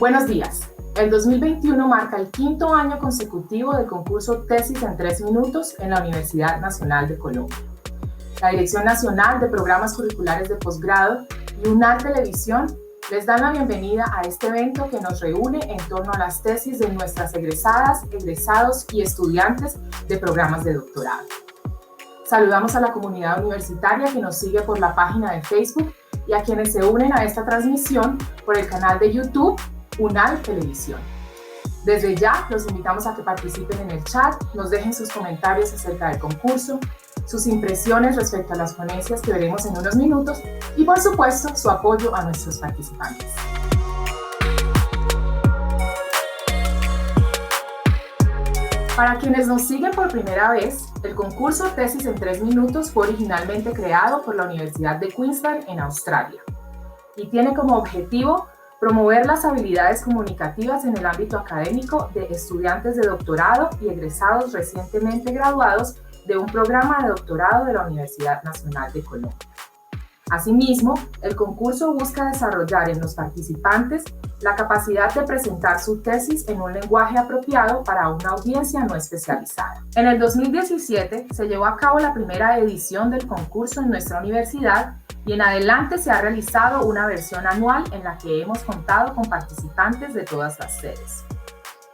Buenos días. El 2021 marca el quinto año consecutivo del concurso Tesis en 3 minutos en la Universidad Nacional de Colombia. La Dirección Nacional de Programas Curriculares de Posgrado y UNAL Televisión les dan la bienvenida a este evento que nos reúne en torno a las tesis de nuestras egresadas, egresados y estudiantes de programas de doctorado. Saludamos a la comunidad universitaria que nos sigue por la página de Facebook y a quienes se unen a esta transmisión por el canal de YouTube UNAL Televisión. Desde ya los invitamos a que participen en el chat, nos dejen sus comentarios acerca del concurso, sus impresiones respecto a las ponencias que veremos en unos minutos y, por supuesto, su apoyo a nuestros participantes. Para quienes nos siguen por primera vez, el concurso Tesis en 3 minutos fue originalmente creado por la Universidad de Queensland en Australia y tiene como objetivo promover las habilidades comunicativas en el ámbito académico de estudiantes de doctorado y egresados recientemente graduados de un programa de doctorado de la Universidad Nacional de Colombia. Asimismo, el concurso busca desarrollar en los participantes la capacidad de presentar su tesis en un lenguaje apropiado para una audiencia no especializada. En el 2017 se llevó a cabo la primera edición del concurso en nuestra universidad y en adelante se ha realizado una versión anual en la que hemos contado con participantes de todas las sedes.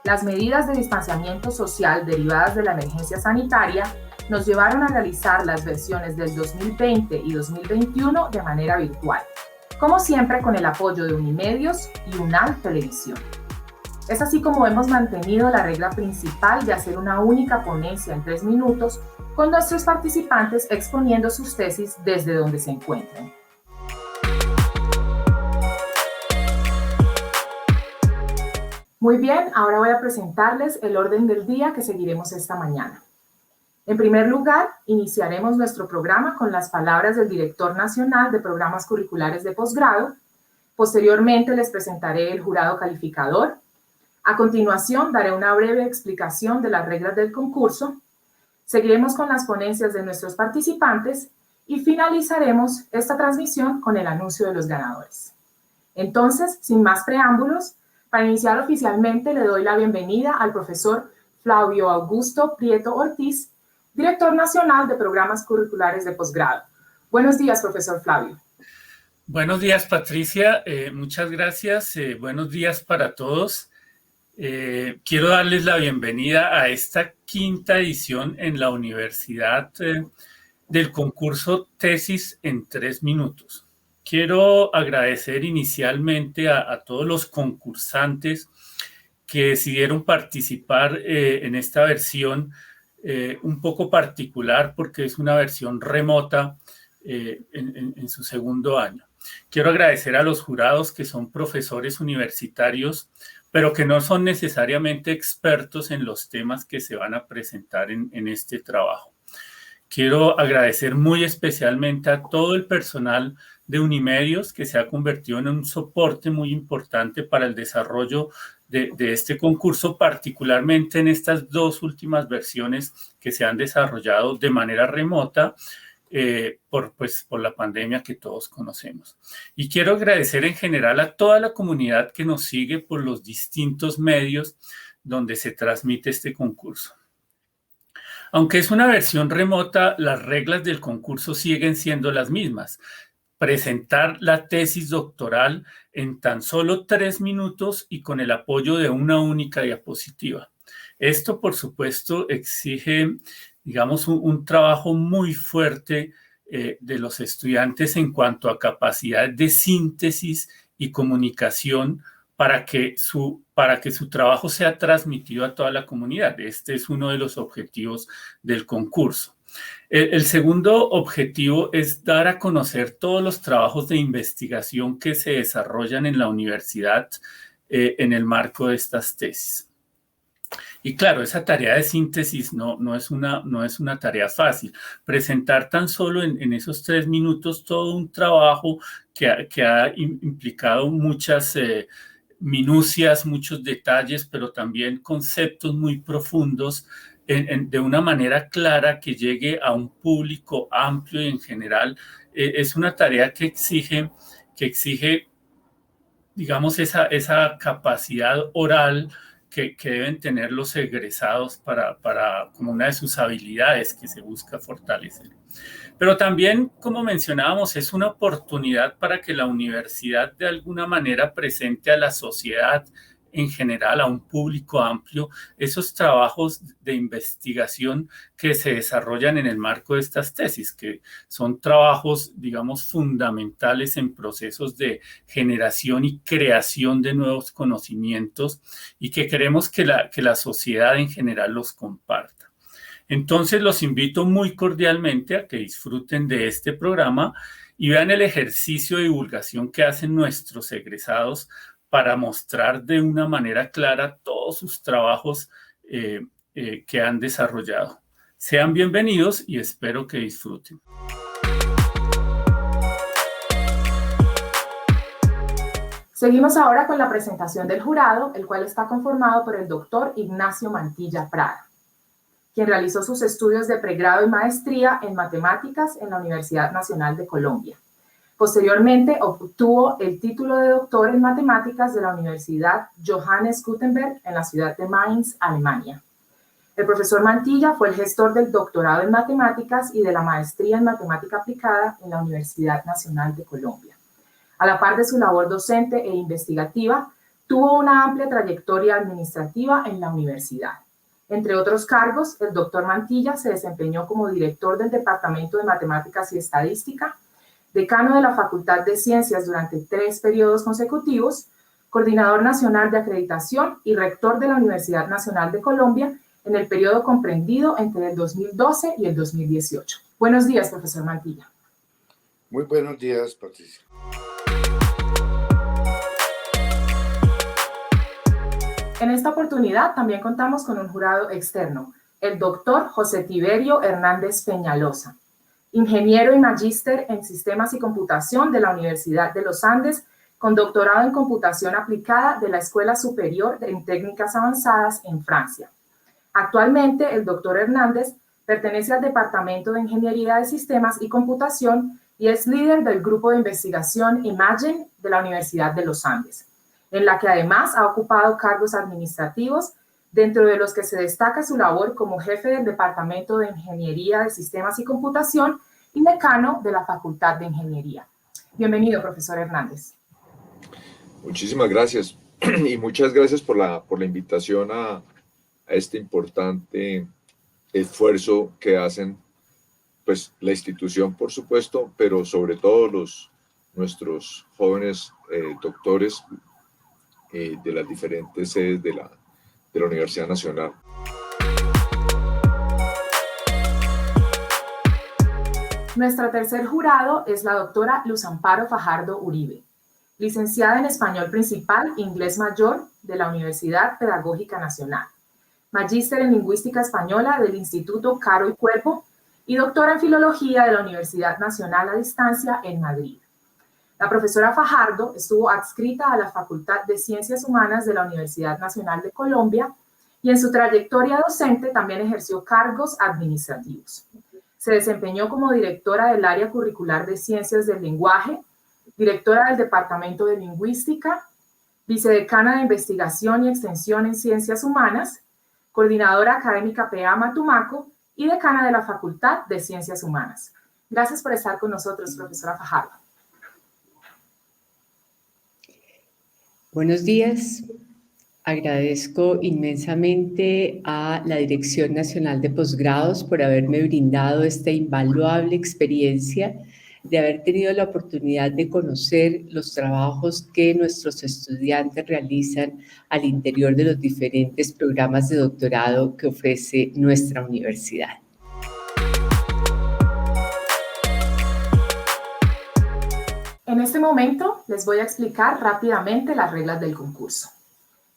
Las medidas de distanciamiento social derivadas de la emergencia sanitaria nos llevaron a realizar las versiones del 2020 y 2021 de manera virtual, como siempre con el apoyo de Unimedios y UNAL Televisión. Es así como hemos mantenido la regla principal de hacer una única ponencia en 3 minutos con nuestros participantes exponiendo sus tesis desde donde se encuentren. Muy bien, ahora voy a presentarles el orden del día que seguiremos esta mañana. En primer lugar, iniciaremos nuestro programa con las palabras del Director Nacional de Programas Curriculares de Posgrado. Posteriormente les presentaré el jurado calificador. A continuación, daré una breve explicación de las reglas del concurso. Seguiremos con las ponencias de nuestros participantes y finalizaremos esta transmisión con el anuncio de los ganadores. Entonces, sin más preámbulos, para iniciar oficialmente le doy la bienvenida al profesor Flavio Augusto Prieto Ortiz, Director Nacional de Programas Curriculares de Posgrado. Buenos días, profesor Flavio. Buenos días, Patricia. Muchas gracias. Buenos días para todos. Quiero darles la bienvenida a esta quinta edición en la universidad del concurso Tesis en 3 minutos. Quiero agradecer inicialmente a todos los concursantes que decidieron participar en esta versión un poco particular porque es una versión remota en su segundo año. Quiero agradecer a los jurados que son profesores universitarios, pero que no son necesariamente expertos en los temas que se van a presentar en este trabajo. Quiero agradecer muy especialmente a todo el personal de Unimedios que se ha convertido en un soporte muy importante para el desarrollo de este concurso, particularmente en estas 2 últimas versiones que se han desarrollado de manera remota por la pandemia que todos conocemos. Y quiero agradecer en general a toda la comunidad que nos sigue por los distintos medios donde se transmite este concurso. Aunque es una versión remota, las reglas del concurso siguen siendo las mismas. Presentar la tesis doctoral en tan solo 3 minutos y con el apoyo de una única diapositiva. Esto, por supuesto, exige, digamos, un trabajo muy fuerte de los estudiantes en cuanto a capacidad de síntesis y comunicación para que su trabajo sea transmitido a toda la comunidad. Este es uno de los objetivos del concurso. El segundo objetivo es dar a conocer todos los trabajos de investigación que se desarrollan en la universidad en el marco de estas tesis. Y claro, esa tarea de síntesis no es una tarea fácil. Presentar tan solo en esos 3 minutos todo un trabajo que ha implicado muchas minucias, muchos detalles, pero también conceptos muy profundos de una manera clara que llegue a un público amplio y en general. Es una tarea que exige digamos, esa capacidad oral que deben tener los egresados como una de sus habilidades que se busca fortalecer. Pero también, como mencionábamos, es una oportunidad para que la universidad de alguna manera presente a la sociedad en general, a un público amplio, esos trabajos de investigación que se desarrollan en el marco de estas tesis, que son trabajos, digamos, fundamentales en procesos de generación y creación de nuevos conocimientos y que queremos que la sociedad en general los comparta. Entonces los invito muy cordialmente a que disfruten de este programa y vean el ejercicio de divulgación que hacen nuestros egresados para mostrar de una manera clara todos sus trabajos que han desarrollado. Sean bienvenidos y espero que disfruten. Seguimos ahora con la presentación del jurado, el cual está conformado por el doctor Ignacio Mantilla Prada, quien realizó sus estudios de pregrado y maestría en matemáticas en la Universidad Nacional de Colombia. Posteriormente obtuvo el título de doctor en matemáticas de la Universidad Johannes Gutenberg en la ciudad de Mainz, Alemania. El profesor Mantilla fue el gestor del doctorado en matemáticas y de la maestría en matemática aplicada en la Universidad Nacional de Colombia. A la par de su labor docente e investigativa, tuvo una amplia trayectoria administrativa en la universidad. Entre otros cargos, el doctor Mantilla se desempeñó como director del Departamento de Matemáticas y Estadística, decano de la Facultad de Ciencias durante 3 periodos consecutivos, coordinador nacional de acreditación y rector de la Universidad Nacional de Colombia en el periodo comprendido entre el 2012 y el 2018. Buenos días, profesor Mantilla. Muy buenos días, Patricia. En esta oportunidad también contamos con un jurado externo, el doctor José Tiberio Hernández Peñalosa, ingeniero y magíster en Sistemas y Computación de la Universidad de los Andes, con doctorado en Computación Aplicada de la Escuela Superior en Técnicas Avanzadas en Francia. Actualmente, el doctor Hernández pertenece al Departamento de Ingeniería de Sistemas y Computación y es líder del Grupo de Investigación Imagen de la Universidad de los Andes, en la que además ha ocupado cargos administrativos, dentro de los que se destaca su labor como jefe del Departamento de Ingeniería de Sistemas y Computación y decano de la Facultad de Ingeniería. Bienvenido, profesor Hernández. Muchísimas gracias y muchas gracias por la invitación a este importante esfuerzo que hacen pues, la institución, por supuesto, pero sobre todo nuestros jóvenes doctores de las diferentes sedes de la Universidad Nacional. Nuestra tercer jurado es la doctora Luz Amparo Fajardo Uribe, licenciada en Español Principal, Inglés Mayor de la Universidad Pedagógica Nacional, magíster en Lingüística Española del Instituto Caro y Cuerpo y doctora en Filología de la Universidad Nacional a Distancia en Madrid. La profesora Fajardo estuvo adscrita a la Facultad de Ciencias Humanas de la Universidad Nacional de Colombia y en su trayectoria docente también ejerció cargos administrativos. Se desempeñó como directora del área curricular de Ciencias del Lenguaje, directora del Departamento de Lingüística, vicedecana de Investigación y Extensión en Ciencias Humanas, coordinadora académica PEAMA Tumaco y decana de la Facultad de Ciencias Humanas. Gracias por estar con nosotros, profesora Fajardo. Buenos días. Agradezco inmensamente a la Dirección Nacional de Posgrados por haberme brindado esta invaluable experiencia de haber tenido la oportunidad de conocer los trabajos que nuestros estudiantes realizan al interior de los diferentes programas de doctorado que ofrece nuestra universidad. En este momento les voy a explicar rápidamente las reglas del concurso.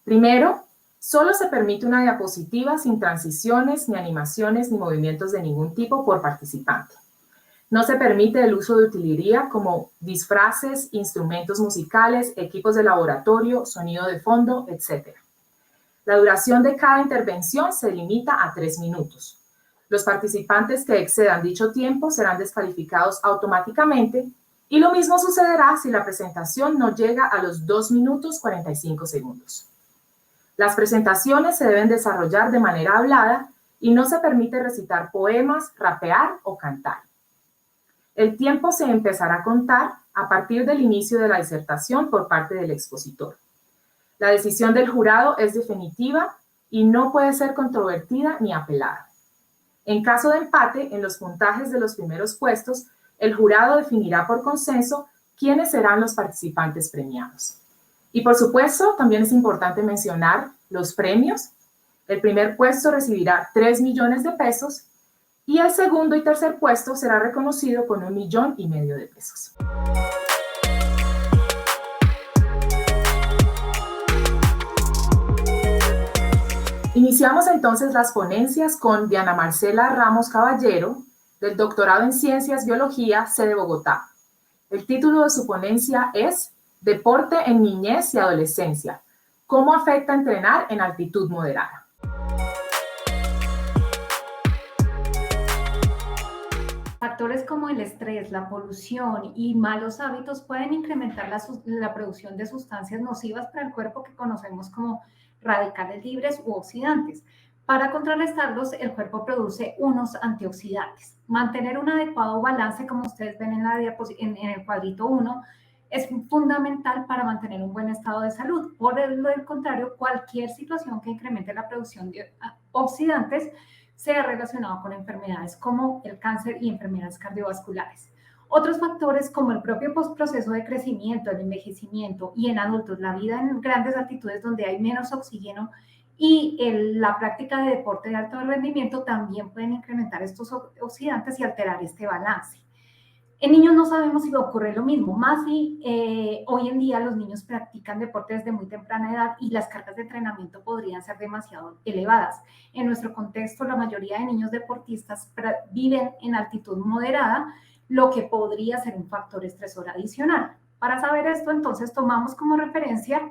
Primero, solo se permite una diapositiva sin transiciones, ni animaciones, ni movimientos de ningún tipo por participante. No se permite el uso de utilería como disfraces, instrumentos musicales, equipos de laboratorio, sonido de fondo, etc. La duración de cada intervención se limita a 3 minutos. Los participantes que excedan dicho tiempo serán descalificados automáticamente Y lo mismo sucederá si la presentación no llega a los 2 minutos 45 segundos. Las presentaciones se deben desarrollar de manera hablada y no se permite recitar poemas, rapear o cantar. El tiempo se empezará a contar a partir del inicio de la disertación por parte del expositor. La decisión del jurado es definitiva y no puede ser controvertida ni apelada. En caso de empate, en los puntajes de los primeros puestos, el jurado definirá por consenso quiénes serán los participantes premiados. Y por supuesto, también es importante mencionar los premios. El primer puesto recibirá 3 millones de pesos y el segundo y tercer puesto será reconocido con 1,5 millones de pesos. Iniciamos entonces las ponencias con Diana Marcela Ramos Caballero, del doctorado en Ciencias Biología, sede Bogotá. El título de su ponencia es Deporte en niñez y adolescencia. ¿Cómo afecta entrenar en altitud moderada? Factores como el estrés, la polución y malos hábitos pueden incrementar la producción de sustancias nocivas para el cuerpo que conocemos como radicales libres u oxidantes. Para contrarrestarlos, el cuerpo produce unos antioxidantes. Mantener un adecuado balance, como ustedes ven en el cuadrito 1, es fundamental para mantener un buen estado de salud. Por el contrario, cualquier situación que incremente la producción de oxidantes sea relacionado con enfermedades como el cáncer y enfermedades cardiovasculares. Otros factores como el propio proceso de crecimiento, el envejecimiento y en adultos la vida en grandes altitudes donde hay menos oxígeno y la práctica de deporte de alto rendimiento también pueden incrementar estos oxidantes y alterar este balance. En niños no sabemos si ocurre lo mismo, más si hoy en día los niños practican deporte desde muy temprana edad y las cargas de entrenamiento podrían ser demasiado elevadas. En nuestro contexto, la mayoría de niños deportistas viven en altitud moderada, lo que podría ser un factor estresor adicional. Para saber esto, entonces, tomamos como referencia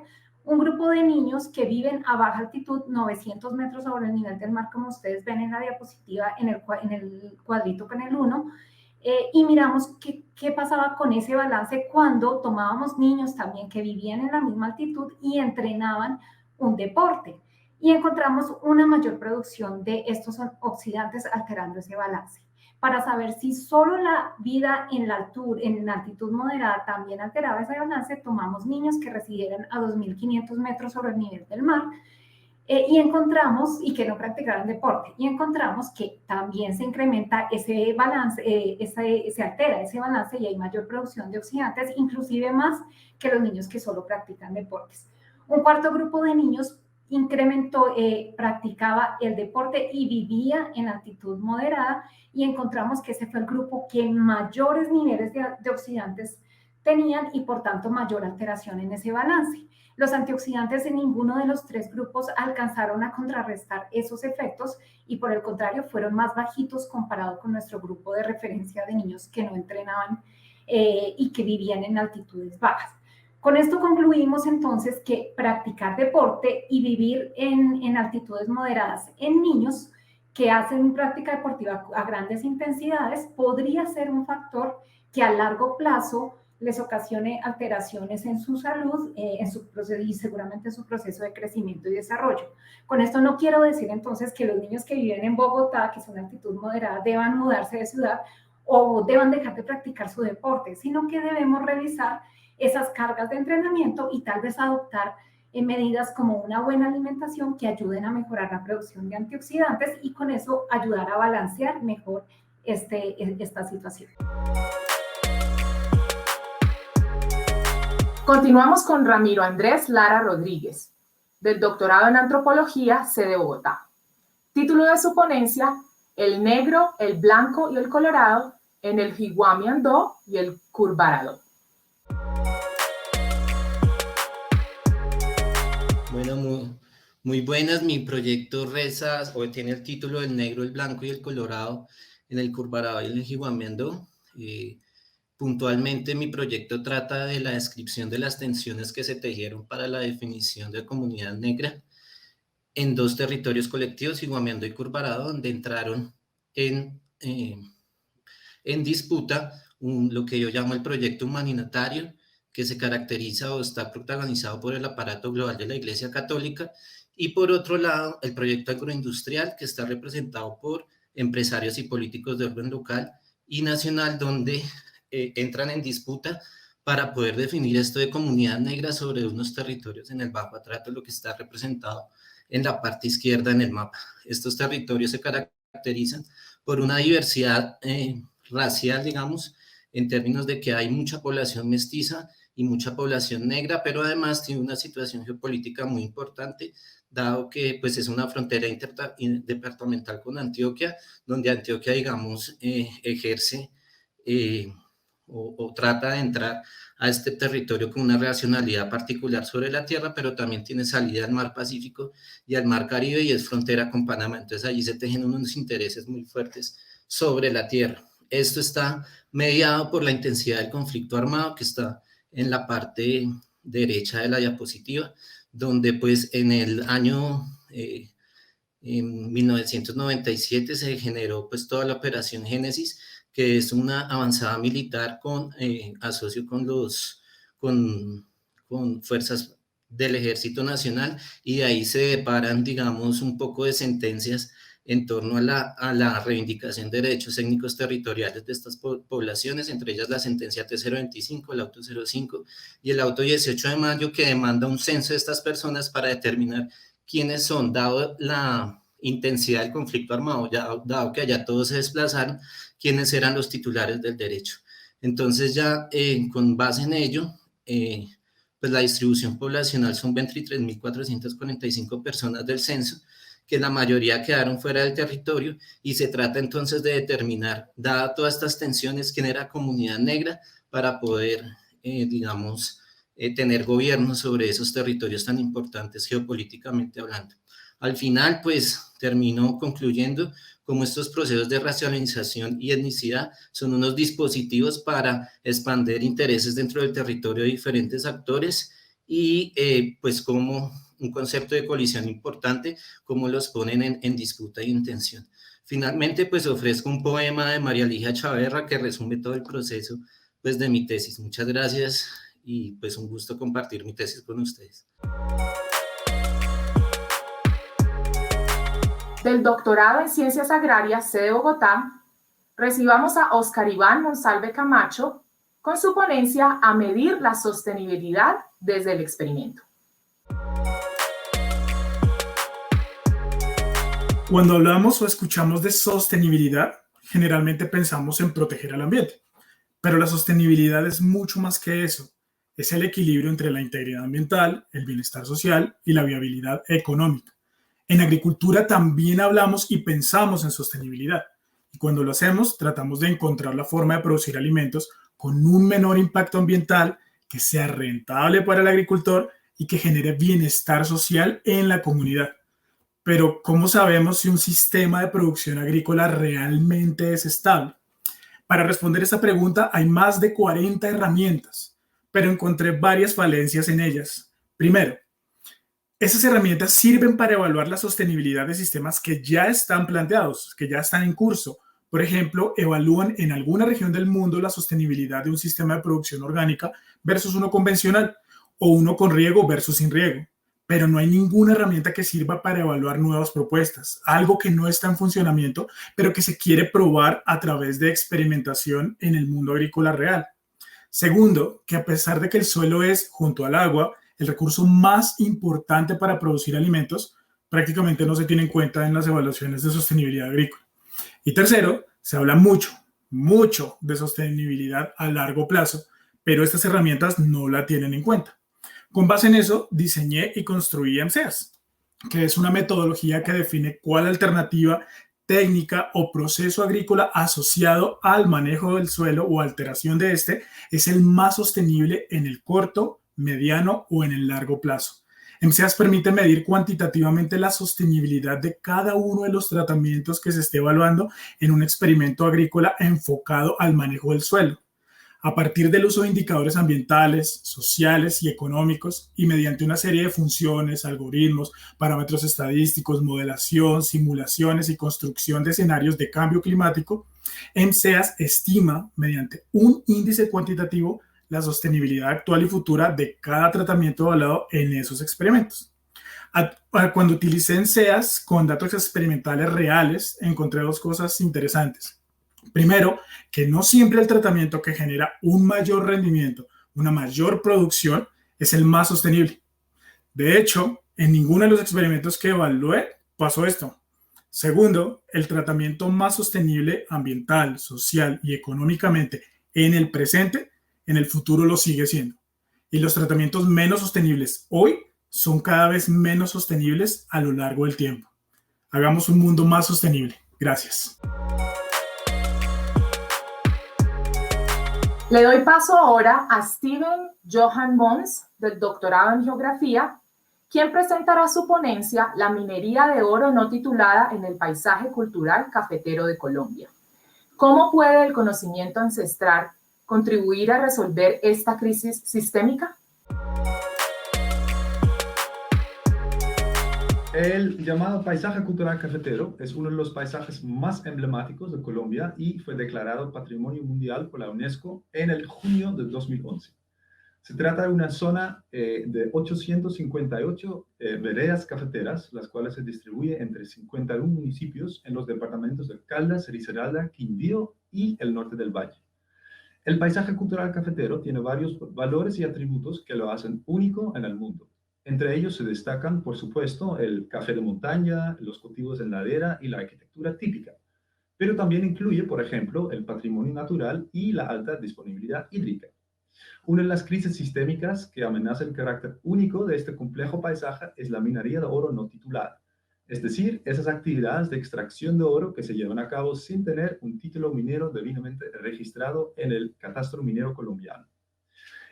un grupo de niños que viven a baja altitud, 900 metros sobre el nivel del mar, como ustedes ven en la diapositiva, en el cuadrito con el 1, y miramos qué pasaba con ese balance cuando tomábamos niños también que vivían en la misma altitud y entrenaban un deporte. Y encontramos una mayor producción de estos oxidantes alterando ese balance. Para saber si solo la vida en altitud moderada también alteraba ese balance, tomamos niños que residieran a 2.500 metros sobre el nivel del mar y que no practicaran deporte. Y encontramos que también se incrementa ese balance, se altera ese balance y hay mayor producción de oxidantes, inclusive más que los niños que solo practican deportes. Un cuarto grupo de niños practicaba el deporte y vivía en altitud moderada y encontramos que ese fue el grupo que mayores niveles de oxidantes tenían y por tanto mayor alteración en ese balance. Los antioxidantes en ninguno de los 3 grupos alcanzaron a contrarrestar esos efectos y por el contrario fueron más bajitos comparado con nuestro grupo de referencia de niños que no entrenaban y que vivían en altitudes bajas. Con esto concluimos entonces que practicar deporte y vivir en altitudes moderadas en niños que hacen práctica deportiva a grandes intensidades podría ser un factor que a largo plazo les ocasione alteraciones en su salud y seguramente en su proceso de crecimiento y desarrollo. Con esto no quiero decir entonces que los niños que viven en Bogotá, que son de altitud moderada, deban mudarse de ciudad o deban dejar de practicar su deporte, sino que debemos revisar esas cargas de entrenamiento y tal vez adoptar medidas como una buena alimentación que ayuden a mejorar la producción de antioxidantes y con eso ayudar a balancear mejor esta situación. Continuamos con Ramiro Andrés Lara Rodríguez, del doctorado en Antropología, sede Bogotá. Título de su ponencia, El negro, el blanco y el colorado en el Higuamiandó y el Curvarado. Bueno, muy buenas. Mi proyecto tiene el título El negro, el blanco y el colorado en el Curvarado y el Higuamiandó. Puntualmente, mi proyecto trata de la descripción de las tensiones que se tejieron para la definición de comunidad negra en 2 territorios colectivos, Higuamiandó y Curvarado, donde entraron en disputa lo que yo llamo el proyecto humanitario, que se caracteriza o está protagonizado por el aparato global de la Iglesia Católica, y por otro lado, el proyecto agroindustrial, que está representado por empresarios y políticos de orden local y nacional, donde entran en disputa para poder definir esto de comunidad negra sobre unos territorios en el Bajo Atrato, lo que está representado en la parte izquierda en el mapa. Estos territorios se caracterizan por una diversidad racial, digamos, en términos de que hay mucha población mestiza y mucha población negra, pero además tiene una situación geopolítica muy importante, dado que pues, es una frontera departamental con Antioquia, donde Antioquia, digamos, ejerce o trata de entrar a este territorio con una racionalidad particular sobre la tierra, pero también tiene salida al mar Pacífico y al mar Caribe y es frontera con Panamá. Entonces allí se tejen unos intereses muy fuertes sobre la tierra. Esto está mediado por la intensidad del conflicto armado que está en la parte derecha de la diapositiva, donde pues en el año en 1997 se generó pues toda la operación Génesis, que es una avanzada militar con asocio con fuerzas del Ejército Nacional, y de ahí se deparan, digamos, un poco de sentencias en torno a la reivindicación de derechos étnicos territoriales de estas poblaciones, entre ellas la sentencia T025, el auto 05 y el auto 18 de mayo, que demanda un censo de estas personas para determinar quiénes son, dado la intensidad del conflicto armado, dado que allá todos se desplazaron, quiénes eran los titulares del derecho. Entonces ya con base en ello, pues la distribución poblacional son 23.445 personas del censo, que la mayoría quedaron fuera del territorio, y se trata entonces de determinar, dadas todas estas tensiones, quién era comunidad negra para poder, digamos, tener gobierno sobre esos territorios tan importantes geopolíticamente hablando. Al final, pues, termino concluyendo cómo estos procesos de racialización y etnicidad son unos dispositivos para expandir intereses dentro del territorio de diferentes actores y, pues, como un concepto de colisión importante, como los ponen en disputa y en tensión. Finalmente, pues ofrezco un poema de María Ligia Chaverra que resume todo el proceso pues, de mi tesis. Muchas gracias y pues un gusto compartir mi tesis con ustedes. Del doctorado en Ciencias Agrarias, sede Bogotá, recibamos a Óscar Iván Monsalve Camacho con su ponencia A medir la sostenibilidad desde el experimento. Cuando hablamos o escuchamos de sostenibilidad, generalmente pensamos en proteger al ambiente, pero la sostenibilidad es mucho más que eso. Es el equilibrio entre la integridad ambiental, el bienestar social y la viabilidad económica. En agricultura también hablamos y pensamos en sostenibilidad, y cuando lo hacemos tratamos de encontrar la forma de producir alimentos con un menor impacto ambiental, que sea rentable para el agricultor y que genere bienestar social en la comunidad. Pero, ¿cómo sabemos si un sistema de producción agrícola realmente es estable? Para responder esta pregunta hay más de 40 herramientas, pero encontré varias falencias en ellas. Primero, esas herramientas sirven para evaluar la sostenibilidad de sistemas que ya están planteados, que ya están en curso. Por ejemplo, evalúan en alguna región del mundo la sostenibilidad de un sistema de producción orgánica versus uno convencional, o uno con riego versus sin riego. Pero no hay ninguna herramienta que sirva para evaluar nuevas propuestas, algo que no está en funcionamiento, pero que se quiere probar a través de experimentación en el mundo agrícola real. Segundo, que a pesar de que el suelo es, junto al agua, el recurso más importante para producir alimentos, prácticamente no se tiene en cuenta en las evaluaciones de sostenibilidad agrícola. Y tercero, se habla mucho de sostenibilidad a largo plazo, pero estas herramientas no la tienen en cuenta. Con base en eso, diseñé y construí MCEAS, que es una metodología que define cuál alternativa técnica o proceso agrícola asociado al manejo del suelo o alteración de este es el más sostenible en el corto, mediano o en el largo plazo. MCEAS permite medir cuantitativamente la sostenibilidad de cada uno de los tratamientos que se esté evaluando en un experimento agrícola enfocado al manejo del suelo. A partir del uso de indicadores ambientales, sociales y económicos y mediante una serie de funciones, algoritmos, parámetros estadísticos, modelación, simulaciones y construcción de escenarios de cambio climático, MCEAS estima mediante un índice cuantitativo la sostenibilidad actual y futura de cada tratamiento evaluado en esos experimentos. Cuando utilicé MCEAS con datos experimentales reales, encontré dos cosas interesantes. Primero, que no siempre el tratamiento que genera un mayor rendimiento, una mayor producción, es el más sostenible. De hecho, en ninguno de los experimentos que evalué pasó esto. Segundo, el tratamiento más sostenible ambiental, social y económicamente en el presente, en el futuro lo sigue siendo. Y los tratamientos menos sostenibles hoy son cada vez menos sostenibles a lo largo del tiempo. Hagamos un mundo más sostenible. Gracias. Le doy paso ahora a Steven Johan Mons, del doctorado en Geografía, quien presentará su ponencia La minería de oro no titulada en el paisaje cultural cafetero de Colombia. ¿Cómo puede el conocimiento ancestral contribuir a resolver esta crisis sistémica? El llamado paisaje cultural cafetero es uno de los paisajes más emblemáticos de Colombia y fue declarado Patrimonio Mundial por la UNESCO en el junio de 2011. Se trata de una zona de 858 veredas cafeteras, las cuales se distribuyen entre 51 municipios en los departamentos de Caldas, Risaralda, Quindío y el norte del Valle. El paisaje cultural cafetero tiene varios valores y atributos que lo hacen único en el mundo. Entre ellos se destacan, por supuesto, el café de montaña, los cultivos en ladera y la arquitectura típica. Pero también incluye, por ejemplo, el patrimonio natural y la alta disponibilidad hídrica. Una de las crisis sistémicas que amenaza el carácter único de este complejo paisaje es la minería de oro no titulada, es decir, esas actividades de extracción de oro que se llevan a cabo sin tener un título minero debidamente registrado en el catastro minero colombiano.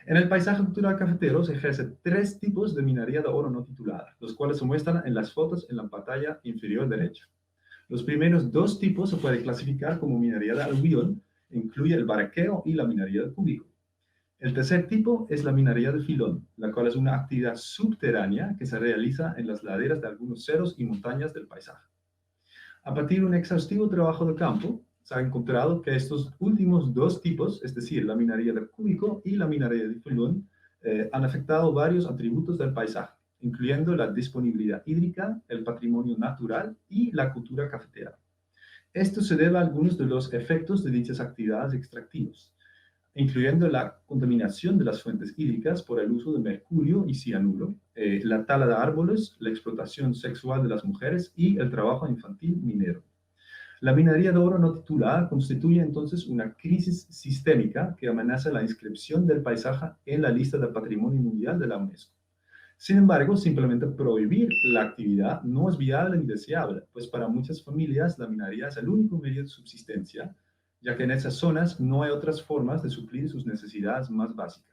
En el paisaje cultural cafetero se ejercen 3 tipos de minería de oro no titulada, los cuales se muestran en las fotos en la pantalla inferior derecha. Los primeros 2 tipos se pueden clasificar como minería de aluvión, incluye el baraqueo y la minería de cúbico. El tercer tipo es la minería de filón, la cual es una actividad subterránea que se realiza en las laderas de algunos cerros y montañas del paisaje. A partir de un exhaustivo trabajo de campo, se ha encontrado que estos últimos 2 tipos, es decir, la minería de cúbico y la minería de filón, han afectado varios atributos del paisaje, incluyendo la disponibilidad hídrica, el patrimonio natural y la cultura cafetera. Esto se debe a algunos de los efectos de dichas actividades extractivas, incluyendo la contaminación de las fuentes hídricas por el uso de mercurio y cianuro, la tala de árboles, la explotación sexual de las mujeres y el trabajo infantil minero. La minería de oro no titulada constituye entonces una crisis sistémica que amenaza la inscripción del paisaje en la lista de Patrimonio Mundial de la UNESCO. Sin embargo, simplemente prohibir la actividad no es viable ni deseable, pues para muchas familias la minería es el único medio de subsistencia, ya que en esas zonas no hay otras formas de suplir sus necesidades más básicas.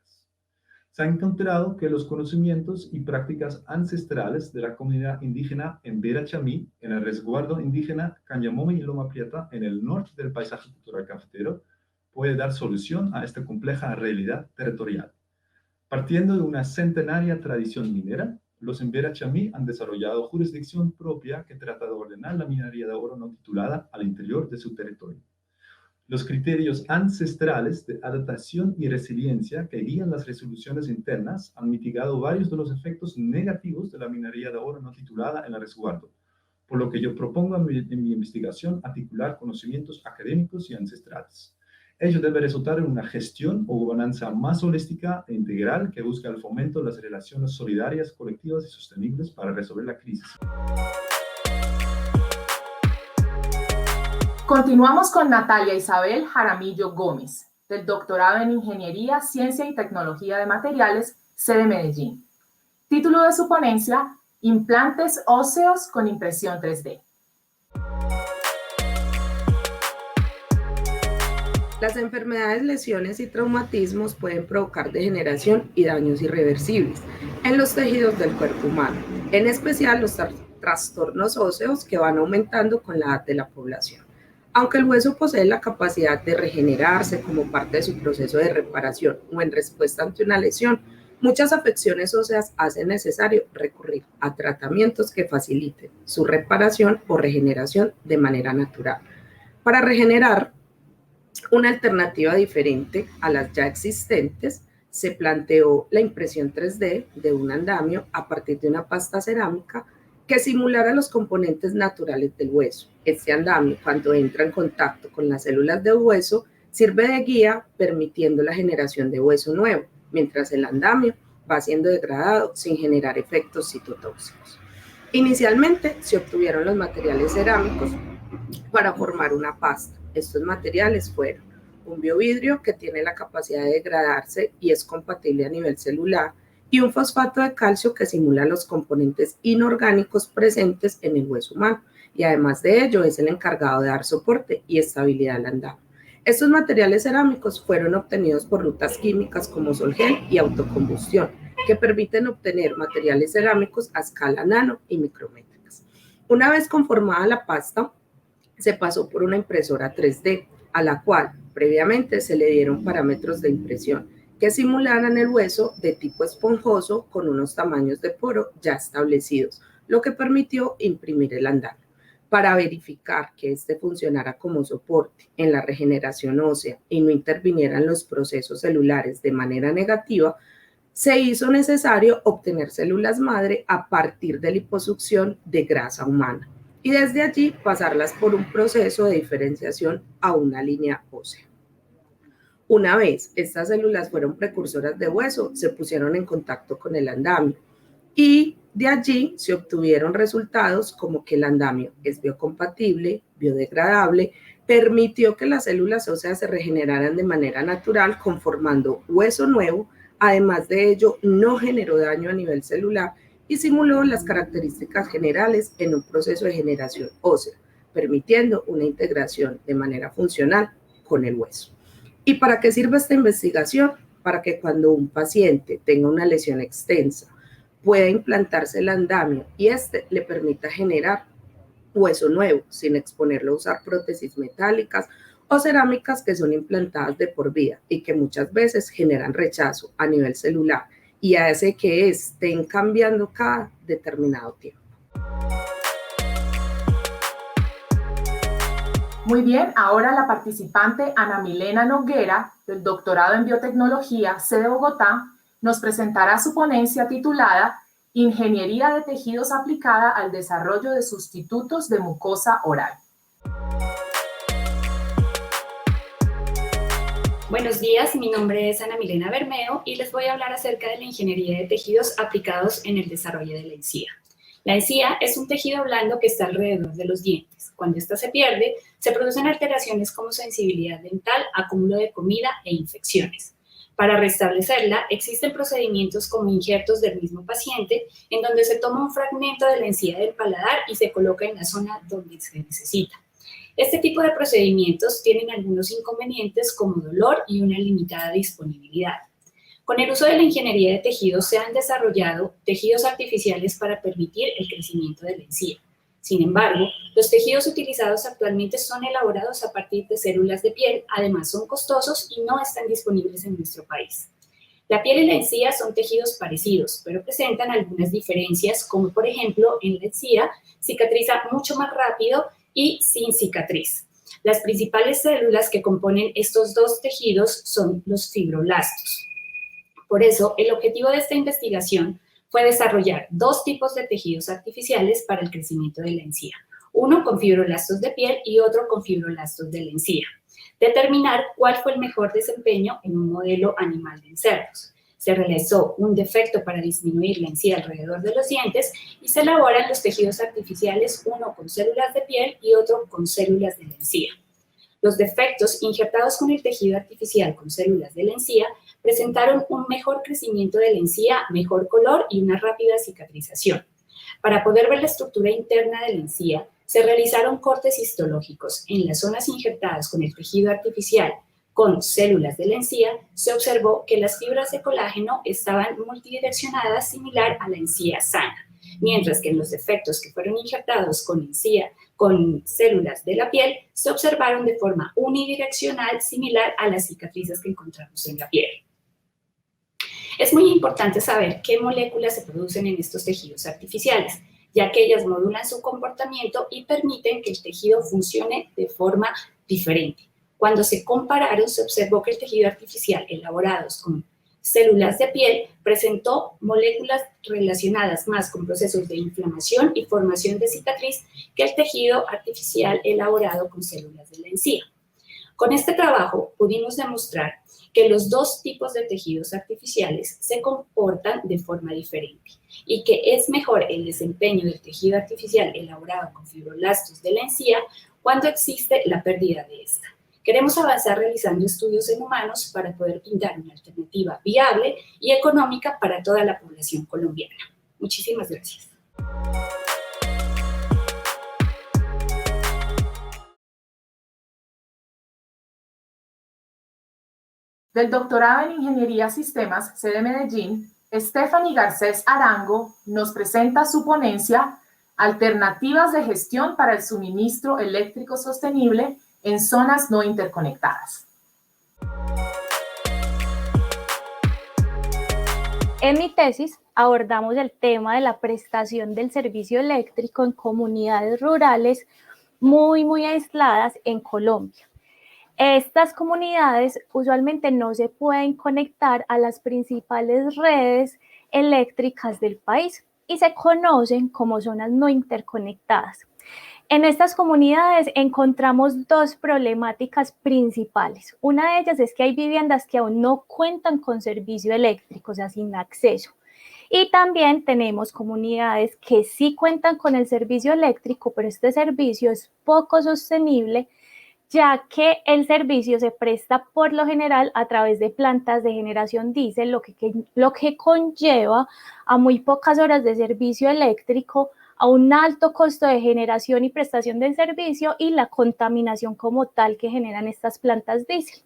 Se ha encontrado que los conocimientos y prácticas ancestrales de la comunidad indígena en Vera Chamí, en el resguardo indígena Cañamome y Loma Prieta, en el norte del paisaje cultural cafetero, puede dar solución a esta compleja realidad territorial. Partiendo de una centenaria tradición minera, los en Vera Chamí han desarrollado jurisdicción propia que trata de ordenar la minería de oro no titulada al interior de su territorio. Los criterios ancestrales de adaptación y resiliencia que guían las resoluciones internas han mitigado varios de los efectos negativos de la minería de oro no titulada en el resguardo, por lo que yo propongo en mi investigación articular conocimientos académicos y ancestrales. Ello debe resultar en una gestión o gobernanza más holística e integral que busca el fomento de las relaciones solidarias, colectivas y sostenibles para resolver la crisis. Continuamos con Natalia Isabel Jaramillo Gómez, del doctorado en Ingeniería, Ciencia y Tecnología de Materiales, sede Medellín. Título de su ponencia, Implantes óseos con impresión 3D. Las enfermedades, lesiones y traumatismos pueden provocar degeneración y daños irreversibles en los tejidos del cuerpo humano, en especial los trastornos óseos que van aumentando con la edad de la población. Aunque el hueso posee la capacidad de regenerarse como parte de su proceso de reparación o en respuesta ante una lesión, muchas afecciones óseas hacen necesario recurrir a tratamientos que faciliten su reparación o regeneración de manera natural. Para regenerar, una alternativa diferente a las ya existentes, se planteó la impresión 3D de un andamio a partir de una pasta cerámica que simulara los componentes naturales del hueso. Este andamio, cuando entra en contacto con las células del hueso, sirve de guía permitiendo la generación de hueso nuevo, mientras el andamio va siendo degradado sin generar efectos citotóxicos. Inicialmente se obtuvieron los materiales cerámicos para formar una pasta. Estos materiales fueron un biovidrio que tiene la capacidad de degradarse y es compatible a nivel celular, y un fosfato de calcio que simula los componentes inorgánicos presentes en el hueso humano, y además de ello es el encargado de dar soporte y estabilidad al andamio. Estos materiales cerámicos fueron obtenidos por rutas químicas como solgel y autocombustión, que permiten obtener materiales cerámicos a escala nano y micrométricas. Una vez conformada la pasta, se pasó por una impresora 3D, a la cual previamente se le dieron parámetros de impresión que simularan el hueso de tipo esponjoso con unos tamaños de poro ya establecidos, lo que permitió imprimir el andamio. Para verificar que este funcionara como soporte en la regeneración ósea y no intervinieran los procesos celulares de manera negativa, se hizo necesario obtener células madre a partir de liposucción de grasa humana y desde allí pasarlas por un proceso de diferenciación a una línea ósea. Una vez estas células fueron precursoras de hueso, se pusieron en contacto con el andamio y de allí se obtuvieron resultados como que el andamio es biocompatible, biodegradable, permitió que las células óseas se regeneraran de manera natural conformando hueso nuevo, además de ello no generó daño a nivel celular y simuló las características generales en un proceso de generación ósea, permitiendo una integración de manera funcional con el hueso. ¿Y para qué sirve esta investigación? Para que cuando un paciente tenga una lesión extensa, pueda implantarse el andamio y este le permita generar hueso nuevo, sin exponerlo a usar prótesis metálicas o cerámicas que son implantadas de por vida y que muchas veces generan rechazo a nivel celular y hace que estén cambiando cada determinado tiempo. Muy bien, ahora la participante Ana Milena Noguera, del doctorado en biotecnología, sede Bogotá, nos presentará su ponencia titulada Ingeniería de tejidos aplicada al desarrollo de sustitutos de mucosa oral. Buenos días, mi nombre es Ana Milena Bermeo y les voy a hablar acerca de la ingeniería de tejidos aplicados en el desarrollo de la encía. La encía es un tejido blando que está alrededor de los dientes. Cuando ésta se pierde, se producen alteraciones como sensibilidad dental, acúmulo de comida e infecciones. Para restablecerla, existen procedimientos como injertos del mismo paciente, en donde se toma un fragmento de la encía del paladar y se coloca en la zona donde se necesita. Este tipo de procedimientos tienen algunos inconvenientes como dolor y una limitada disponibilidad. Con el uso de la ingeniería de tejidos se han desarrollado tejidos artificiales para permitir el crecimiento de la encía. Sin embargo, los tejidos utilizados actualmente son elaborados a partir de células de piel, además son costosos y no están disponibles en nuestro país. La piel y la encía son tejidos parecidos, pero presentan algunas diferencias, como por ejemplo, en la encía cicatriza mucho más rápido y sin cicatriz. Las principales células que componen estos dos tejidos son los fibroblastos. Por eso, el objetivo de esta investigación fue desarrollar dos tipos de tejidos artificiales para el crecimiento de la encía, uno con fibroblastos de piel y otro con fibroblastos de la encía. Determinar cuál fue el mejor desempeño en un modelo animal de cerdos. Se realizó un defecto para disminuir la encía alrededor de los dientes y se elaboran los tejidos artificiales, uno con células de piel y otro con células de la encía. Los defectos injertados con el tejido artificial con células de la encía presentaron un mejor crecimiento de la encía, mejor color y una rápida cicatrización. Para poder ver la estructura interna de la encía, se realizaron cortes histológicos. En las zonas injertadas con el tejido artificial con células de la encía, se observó que las fibras de colágeno estaban multidireccionadas similar a la encía sana. mientras que en los defectos que fueron injertados con encía, con células de la piel, se observaron de forma unidireccional similar a las cicatrices que encontramos en la piel. Es muy importante saber qué moléculas se producen en estos tejidos artificiales, ya que ellas modulan su comportamiento y permiten que el tejido funcione de forma diferente. Cuando se compararon, se observó que el tejido artificial elaborado con células de piel presentó moléculas relacionadas más con procesos de inflamación y formación de cicatriz que el tejido artificial elaborado con células de la encía. Con este trabajo pudimos demostrar que los dos tipos de tejidos artificiales se comportan de forma diferente y que es mejor el desempeño del tejido artificial elaborado con fibroblastos de la encía cuando existe la pérdida de esta. Queremos avanzar realizando estudios en humanos para poder brindar una alternativa viable y económica para toda la población colombiana. Muchísimas gracias. Del doctorado en Ingeniería Sistemas, sede Medellín, Stephanie Garcés Arango nos presenta su ponencia Alternativas de gestión para el suministro eléctrico sostenible en zonas no interconectadas. En mi tesis abordamos el tema de la prestación del servicio eléctrico en comunidades rurales muy aisladas en Colombia. Estas comunidades usualmente no se pueden conectar a las principales redes eléctricas del país y se conocen como zonas no interconectadas. En estas comunidades encontramos dos problemáticas principales. Una de ellas es que hay viviendas que aún no cuentan con servicio eléctrico, o sea, sin acceso. Y también tenemos comunidades que sí cuentan con el servicio eléctrico, pero este servicio es poco sostenible, ya que el servicio se presta por lo general a través de plantas de generación diésel, lo que conlleva a muy pocas horas de servicio eléctrico, a un alto costo de generación y prestación del servicio y la contaminación como tal que generan estas plantas diésel.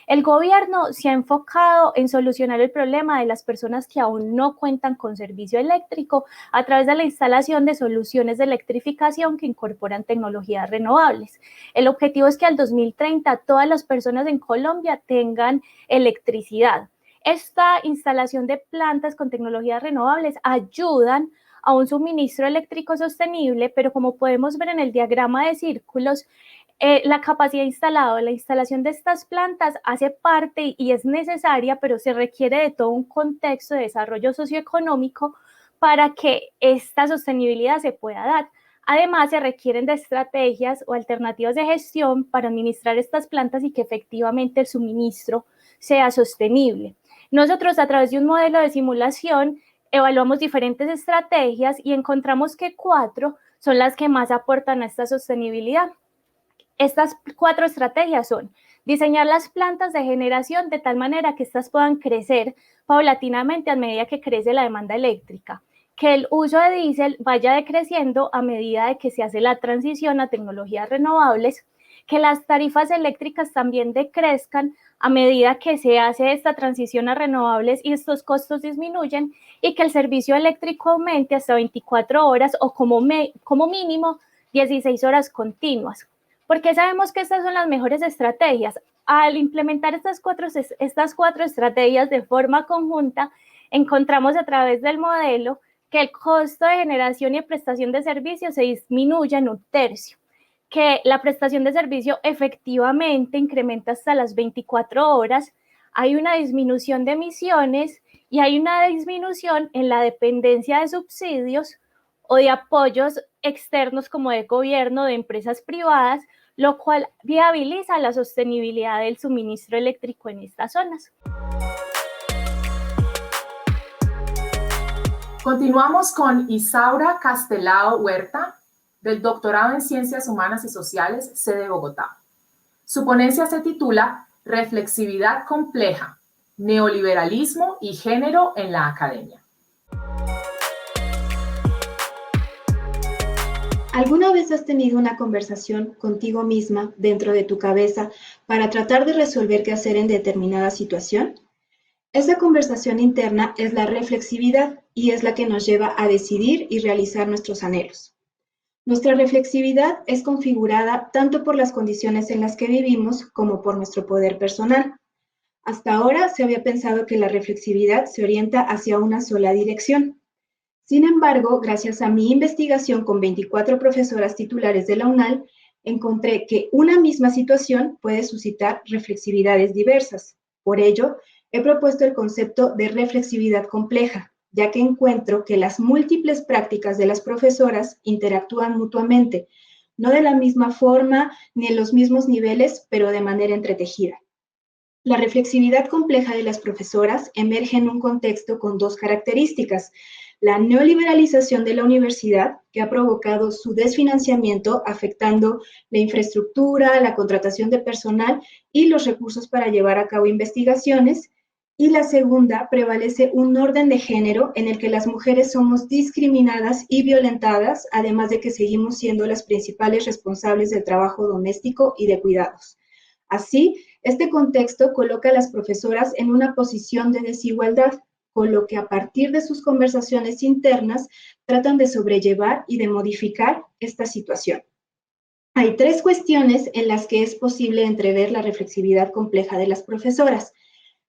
El gobierno se ha enfocado en solucionar el problema de las personas que aún no cuentan con servicio eléctrico a través de la instalación de soluciones de electrificación que incorporan tecnologías renovables. El objetivo es que al 2030 todas las personas en Colombia tengan electricidad. Esta instalación de plantas con tecnologías renovables ayudan a un suministro eléctrico sostenible, pero como podemos ver en el diagrama de círculos, la capacidad instalada, la instalación de estas plantas hace parte y es necesaria, pero se requiere de todo un contexto de desarrollo socioeconómico para que esta sostenibilidad se pueda dar. Además, se requieren de estrategias o alternativas de gestión para administrar estas plantas y que efectivamente el suministro sea sostenible. Nosotros, a través de un modelo de simulación, evaluamos diferentes estrategias y encontramos que 4 son las que más aportan a esta sostenibilidad. Estas 4 estrategias son diseñar las plantas de generación de tal manera que estas puedan crecer paulatinamente a medida que crece la demanda eléctrica, que el uso de diésel vaya decreciendo a medida de que se hace la transición a tecnologías renovables, que las tarifas eléctricas también decrezcan a medida que se hace esta transición a renovables y estos costos disminuyen, y que el servicio eléctrico aumente hasta 24 horas o como mínimo 16 horas continuas. ¿Por qué sabemos que estas son las mejores estrategias? Al implementar estas cuatro estrategias de forma conjunta, encontramos a través del modelo que el costo de generación y prestación de servicios se disminuye en 1/3, que la prestación de servicio efectivamente incrementa hasta las 24 horas, hay una disminución de emisiones y hay una disminución en la dependencia de subsidios o de apoyos externos como de gobierno, de empresas privadas, lo cual viabiliza la sostenibilidad del suministro eléctrico en estas zonas. Continuamos con Isaura Castelao Huerta, del doctorado en Ciencias Humanas y Sociales, sede Bogotá. Su ponencia se titula Reflexividad compleja, neoliberalismo y género en la academia. ¿Alguna vez has tenido una conversación contigo misma dentro de tu cabeza para tratar de resolver qué hacer en determinada situación? Esa conversación interna es la reflexividad y es la que nos lleva a decidir y realizar nuestros anhelos. Nuestra reflexividad es configurada tanto por las condiciones en las que vivimos como por nuestro poder personal. Hasta ahora se había pensado que la reflexividad se orienta hacia una sola dirección. Sin embargo, gracias a mi investigación con 24 profesoras titulares de la UNAL, encontré que una misma situación puede suscitar reflexividades diversas. Por ello, he propuesto el concepto de reflexividad compleja, ya que encuentro que las múltiples prácticas de las profesoras interactúan mutuamente, no de la misma forma ni en los mismos niveles, pero de manera entretejida. La reflexividad compleja de las profesoras emerge en un contexto con dos características: la neoliberalización de la universidad, que ha provocado su desfinanciamiento, afectando la infraestructura, la contratación de personal y los recursos para llevar a cabo investigaciones. Y la segunda, prevalece un orden de género en el que las mujeres somos discriminadas y violentadas, además de que seguimos siendo las principales responsables del trabajo doméstico y de cuidados. Así, este contexto coloca a las profesoras en una posición de desigualdad, con lo que a partir de sus conversaciones internas tratan de sobrellevar y de modificar esta situación. Hay tres cuestiones en las que es posible entrever la reflexividad compleja de las profesoras.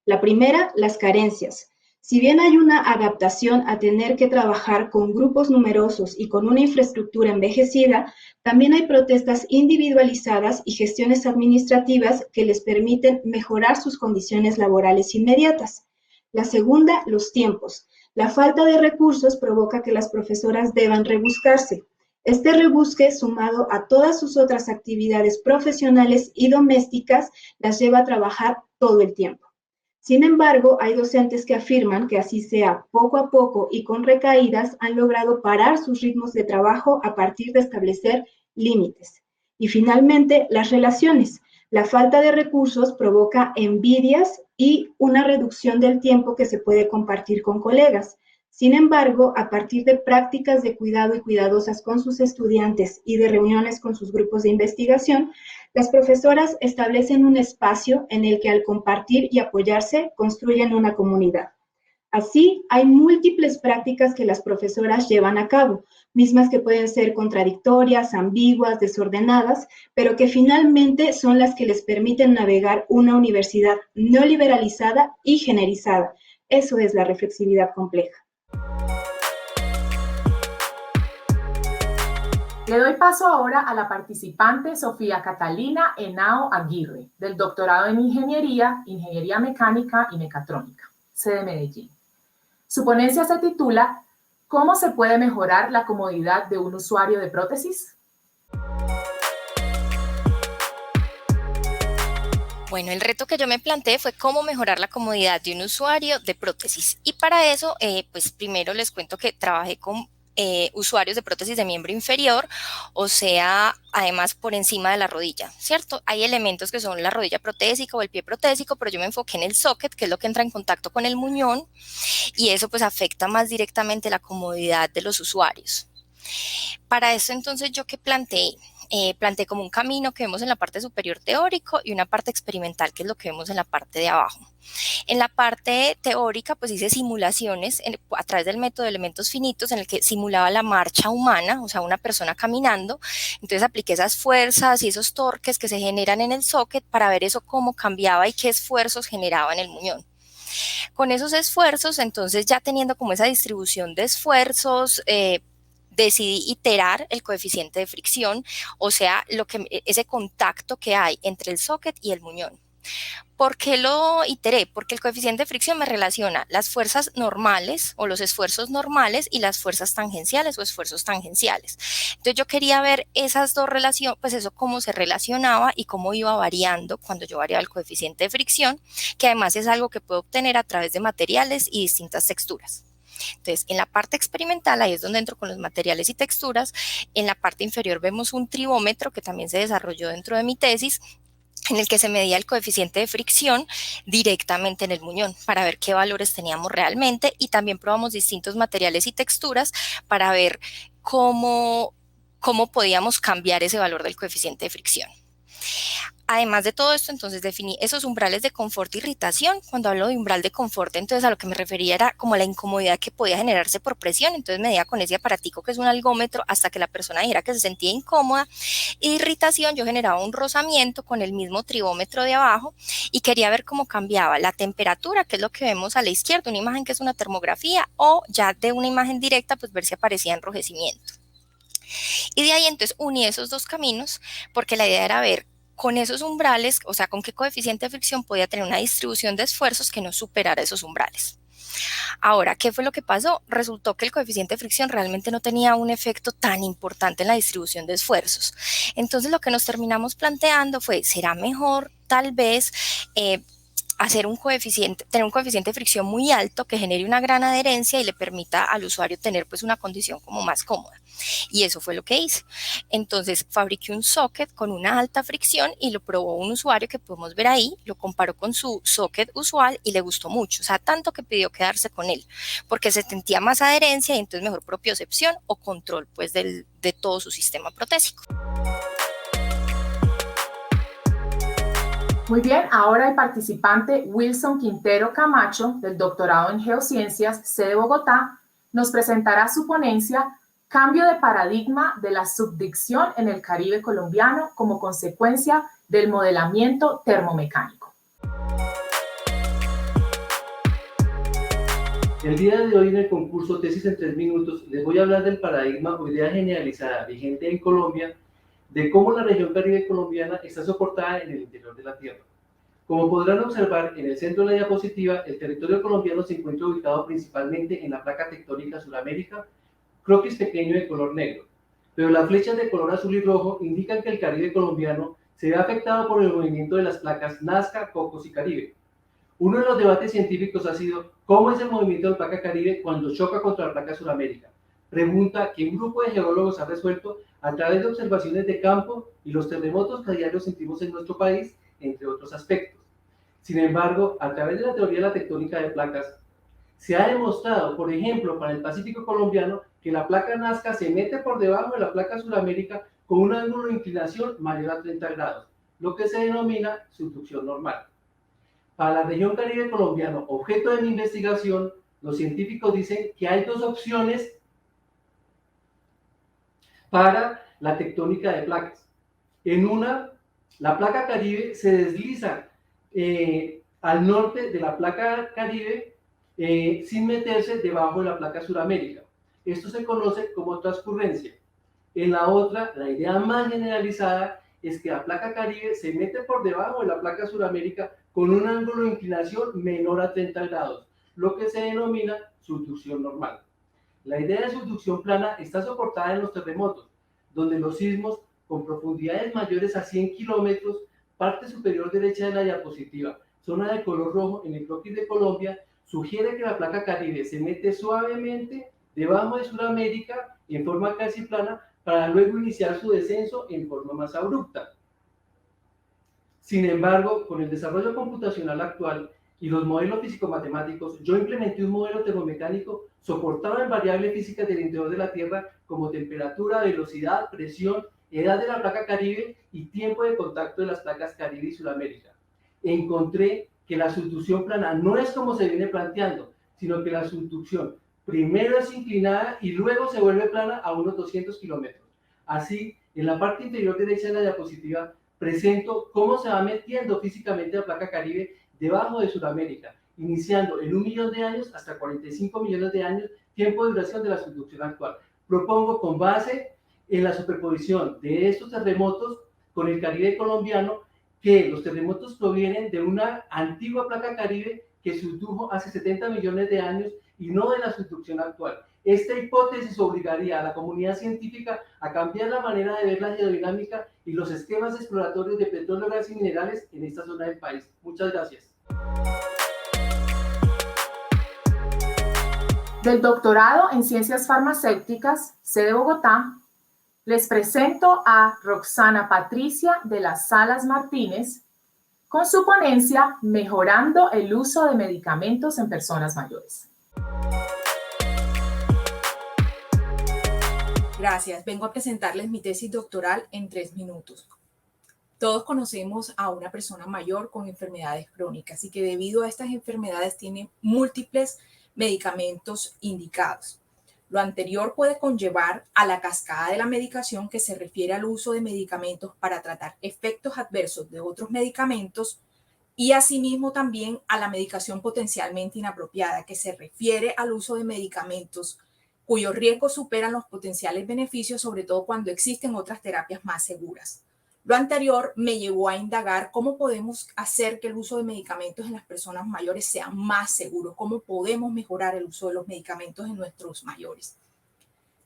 La primera, las carencias. Si bien hay una adaptación a tener que trabajar con grupos numerosos y con una infraestructura envejecida, también hay protestas individualizadas y gestiones administrativas que les permiten mejorar sus condiciones laborales inmediatas. La segunda, los tiempos. La falta de recursos provoca que las profesoras deban rebuscarse. Este rebusque, sumado a todas sus otras actividades profesionales y domésticas, las lleva a trabajar todo el tiempo. Sin embargo, hay docentes que afirman que así sea poco a poco y con recaídas, han logrado parar sus ritmos de trabajo a partir de establecer límites. Y finalmente, las relaciones. La falta de recursos provoca envidias y una reducción del tiempo que se puede compartir con colegas. Sin embargo, a partir de prácticas de cuidado y cuidadosas con sus estudiantes y de reuniones con sus grupos de investigación, las profesoras establecen un espacio en el que al compartir y apoyarse construyen una comunidad. Así, hay múltiples prácticas que las profesoras llevan a cabo, mismas que pueden ser contradictorias, ambiguas, desordenadas, pero que finalmente son las que les permiten navegar una universidad neoliberalizada y generizada. Eso es la reflexividad compleja. Le doy paso ahora a la participante Sofía Catalina Henao Aguirre, del doctorado en Ingeniería, Ingeniería Mecánica y Mecatrónica, sede Medellín. Su ponencia se titula ¿Cómo se puede mejorar la comodidad de un usuario de prótesis? Bueno, el reto que yo me planteé fue cómo mejorar la comodidad de un usuario de prótesis. Y para eso, pues primero les cuento que trabajé con usuarios de prótesis de miembro inferior, o sea, además por encima de la rodilla, ¿cierto? Hay elementos que son la rodilla protésica o el pie protésico, pero yo me enfoqué en el socket, que es lo que entra en contacto con el muñón, y eso pues afecta más directamente la comodidad de los usuarios. Para eso entonces yo ¿qué planteé? Planteé como un camino que vemos en la parte superior teórico y una parte experimental, que es lo que vemos en la parte de abajo. En la parte teórica, pues hice simulaciones a través del método de elementos finitos en el que simulaba la marcha humana, o sea, una persona caminando. Entonces apliqué esas fuerzas y esos torques que se generan en el socket para ver eso cómo cambiaba y qué esfuerzos generaba en el muñón. Con esos esfuerzos, entonces ya teniendo como esa distribución de esfuerzos, decidí iterar el coeficiente de fricción, o sea, ese contacto que hay entre el socket y el muñón. ¿Por qué lo iteré? Porque el coeficiente de fricción me relaciona las fuerzas normales o los esfuerzos normales y las fuerzas tangenciales o esfuerzos tangenciales. Entonces yo quería ver esas dos relaciones, pues eso cómo se relacionaba y cómo iba variando cuando yo variaba el coeficiente de fricción, que además es algo que puedo obtener a través de materiales y distintas texturas. Entonces, en la parte experimental, ahí es donde entro con los materiales y texturas. En la parte inferior vemos un tribómetro que también se desarrolló dentro de mi tesis, en el que se medía el coeficiente de fricción directamente en el muñón para ver qué valores teníamos realmente, y también probamos distintos materiales y texturas para ver cómo podíamos cambiar ese valor del coeficiente de fricción. además de todo esto, entonces definí esos umbrales de confort e irritación. Cuando hablo de umbral de confort, entonces a lo que me refería era como la incomodidad que podía generarse por presión, entonces medía con ese aparatico que es un algómetro hasta que la persona dijera que se sentía incómoda. Y irritación, yo generaba un rozamiento con el mismo tribómetro de abajo y quería ver cómo cambiaba la temperatura, que es lo que vemos a la izquierda, una imagen que es una termografía, o ya de una imagen directa, pues ver si aparecía enrojecimiento. Y de ahí entonces uní esos dos caminos, porque la idea era ver con esos umbrales, o sea, con qué coeficiente de fricción podía tener una distribución de esfuerzos que no superara esos umbrales. Ahora, ¿qué fue lo que pasó? Resultó que el coeficiente de fricción realmente no tenía un efecto tan importante en la distribución de esfuerzos. Entonces, lo que nos terminamos planteando fue, ¿será mejor tal vez tener un coeficiente de fricción muy alto que genere una gran adherencia y le permita al usuario tener pues una condición como más cómoda? Y eso fue lo que hice. Entonces fabriqué un socket con una alta fricción y lo probó un usuario que podemos ver ahí, lo comparó con su socket usual y le gustó mucho, o sea, tanto que pidió quedarse con él, porque se sentía más adherencia y entonces mejor propiocepción o control pues de todo su sistema protésico. Muy bien, ahora el participante Wilson Quintero Camacho, del doctorado en Geociencias, sede Bogotá, nos presentará su ponencia Cambio de paradigma de la subdicción en el Caribe colombiano como consecuencia del modelamiento termomecánico. El día de hoy en el concurso Tesis en 3 minutos les voy a hablar del paradigma o idea generalizada vigente en Colombia de cómo la región Caribe colombiana está soportada en el interior de la Tierra. Como podrán observar en el centro de la diapositiva, el territorio colombiano se encuentra ubicado principalmente en la placa tectónica Suramérica, croquis pequeño de color negro, pero las flechas de color azul y rojo indican que el Caribe colombiano se ve afectado por el movimiento de las placas Nazca, Cocos y Caribe. Uno de los debates científicos ha sido cómo es el movimiento de la placa Caribe cuando choca contra la placa Suramérica. Pregunta que un grupo de geólogos ha resuelto a través de observaciones de campo y los terremotos que a diario sentimos en nuestro país, entre otros aspectos. Sin embargo, a través de la teoría de la tectónica de placas, se ha demostrado, por ejemplo, para el Pacífico colombiano, que la placa Nazca se mete por debajo de la placa Suramérica con un ángulo de inclinación mayor a 30 grados, lo que se denomina subducción normal. Para la región Caribe colombiano, objeto de mi investigación, los científicos dicen que hay dos opciones para la tectónica de placas. En una, la placa Caribe se desliza al norte de la placa Caribe sin meterse debajo de la placa Suramérica. Esto se conoce como transcurrencia. En la otra, la idea más generalizada es que la placa Caribe se mete por debajo de la placa Suramérica con un ángulo de inclinación menor a 30 grados, lo que se denomina subducción normal. La idea de subducción plana está soportada en los terremotos, donde los sismos con profundidades mayores a 100 kilómetros, parte superior derecha de la diapositiva, zona de color rojo en el croquis de Colombia, sugiere que la placa Caribe se mete suavemente debajo de Sudamérica en forma casi plana para luego iniciar su descenso en forma más abrupta. Sin embargo, con el desarrollo computacional actual y los modelos físico-matemáticos, yo implementé un modelo termomecánico soportado en variables físicas del interior de la Tierra como temperatura, velocidad, presión, edad de la placa Caribe y tiempo de contacto de las placas Caribe y Sudamérica. Encontré que la subducción plana no es como se viene planteando, sino que la subducción primero es inclinada y luego se vuelve plana a unos 200 kilómetros. Así, en la parte inferior derecha de la diapositiva, presento cómo se va metiendo físicamente la placa Caribe debajo de Sudamérica, iniciando en 1 millón de años hasta 45 millones de años, tiempo de duración de la subducción actual. Propongo con base en la superposición de estos terremotos con el Caribe colombiano, que los terremotos provienen de una antigua placa Caribe que subdujo hace 70 millones de años y no de la subducción actual. Esta hipótesis obligaría a la comunidad científica a cambiar la manera de ver la geodinámica y los esquemas exploratorios de petróleo, gas y minerales en esta zona del país. Muchas gracias. Del doctorado en Ciencias Farmacéuticas, sede Bogotá, les presento a Roxana Patricia de las Salas Martínez con su ponencia Mejorando el uso de medicamentos en personas mayores. Gracias. Vengo a presentarles mi tesis doctoral en 3 minutos. Todos conocemos a una persona mayor con enfermedades crónicas y que debido a estas enfermedades tiene múltiples medicamentos indicados. Lo anterior puede conllevar a la cascada de la medicación, que se refiere al uso de medicamentos para tratar efectos adversos de otros medicamentos, y asimismo también a la medicación potencialmente inapropiada, que se refiere al uso de medicamentos cuyos riesgos superan los potenciales beneficios, sobre todo cuando existen otras terapias más seguras. Lo anterior me llevó a indagar cómo podemos hacer que el uso de medicamentos en las personas mayores sea más seguro, cómo podemos mejorar el uso de los medicamentos en nuestros mayores.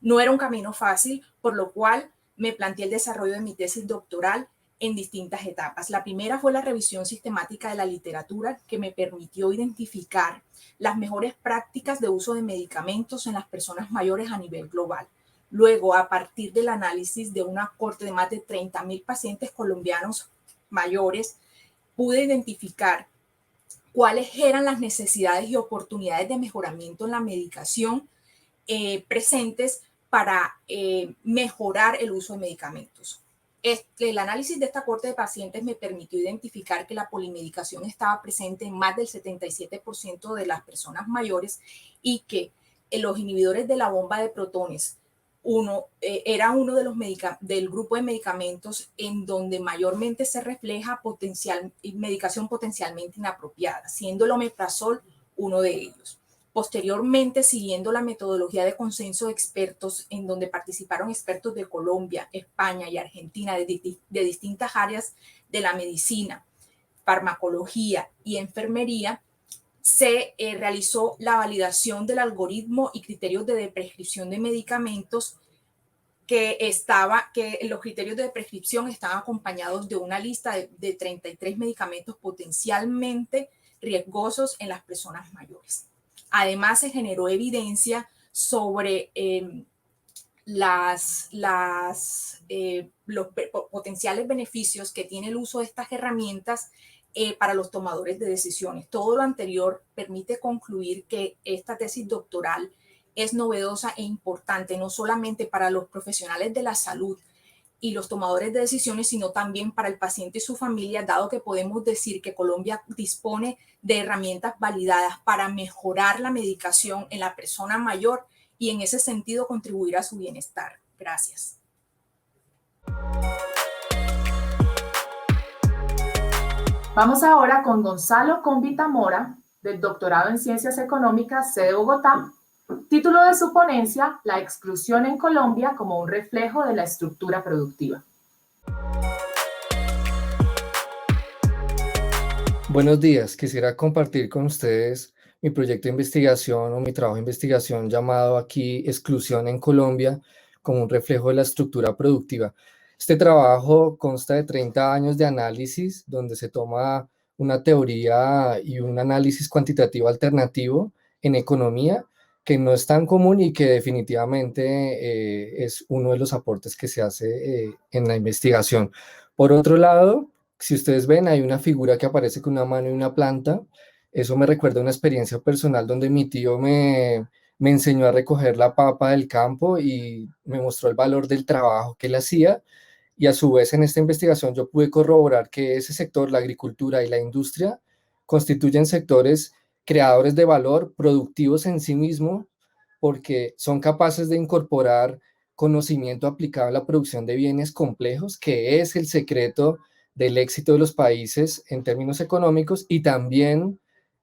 No era un camino fácil, por lo cual me planteé el desarrollo de mi tesis doctoral en distintas etapas. La primera fue la revisión sistemática de la literatura, que me permitió identificar las mejores prácticas de uso de medicamentos en las personas mayores a nivel global. Luego, a partir del análisis de una corte de más de 30,000 pacientes colombianos mayores, pude identificar cuáles eran las necesidades y oportunidades de mejoramiento en la medicación presentes para mejorar el uso de medicamentos. El análisis de esta corte de pacientes me permitió identificar que la polimedicación estaba presente en más del 77% de las personas mayores y que los inhibidores de la bomba de protones era uno de los del grupo de medicamentos en donde mayormente se refleja medicación potencialmente inapropiada, siendo el omeprazol uno de ellos. Posteriormente, siguiendo la metodología de consenso de expertos, en donde participaron expertos de Colombia, España y Argentina de distintas áreas de la medicina, farmacología y enfermería, se realizó la validación del algoritmo y criterios de prescripción de medicamentos que los criterios de prescripción estaban acompañados de una lista de 33 medicamentos potencialmente riesgosos en las personas mayores. Además, se generó evidencia sobre los potenciales beneficios que tiene el uso de estas herramientas para los tomadores de decisiones. Todo lo anterior permite concluir que esta tesis doctoral es novedosa e importante, no solamente para los profesionales de la salud y los tomadores de decisiones, sino también para el paciente y su familia, dado que podemos decir que Colombia dispone de herramientas validadas para mejorar la medicación en la persona mayor y en ese sentido contribuir a su bienestar. Gracias. Vamos ahora con Gonzalo Convita Mora, del doctorado en Ciencias Económicas, sede Bogotá. Título de su ponencia: La exclusión en Colombia como un reflejo de la estructura productiva. Buenos días, quisiera compartir con ustedes mi proyecto de investigación o mi trabajo de investigación llamado aquí Exclusión en Colombia como un reflejo de la estructura productiva. Este trabajo consta de 30 años de análisis donde se toma una teoría y un análisis cuantitativo alternativo en economía que no es tan común y que definitivamente es uno de los aportes que se hace en la investigación. Por otro lado, si ustedes ven, hay una figura que aparece con una mano y una planta. Eso me recuerda a una experiencia personal donde mi tío me enseñó a recoger la papa del campo y me mostró el valor del trabajo que él hacía. Y a su vez en esta investigación yo pude corroborar que ese sector, la agricultura y la industria, constituyen sectores creadores de valor, productivos en sí mismos, porque son capaces de incorporar conocimiento aplicado a la producción de bienes complejos, que es el secreto del éxito de los países en términos económicos, y también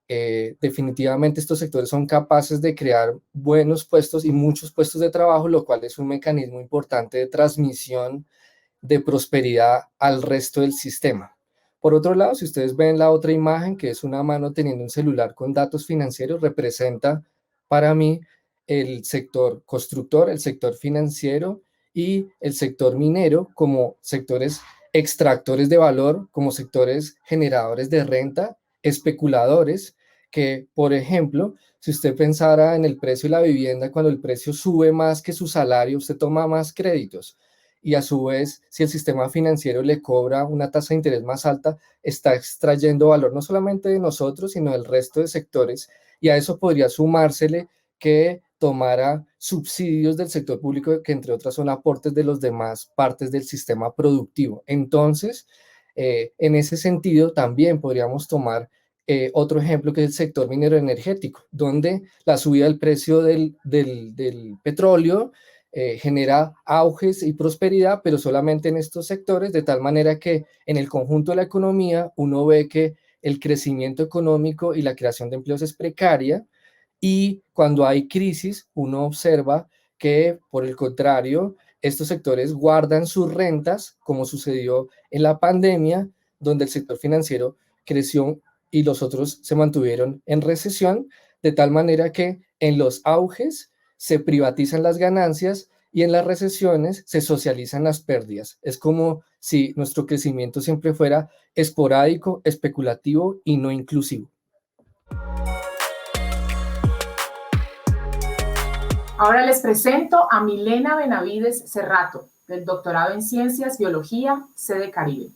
definitivamente estos sectores son capaces de crear buenos puestos y muchos puestos de trabajo, lo cual es un mecanismo importante de transmisión de prosperidad al resto del sistema. Por otro lado, si ustedes ven la otra imagen, que es una mano teniendo un celular con datos financieros, representa para mí el sector constructor, el sector financiero y el sector minero como sectores extractores de valor, como sectores generadores de renta, especuladores, que, por ejemplo, si usted pensara en el precio de la vivienda, cuando el precio sube más que su salario, usted toma más créditos. Y a su vez, si el sistema financiero le cobra una tasa de interés más alta, está extrayendo valor no solamente de nosotros, sino del resto de sectores, y a eso podría sumársele que tomara subsidios del sector público, que entre otras son aportes de los demás partes del sistema productivo. Entonces, En ese sentido, también podríamos tomar otro ejemplo que es el sector minero energético, donde la subida del precio del petróleo genera auges y prosperidad, pero solamente en estos sectores, de tal manera que en el conjunto de la economía uno ve que el crecimiento económico y la creación de empleos es precaria, y cuando hay crisis uno observa que, por el contrario, estos sectores guardan sus rentas, como sucedió en la pandemia, donde el sector financiero creció y los otros se mantuvieron en recesión, de tal manera que en los auges se privatizan las ganancias y en las recesiones se socializan las pérdidas. Es como si nuestro crecimiento siempre fuera esporádico, especulativo y no inclusivo. Ahora les presento a Milena Benavides Cerrato, del doctorado en Ciencias Biología, sede Caribe.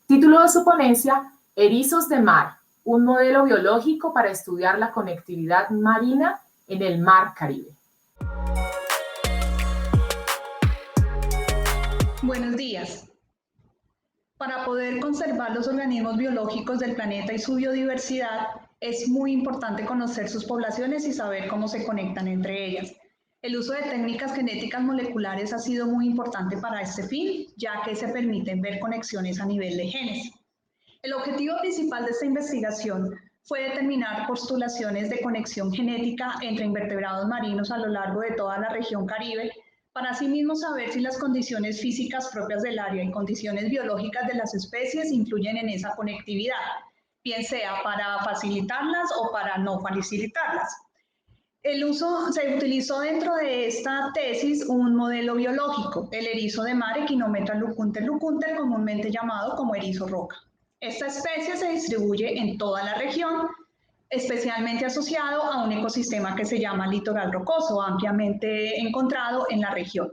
Título de su ponencia: Erizos de mar, un modelo biológico para estudiar la conectividad marina en el mar Caribe. Buenos días. Para poder conservar los organismos biológicos del planeta y su biodiversidad, es muy importante conocer sus poblaciones y saber cómo se conectan entre ellas. El uso de técnicas genéticas moleculares ha sido muy importante para este fin, ya que se permiten ver conexiones a nivel de genes. El objetivo principal de esta investigación fue determinar postulaciones de conexión genética entre invertebrados marinos a lo largo de toda la región Caribe, para asimismo saber si las condiciones físicas propias del área y condiciones biológicas de las especies influyen en esa conectividad, bien sea para facilitarlas o para no facilitarlas. Se utilizó dentro de esta tesis un modelo biológico, el erizo de mar Echinometra lucunter lucunter, comúnmente llamado como erizo roca. Esta especie se distribuye en toda la región, especialmente asociado a un ecosistema que se llama litoral rocoso, ampliamente encontrado en la región.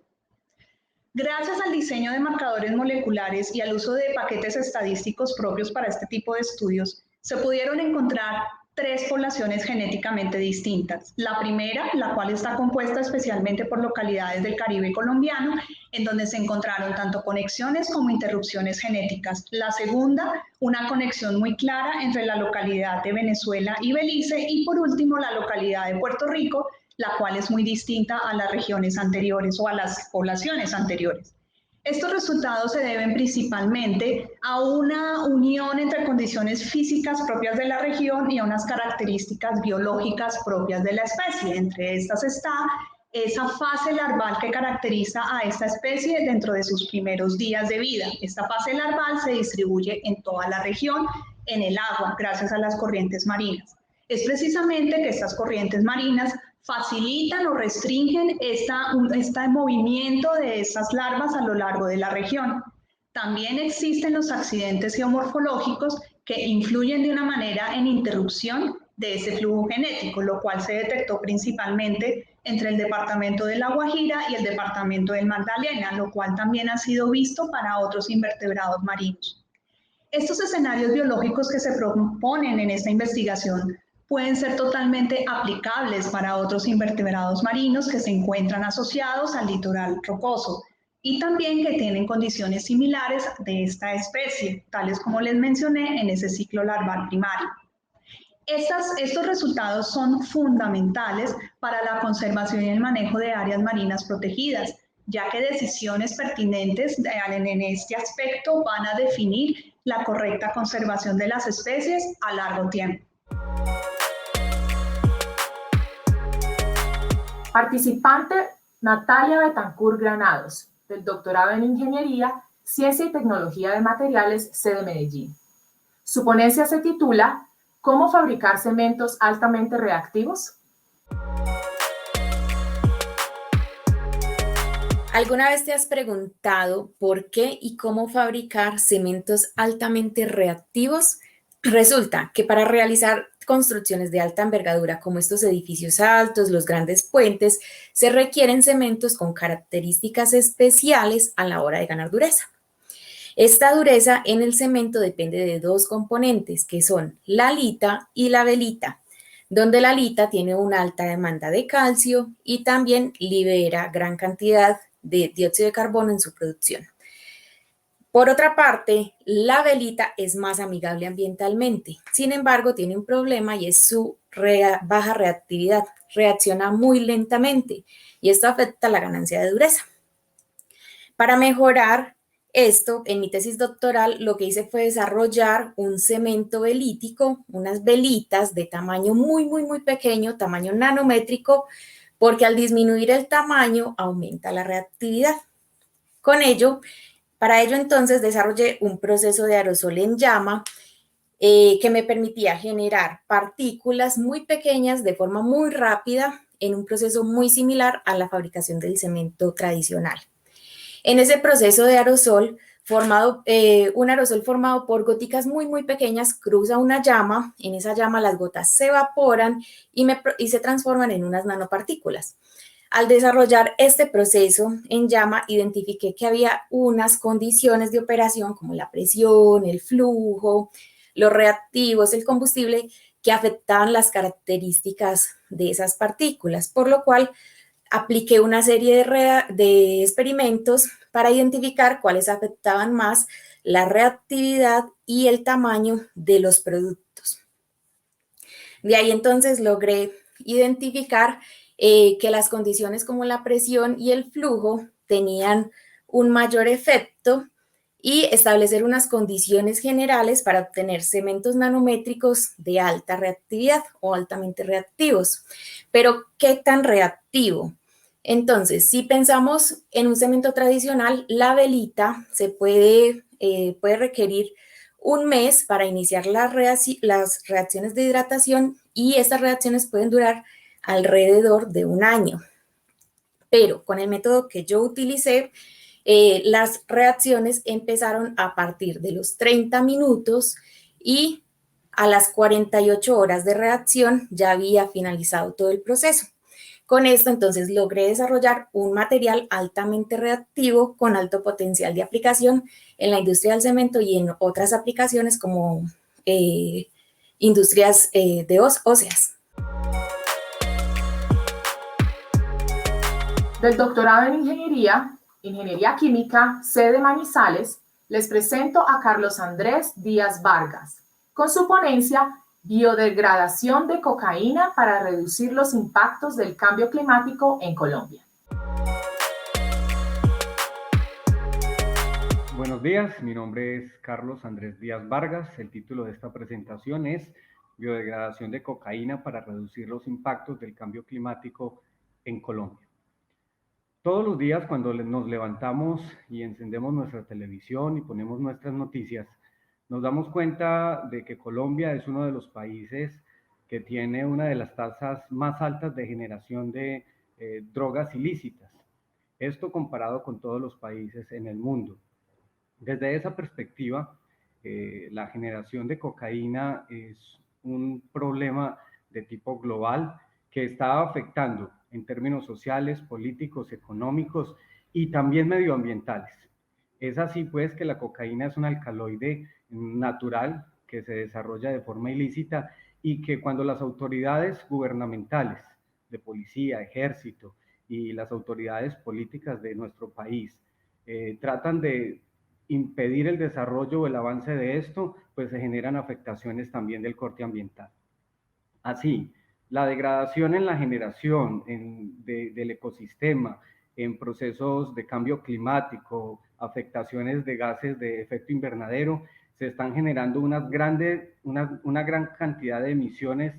Gracias al diseño de marcadores moleculares y al uso de paquetes estadísticos propios para este tipo de estudios, se pudieron encontrar 3 poblaciones genéticamente distintas. La primera, la cual está compuesta especialmente por localidades del Caribe colombiano, en donde se encontraron tanto conexiones como interrupciones genéticas. La segunda, una conexión muy clara entre la localidad de Venezuela y Belice. Y por último, la localidad de Puerto Rico, la cual es muy distinta a las regiones anteriores o a las poblaciones anteriores. Estos resultados se deben principalmente a una unión entre condiciones físicas propias de la región y a unas características biológicas propias de la especie. Entre estas está esa fase larval que caracteriza a esta especie dentro de sus primeros días de vida. Esta fase larval se distribuye en toda la región, en el agua, gracias a las corrientes marinas. Es precisamente que estas corrientes marinas facilitan o restringen este movimiento de estas larvas a lo largo de la región. También existen los accidentes geomorfológicos que influyen de una manera en interrupción de ese flujo genético, lo cual se detectó principalmente entre el departamento de La Guajira y el departamento del Magdalena, lo cual también ha sido visto para otros invertebrados marinos. Estos escenarios biológicos que se proponen en esta investigación pueden ser totalmente aplicables para otros invertebrados marinos que se encuentran asociados al litoral rocoso y también que tienen condiciones similares de esta especie, tales como les mencioné en ese ciclo larval primario. Estos resultados son fundamentales para la conservación y el manejo de áreas marinas protegidas, ya que decisiones pertinentes en este aspecto van a definir la correcta conservación de las especies a largo tiempo. Participante Natalia Betancourt Granados, del doctorado en Ingeniería, Ciencia y Tecnología de Materiales, sede Medellín. Su ponencia se titula ¿Cómo fabricar cementos altamente reactivos? ¿Alguna vez te has preguntado por qué y cómo fabricar cementos altamente reactivos? Resulta que para realizar construcciones de alta envergadura como estos edificios altos, los grandes puentes, se requieren cementos con características especiales a la hora de ganar dureza. Esta dureza en el cemento depende de 2 componentes, que son la lita y la velita, donde la lita tiene una alta demanda de calcio y también libera gran cantidad de dióxido de carbono en su producción. Por otra parte, la velita es más amigable ambientalmente. Sin embargo, tiene un problema y es su baja reactividad. Reacciona muy lentamente y esto afecta la ganancia de dureza. Para mejorar esto, en mi tesis doctoral lo que hice fue desarrollar un cemento velítico, unas velitas de tamaño muy pequeño, tamaño nanométrico, porque al disminuir el tamaño aumenta la reactividad. Para ello entonces desarrollé un proceso de aerosol en llama que me permitía generar partículas muy pequeñas de forma muy rápida en un proceso muy similar a la fabricación del cemento tradicional. En ese proceso de aerosol, un aerosol formado por goticas muy pequeñas cruza una llama, en esa llama las gotas se evaporan y se transforman en unas nanopartículas. Al desarrollar este proceso en llama, identifiqué que había unas condiciones de operación como la presión, el flujo, los reactivos, el combustible, que afectaban las características de esas partículas, por lo cual apliqué una serie de experimentos para identificar cuáles afectaban más la reactividad y el tamaño de los productos. De ahí entonces logré identificar que las condiciones como la presión y el flujo tenían un mayor efecto y establecer unas condiciones generales para obtener cementos nanométricos de alta reactividad o altamente reactivos. Pero, ¿qué tan reactivo? Entonces, si pensamos en un cemento tradicional, la velita puede requerir un mes para iniciar las reacciones de hidratación y estas reacciones pueden durar alrededor de un año. Pero con el método que yo utilicé, las reacciones empezaron a partir de los 30 minutos y a las 48 horas de reacción ya había finalizado todo el proceso. Con esto, entonces, logré desarrollar un material altamente reactivo con alto potencial de aplicación en la industria del cemento y en otras aplicaciones como industrias de óseas. Del doctorado en Ingeniería Química, sede Manizales, les presento a Carlos Andrés Díaz Vargas, con su ponencia Biodegradación de cocaína para reducir los impactos del cambio climático en Colombia. Buenos días, mi nombre es Carlos Andrés Díaz Vargas. El título de esta presentación es Biodegradación de cocaína para reducir los impactos del cambio climático en Colombia. Todos los días cuando nos levantamos y encendemos nuestra televisión y ponemos nuestras noticias, nos damos cuenta de que Colombia es uno de los países que tiene una de las tasas más altas de generación de drogas ilícitas. Esto comparado con todos los países en el mundo. Desde esa perspectiva, la generación de cocaína es un problema de tipo global que está afectando en términos sociales, políticos, económicos y también medioambientales. Es así pues que la cocaína es un alcaloide natural que se desarrolla de forma ilícita y que cuando las autoridades gubernamentales de policía, ejército y las autoridades políticas de nuestro país tratan de impedir el desarrollo o el avance de esto, pues se generan afectaciones también del corte ambiental. Así, la degradación en la generación del ecosistema, en procesos de cambio climático, afectaciones de gases de efecto invernadero, se están generando una gran cantidad de emisiones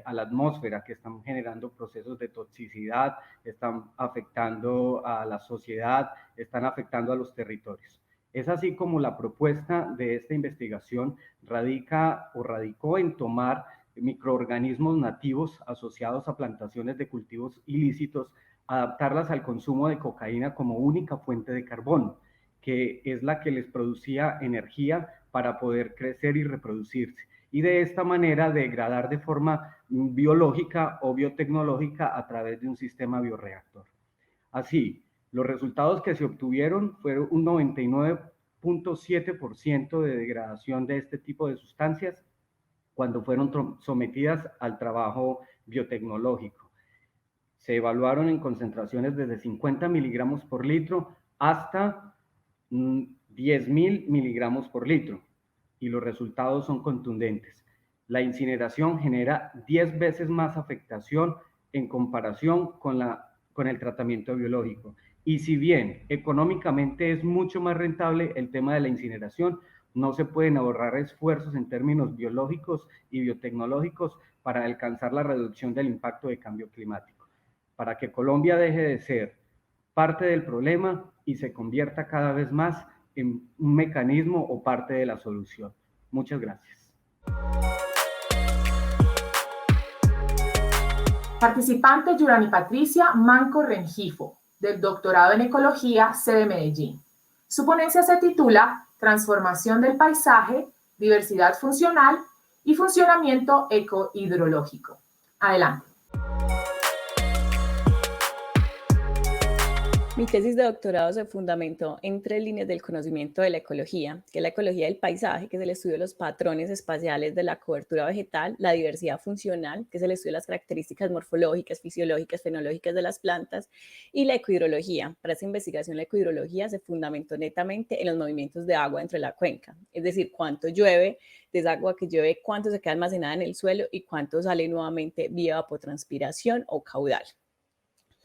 a la atmósfera que están generando procesos de toxicidad, están afectando a la sociedad, están afectando a los territorios. Es así como la propuesta de esta investigación radicó en tomar microorganismos nativos asociados a plantaciones de cultivos ilícitos, adaptarlas al consumo de cocaína como única fuente de carbono, que es la que les producía energía para poder crecer y reproducirse, y de esta manera degradar de forma biológica o biotecnológica a través de un sistema bioreactor. Así, los resultados que se obtuvieron fueron un 99.7% de degradación de este tipo de sustancias cuando fueron sometidas al trabajo biotecnológico. Se evaluaron en concentraciones desde 50 miligramos por litro hasta 10 10.000 miligramos por litro, y los resultados son contundentes. La incineración genera 10 veces más afectación en comparación con el tratamiento biológico. Y si bien económicamente es mucho más rentable el tema de la incineración, no se pueden ahorrar esfuerzos en términos biológicos y biotecnológicos para alcanzar la reducción del impacto de cambio climático. Para que Colombia deje de ser parte del problema y se convierta cada vez más en un mecanismo o parte de la solución. Muchas gracias. Participante Yurani Patricia Manco Rengifo, del doctorado en Ecología, sede Medellín. Su ponencia se titula Transformación del paisaje, diversidad funcional y funcionamiento ecohidrológico. Adelante. Mi tesis de doctorado se fundamentó en 3 líneas del conocimiento de la ecología, que es la ecología del paisaje, que es el estudio de los patrones espaciales de la cobertura vegetal, la diversidad funcional, que es el estudio de las características morfológicas, fisiológicas, fenológicas de las plantas, y la ecohidrología. Para esa investigación, la ecohidrología se fundamentó netamente en los movimientos de agua dentro de la cuenca, es decir, cuánto llueve, de esa agua que llueve, cuánto se queda almacenada en el suelo y cuánto sale nuevamente vía evapotranspiración o caudal.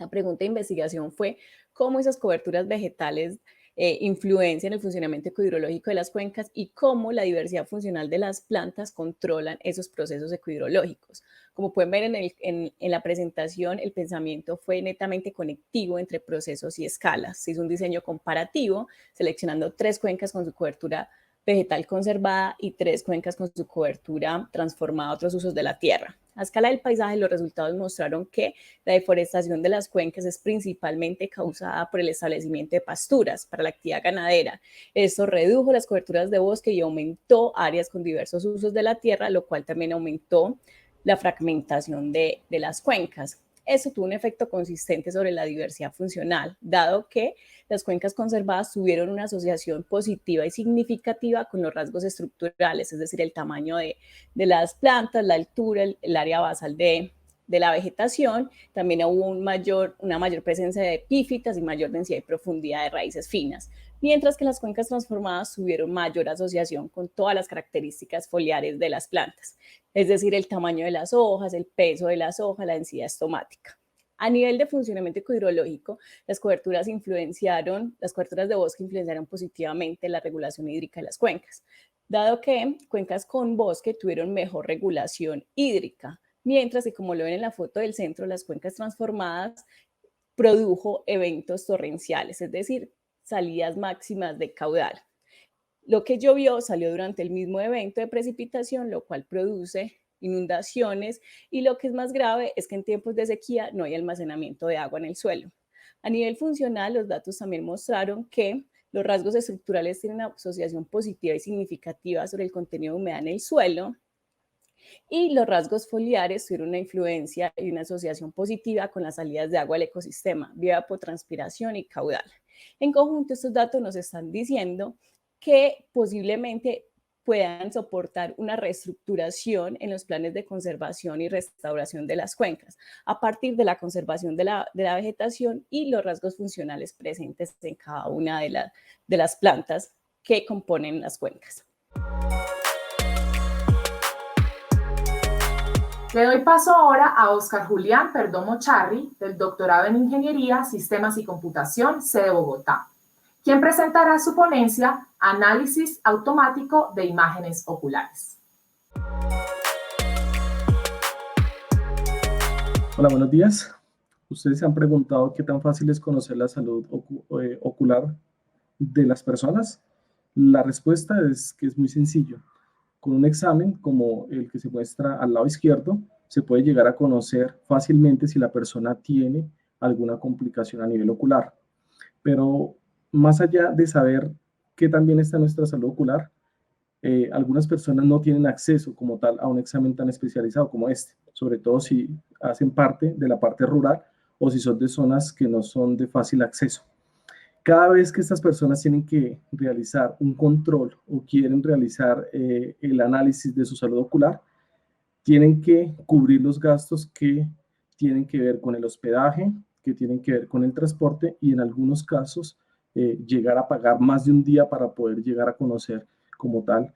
La pregunta de investigación fue cómo esas coberturas vegetales influencian el funcionamiento ecohidrológico de las cuencas y cómo la diversidad funcional de las plantas controlan esos procesos ecohidrológicos. Como pueden ver en la presentación, el pensamiento fue netamente conectivo entre procesos y escalas. Se hizo un diseño comparativo, seleccionando 3 cuencas con su cobertura vegetal conservada y 3 cuencas con su cobertura transformada a otros usos de la tierra. A escala del paisaje, los resultados mostraron que la deforestación de las cuencas es principalmente causada por el establecimiento de pasturas para la actividad ganadera. Esto redujo las coberturas de bosque y aumentó áreas con diversos usos de la tierra, lo cual también aumentó la fragmentación de las cuencas. Eso tuvo un efecto consistente sobre la diversidad funcional, dado que las cuencas conservadas tuvieron una asociación positiva y significativa con los rasgos estructurales, es decir, el tamaño de las plantas, la altura, el área basal de la vegetación. También hubo una mayor presencia de epífitas y mayor densidad y profundidad de raíces finas, mientras que las cuencas transformadas tuvieron mayor asociación con todas las características foliares de las plantas, es decir, el tamaño de las hojas, el peso de las hojas, la densidad estomática. A nivel de funcionamiento ecohidrológico, las coberturas de bosque influenciaron positivamente la regulación hídrica de las cuencas, dado que cuencas con bosque tuvieron mejor regulación hídrica, mientras que, como lo ven en la foto del centro, las cuencas transformadas produjo eventos torrenciales, es decir, salidas máximas de caudal. Lo que llovió salió durante el mismo evento de precipitación, lo cual produce inundaciones, y lo que es más grave es que en tiempos de sequía no hay almacenamiento de agua en el suelo. A nivel funcional, los datos también mostraron que los rasgos estructurales tienen una asociación positiva y significativa sobre el contenido de humedad en el suelo, y los rasgos foliares tuvieron una influencia y una asociación positiva con las salidas de agua al ecosistema, vía evapotranspiración y caudal. En conjunto, estos datos nos están diciendo que posiblemente puedan soportar una reestructuración en los planes de conservación y restauración de las cuencas, a partir de la conservación de la vegetación y los rasgos funcionales presentes en cada una de las plantas que componen las cuencas. Le doy paso ahora a Oscar Julián Perdomo Charri, del doctorado en Ingeniería, Sistemas y Computación, sede Bogotá, quien presentará su ponencia Análisis automático de imágenes oculares. Hola, buenos días. Ustedes se han preguntado qué tan fácil es conocer la salud ocular de las personas. La respuesta es que es muy sencillo. Con un examen como el que se muestra al lado izquierdo, se puede llegar a conocer fácilmente si la persona tiene alguna complicación a nivel ocular. Pero más allá de saber qué tan bien está nuestra salud ocular, algunas personas no tienen acceso como tal a un examen tan especializado como este, sobre todo si hacen parte de la parte rural o si son de zonas que no son de fácil acceso. Cada vez que estas personas tienen que realizar un control o quieren realizar el análisis de su salud ocular, tienen que cubrir los gastos que tienen que ver con el hospedaje, que tienen que ver con el transporte y en algunos casos llegar a pagar más de un día para poder llegar a conocer como tal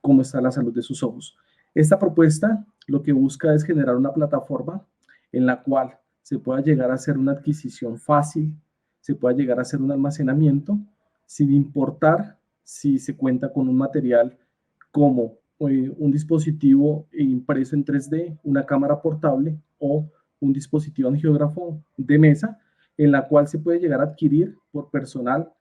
cómo está la salud de sus ojos. Esta propuesta lo que busca es generar una plataforma en la cual se pueda llegar a hacer una adquisición fácil, se pueda llegar a hacer un almacenamiento, sin importar si se cuenta con un material como un dispositivo impreso en 3D, una cámara portable o un dispositivo angiógrafo de mesa, en la cual se puede llegar a adquirir por personal,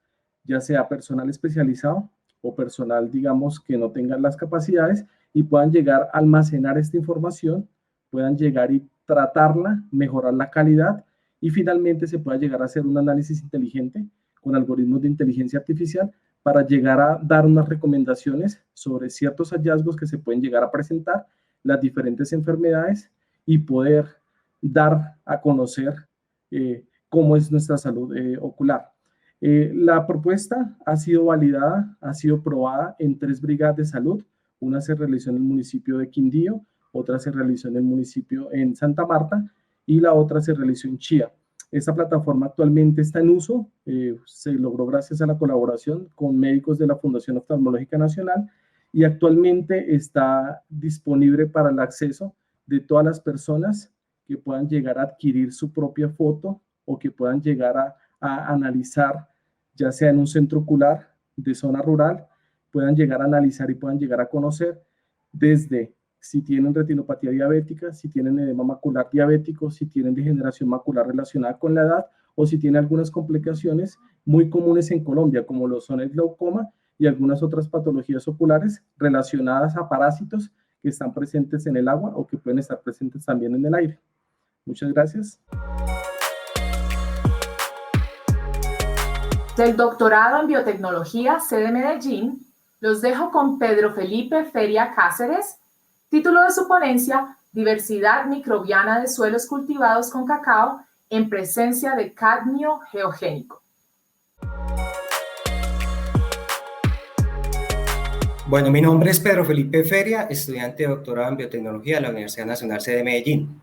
ya sea personal especializado o personal, digamos, que no tengan las capacidades y puedan llegar a almacenar esta información, puedan llegar y tratarla, mejorar la calidad y finalmente se pueda llegar a hacer un análisis inteligente con algoritmos de inteligencia artificial para llegar a dar unas recomendaciones sobre ciertos hallazgos que se pueden llegar a presentar, las diferentes enfermedades y poder dar a conocer cómo es nuestra salud ocular. La propuesta ha sido validada, ha sido probada en 3 brigadas de salud. Una se realizó en el municipio de Quindío, otra se realizó en el municipio en Santa Marta y la otra se realizó en Chía. Esta plataforma actualmente está en uso, se logró gracias a la colaboración con médicos de la Fundación Oftalmológica Nacional y actualmente está disponible para el acceso de todas las personas que puedan llegar a adquirir su propia foto o que puedan llegar a analizar, ya sea en un centro ocular de zona rural, puedan llegar a analizar y puedan llegar a conocer desde si tienen retinopatía diabética, si tienen edema macular diabético, si tienen degeneración macular relacionada con la edad o si tienen algunas complicaciones muy comunes en Colombia, como lo son el glaucoma y algunas otras patologías oculares relacionadas a parásitos que están presentes en el agua o que pueden estar presentes también en el aire. Muchas gracias. Del doctorado en biotecnología, sede Medellín, los dejo con Pedro Felipe Feria Cáceres. Título de su ponencia, Diversidad microbiana de suelos cultivados con cacao en presencia de cadmio geogénico. Bueno, mi nombre es Pedro Felipe Feria, estudiante de doctorado en biotecnología de la Universidad Nacional Sede de Medellín.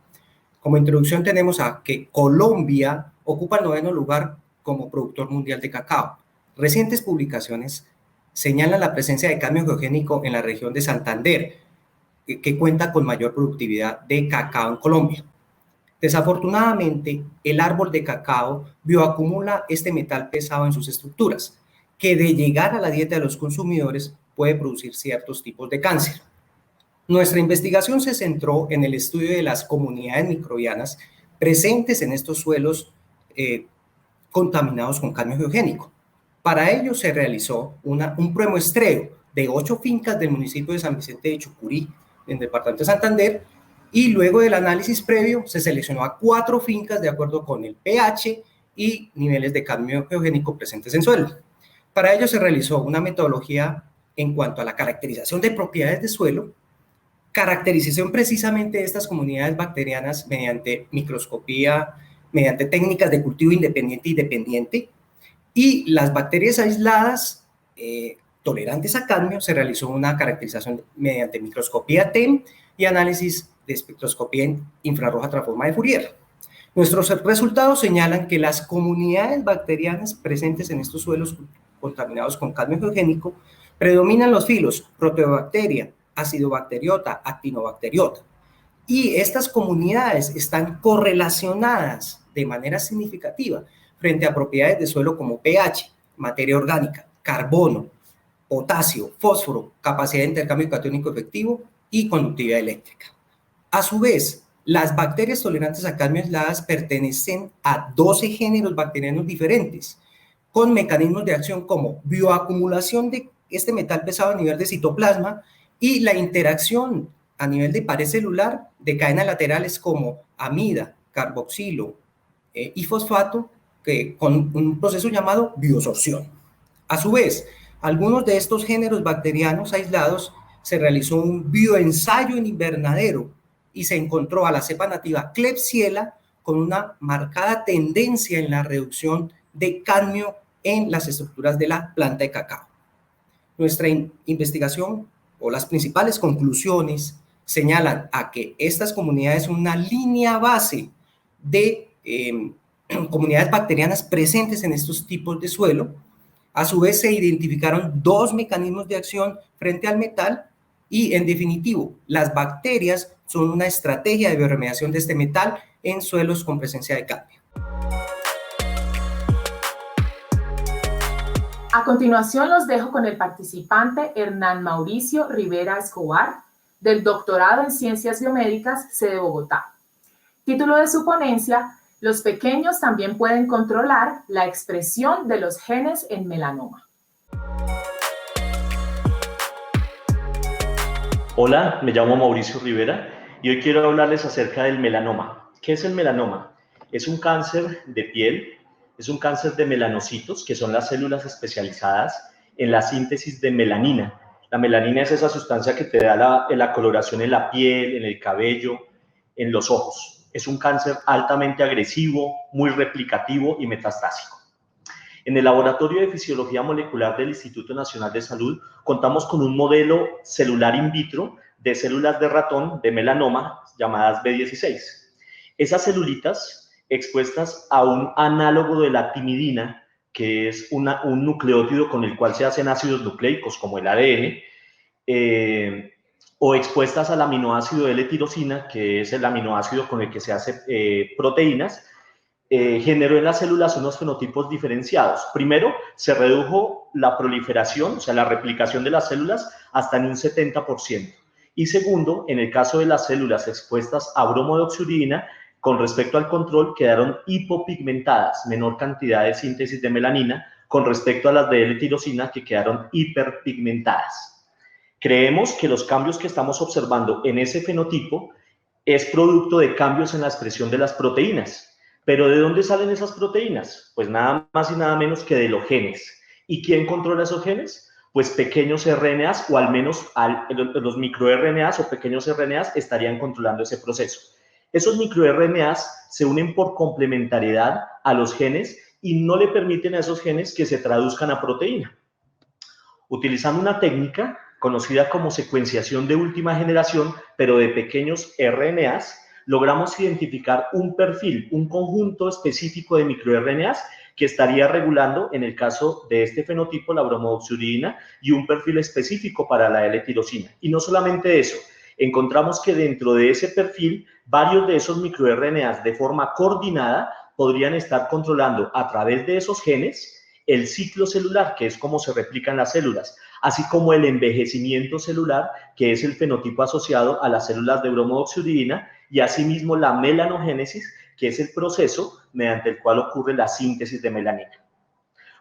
Como introducción tenemos a que Colombia ocupa el 9º lugar como productor mundial de cacao. Recientes publicaciones señalan la presencia de cadmio geogénico en la región de Santander, que cuenta con mayor productividad de cacao en Colombia. Desafortunadamente, el árbol de cacao bioacumula este metal pesado en sus estructuras, que de llegar a la dieta de los consumidores puede producir ciertos tipos de cáncer. Nuestra investigación se centró en el estudio de las comunidades microbianas presentes en estos suelos contaminados con cadmio geogénico. Para ello se realizó un premuestreo de 8 fincas del municipio de San Vicente de Chucurí, en el departamento de Santander, y luego del análisis previo se seleccionó a 4 fincas de acuerdo con el pH y niveles de cadmio geogénico presentes en suelo. Para ello se realizó una metodología en cuanto a la caracterización de propiedades de suelo, caracterización precisamente de estas comunidades bacterianas mediante microscopía, mediante técnicas de cultivo independiente y dependiente, y las bacterias aisladas tolerantes a cadmio se realizó una caracterización mediante microscopía TEM y análisis de espectroscopía infrarroja transformada de Fourier. Nuestros resultados señalan que las comunidades bacterianas presentes en estos suelos contaminados con cadmio geogénico predominan los filos Proteobacteria, Acidobacteriota, Actinobacteriota, y estas comunidades están correlacionadas de manera significativa frente a propiedades de suelo como pH, materia orgánica, carbono, potasio, fósforo, capacidad de intercambio catiónico efectivo y conductividad eléctrica. A su vez, las bacterias tolerantes a cadmio aisladas pertenecen a 12 géneros bacterianos diferentes, con mecanismos de acción como bioacumulación de este metal pesado a nivel de citoplasma y la interacción a nivel de pared celular de cadenas laterales como amida, carboxilo y fosfato, con un proceso llamado biosorción. A su vez, algunos de estos géneros bacterianos aislados se realizó un bioensayo en invernadero y se encontró a la cepa nativa Klebsiella con una marcada tendencia en la reducción de cadmio en las estructuras de la planta de cacao. Nuestra investigación o las principales conclusiones señalan a que estas comunidades son una línea base de comunidades bacterianas presentes en estos tipos de suelo. A su vez se identificaron dos mecanismos de acción frente al metal y, en definitivo, las bacterias son una estrategia de bioremediación de este metal en suelos con presencia de cadmio. A continuación los dejo con el participante Hernán Mauricio Rivera Escobar, del doctorado en Ciencias Biomédicas, sede Bogotá. Título de su ponencia: Los pequeños también pueden controlar la expresión de los genes en melanoma. Hola, me llamo Mauricio Rivera y hoy quiero hablarles acerca del melanoma. ¿Qué es el melanoma? Es un cáncer de piel, es un cáncer de melanocitos, que son las células especializadas en la síntesis de melanina. La melanina es esa sustancia que te da la coloración en la piel, en el cabello, en los ojos. Es un cáncer altamente agresivo, muy replicativo y metastásico. En el Laboratorio de Fisiología Molecular del Instituto Nacional de Salud contamos con un modelo celular in vitro de células de ratón de melanoma llamadas B16. Esas celulitas expuestas a un análogo de la timidina, que es un nucleótido con el cual se hacen ácidos nucleicos como el ADN, o expuestas al aminoácido L-tirosina, que es el aminoácido con el que se hacen proteínas, generó en las células unos fenotipos diferenciados. Primero, se redujo la proliferación, o sea, la replicación de las células, hasta en un 70%. Y segundo, en el caso de las células expuestas a bromodoxurina, con respecto al control, quedaron hipopigmentadas, menor cantidad de síntesis de melanina, con respecto a las de L-tirosina, que quedaron hiperpigmentadas. Creemos que los cambios que estamos observando en ese fenotipo es producto de cambios en la expresión de las proteínas. ¿Pero de dónde salen esas proteínas? Pues nada más y nada menos que de los genes. ¿Y quién controla esos genes? Pues pequeños RNAs, o al menos los microRNAs o pequeños RNAs estarían controlando ese proceso. Esos microRNAs se unen por complementariedad a los genes y no le permiten a esos genes que se traduzcan a proteína. Utilizando una técnica conocida como secuenciación de última generación, pero de pequeños RNAs, logramos identificar un perfil, un conjunto específico de microRNAs que estaría regulando, en el caso de este fenotipo, la bromodoxurina, y un perfil específico para la L-tirosina. Y no solamente eso, encontramos que dentro de ese perfil, varios de esos microRNAs de forma coordinada podrían estar controlando a través de esos genes el ciclo celular, que es cómo se replican las células, así como el envejecimiento celular, que es el fenotipo asociado a las células de bromodoxurina, y asimismo la melanogénesis, que es el proceso mediante el cual ocurre la síntesis de melanina.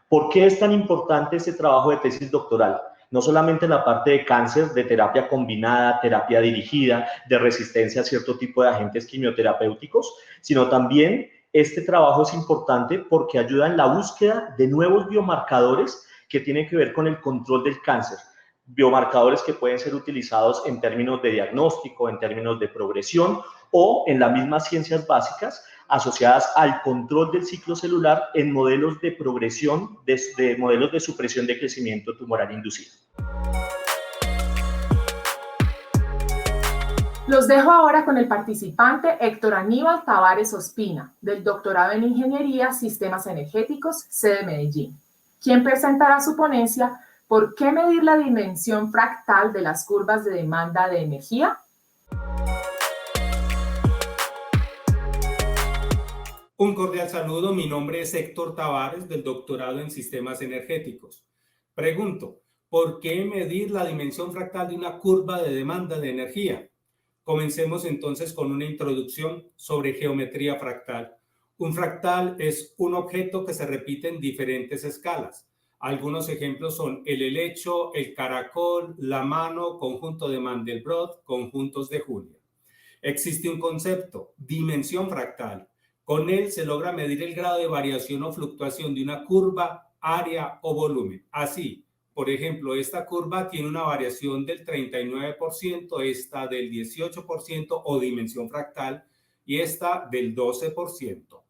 ¿Por qué es tan importante este trabajo de tesis doctoral? No solamente en la parte de cáncer, de terapia combinada, terapia dirigida, de resistencia a cierto tipo de agentes quimioterapéuticos, sino también este trabajo es importante porque ayuda en la búsqueda de nuevos biomarcadores que tienen que ver con el control del cáncer. Biomarcadores que pueden ser utilizados en términos de diagnóstico, en términos de progresión o en las mismas ciencias básicas asociadas al control del ciclo celular en modelos de progresión, de modelos de supresión de crecimiento tumoral inducido. Los dejo ahora con el participante Héctor Aníbal Tavares Ospina, del doctorado en Ingeniería Sistemas Energéticos, sede Medellín, quien presentará su ponencia ¿Por qué medir la dimensión fractal de las curvas de demanda de energía? Un cordial saludo, mi nombre es Héctor Tavares, del doctorado en Sistemas Energéticos. Pregunto, ¿por qué medir la dimensión fractal de una curva de demanda de energía? Comencemos entonces con una introducción sobre geometría fractal. Un fractal es un objeto que se repite en diferentes escalas. Algunos ejemplos son el helecho, el caracol, la mano, conjunto de Mandelbrot, conjuntos de Julia. Existe un concepto, dimensión fractal. Con él se logra medir el grado de variación o fluctuación de una curva, área o volumen. Así, por ejemplo, esta curva tiene una variación del 39%, esta del 18% o dimensión fractal y esta del 12%.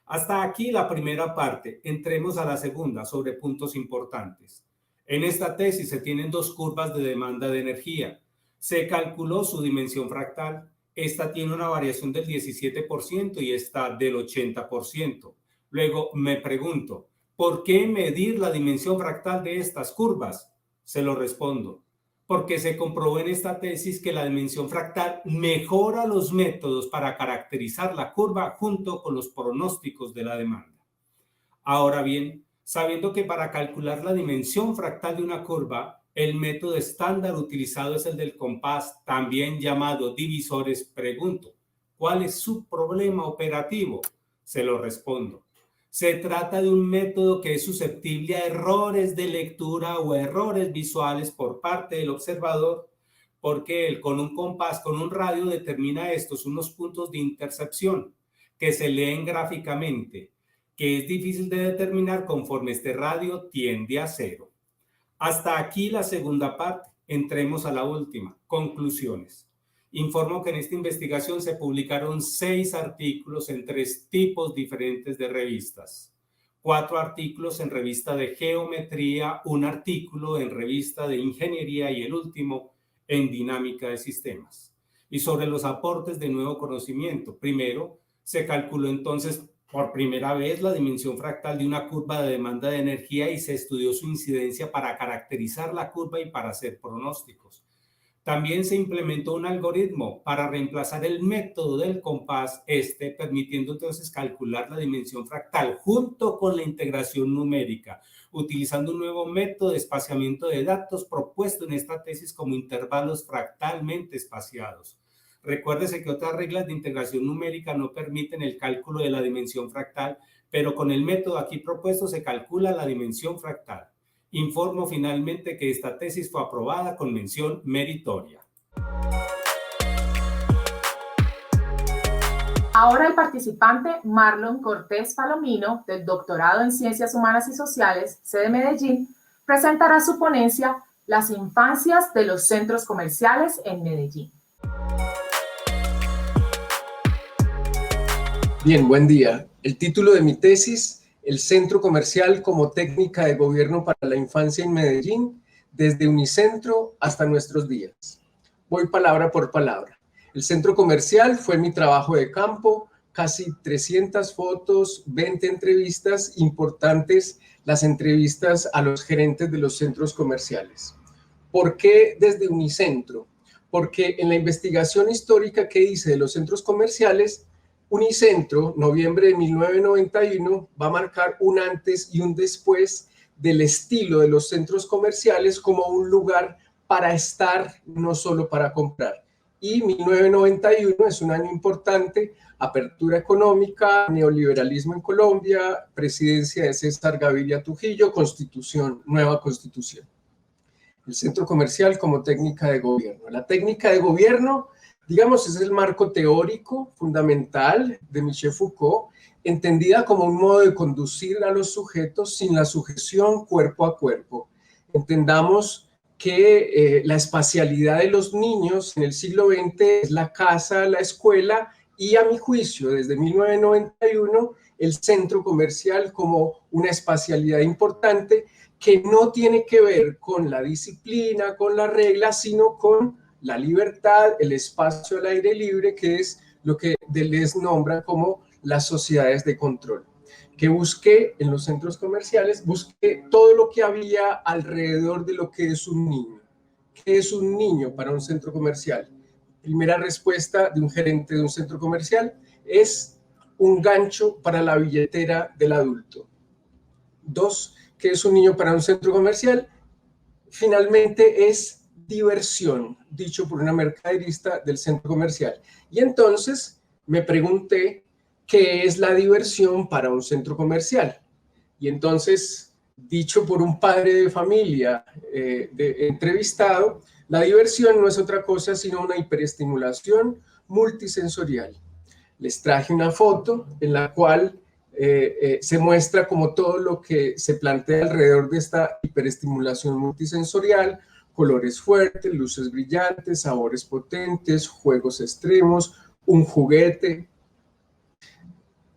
Hasta aquí la primera parte. Entremos a la segunda sobre puntos importantes. En esta tesis se tienen dos curvas de demanda de energía. Se calculó su dimensión fractal. Esta tiene una variación del 17% y esta del 80%. Luego me pregunto, ¿por qué medir la dimensión fractal de estas curvas? Se lo respondo, porque se comprobó en esta tesis que la dimensión fractal mejora los métodos para caracterizar la curva junto con los pronósticos de la demanda. Ahora bien, sabiendo que para calcular la dimensión fractal de una curva, el método estándar utilizado es el del compás, también llamado divisores, pregunto, ¿cuál es su problema operativo? Se lo respondo. Se trata de un método que es susceptible a errores de lectura o errores visuales por parte del observador, porque él con un compás, con un radio, determina unos puntos de intercepción que se leen gráficamente, que es difícil de determinar conforme este radio tiende a cero. Hasta aquí la segunda parte. Entremos a la última. Conclusiones. Informo que en esta investigación se publicaron 6 artículos en 3 tipos diferentes de revistas. 4 artículos en revista de geometría, un artículo en revista de ingeniería y el último en dinámica de sistemas. Y sobre los aportes de nuevo conocimiento. Primero, se calculó entonces por primera vez la dimensión fractal de una curva de demanda de energía y se estudió su incidencia para caracterizar la curva y para hacer pronósticos. También se implementó un algoritmo para reemplazar el método del compás, permitiendo entonces calcular la dimensión fractal junto con la integración numérica, utilizando un nuevo método de espaciamiento de datos propuesto en esta tesis como intervalos fractalmente espaciados. Recuérdese que otras reglas de integración numérica no permiten el cálculo de la dimensión fractal, pero con el método aquí propuesto se calcula la dimensión fractal. Informo finalmente que esta tesis fue aprobada con mención meritoria. Ahora el participante Marlon Cortés Palomino, del Doctorado en Ciencias Humanas y Sociales, sede Medellín, presentará su ponencia Las infancias de los centros comerciales en Medellín. Bien, buen día. El título de mi tesis, El Centro Comercial como técnica de gobierno para la infancia en Medellín, desde Unicentro hasta nuestros días. Voy palabra por palabra. El centro comercial fue mi trabajo de campo, casi 300 fotos, 20 entrevistas, importantes las entrevistas a los gerentes de los centros comerciales. ¿Por qué desde Unicentro? Porque en la investigación histórica que hice de los centros comerciales, Unicentro, noviembre de 1991, va a marcar un antes y un después del estilo de los centros comerciales como un lugar para estar, no solo para comprar. Y 1991 es un año importante, apertura económica, neoliberalismo en Colombia, presidencia de César Gaviria Trujillo, constitución, nueva constitución. El centro comercial como técnica de gobierno. La técnica de gobierno, digamos, es el marco teórico fundamental de Michel Foucault, entendida como un modo de conducir a los sujetos sin la sujeción cuerpo a cuerpo. Entendamos que la espacialidad de los niños en el siglo XX es la casa, la escuela y, a mi juicio, desde 1991, el centro comercial como una espacialidad importante que no tiene que ver con la disciplina, con la regla, sino con la libertad, el espacio al aire libre, que es lo que Deleuze nombra como las sociedades de control. Que busqué en los centros comerciales, busqué todo lo que había alrededor de lo que es un niño. ¿Qué es un niño para un centro comercial? Primera respuesta de un gerente de un centro comercial es un gancho para la billetera del adulto. 2, ¿qué es un niño para un centro comercial? Finalmente es diversión, dicho por una mercaderista del centro comercial. Y entonces me pregunté, ¿qué es la diversión para un centro comercial? Y entonces, dicho por un padre de familia entrevistado, la diversión no es otra cosa sino una hiperestimulación multisensorial. Les traje una foto en la cual se muestra como todo lo que se plantea alrededor de esta hiperestimulación multisensorial: colores fuertes, luces brillantes, sabores potentes, juegos extremos, un juguete.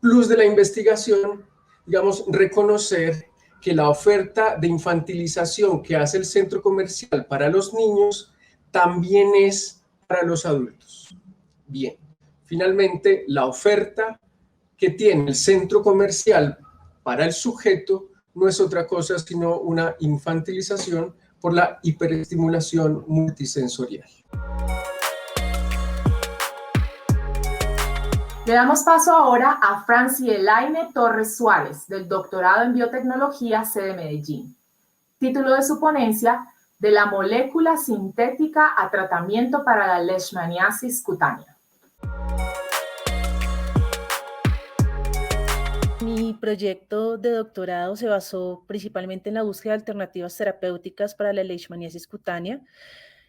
Plus de la investigación, digamos, reconocer que la oferta de infantilización que hace el centro comercial para los niños también es para los adultos. Bien, finalmente, la oferta que tiene el centro comercial para el sujeto no es otra cosa sino una infantilización por la hiperestimulación multisensorial. Le damos paso ahora a Francielaine Torres Suárez, del doctorado en biotecnología, sede Medellín. Título de su ponencia: de la molécula sintética a tratamiento para la leishmaniasis cutánea. Mi proyecto de doctorado se basó principalmente en la búsqueda de alternativas terapéuticas para la leishmaniasis cutánea.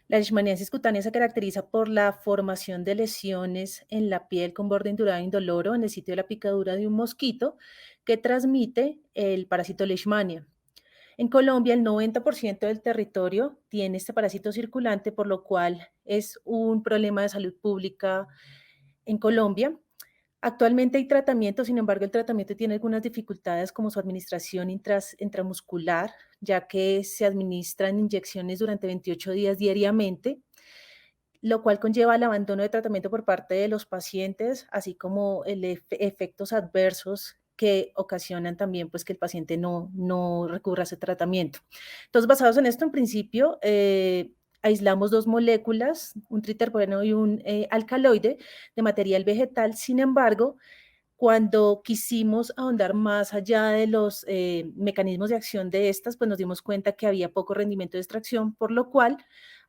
La leishmaniasis cutánea se caracteriza por la formación de lesiones en la piel con borde indurado e indoloro en el sitio de la picadura de un mosquito que transmite el parásito Leishmania. En Colombia, el 90% del territorio tiene este parásito circulante, por lo cual es un problema de salud pública en Colombia. Actualmente hay tratamiento, sin embargo, el tratamiento tiene algunas dificultades como su administración intramuscular, ya que se administran inyecciones durante 28 días diariamente, lo cual conlleva el abandono de tratamiento por parte de los pacientes, así como efectos adversos que ocasionan también pues, que el paciente no recurra a ese tratamiento. Entonces, basados en esto, en principio, aislamos dos moléculas, un triterpeno y un alcaloide de material vegetal. Sin embargo, cuando quisimos ahondar más allá de los mecanismos de acción de estas, pues nos dimos cuenta que había poco rendimiento de extracción, por lo cual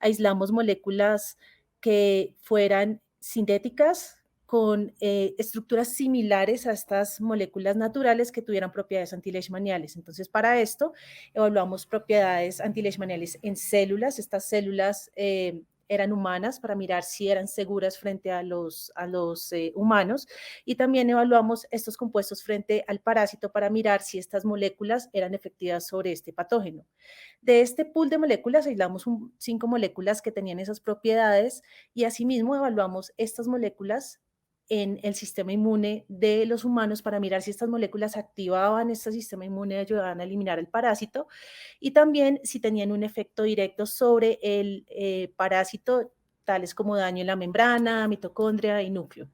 aislamos moléculas que fueran sintéticas, con estructuras similares a estas moléculas naturales que tuvieran propiedades antileishmaniales. Entonces, para esto, evaluamos propiedades antileishmaniales en células. Estas células eran humanas para mirar si eran seguras frente a los humanos, y también evaluamos estos compuestos frente al parásito para mirar si estas moléculas eran efectivas sobre este patógeno. De este pool de moléculas aislamos 5 moléculas que tenían esas propiedades, y asimismo evaluamos estas moléculas en el sistema inmune de los humanos para mirar si estas moléculas activaban este sistema inmune y ayudaban a eliminar el parásito, y también si tenían un efecto directo sobre el parásito, tales como daño en la membrana, mitocondria y núcleo.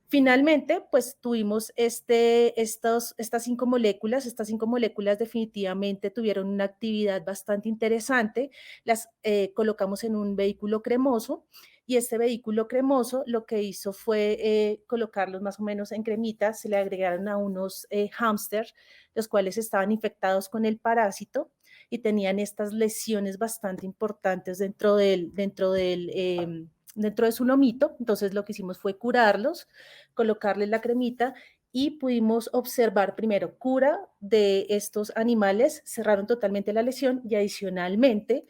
Finalmente, pues tuvimos estas 5 moléculas. Estas 5 moléculas definitivamente tuvieron una actividad bastante interesante. Las colocamos en un vehículo cremoso, y este vehículo cremoso lo que hizo fue colocarlos más o menos en cremita. Se le agregaron a unos hámsters, los cuales estaban infectados con el parásito y tenían estas lesiones bastante importantes dentro de su lomito. Entonces lo que hicimos fue curarlos, colocarles la cremita, y pudimos observar primero cura de estos animales, cerraron totalmente la lesión y adicionalmente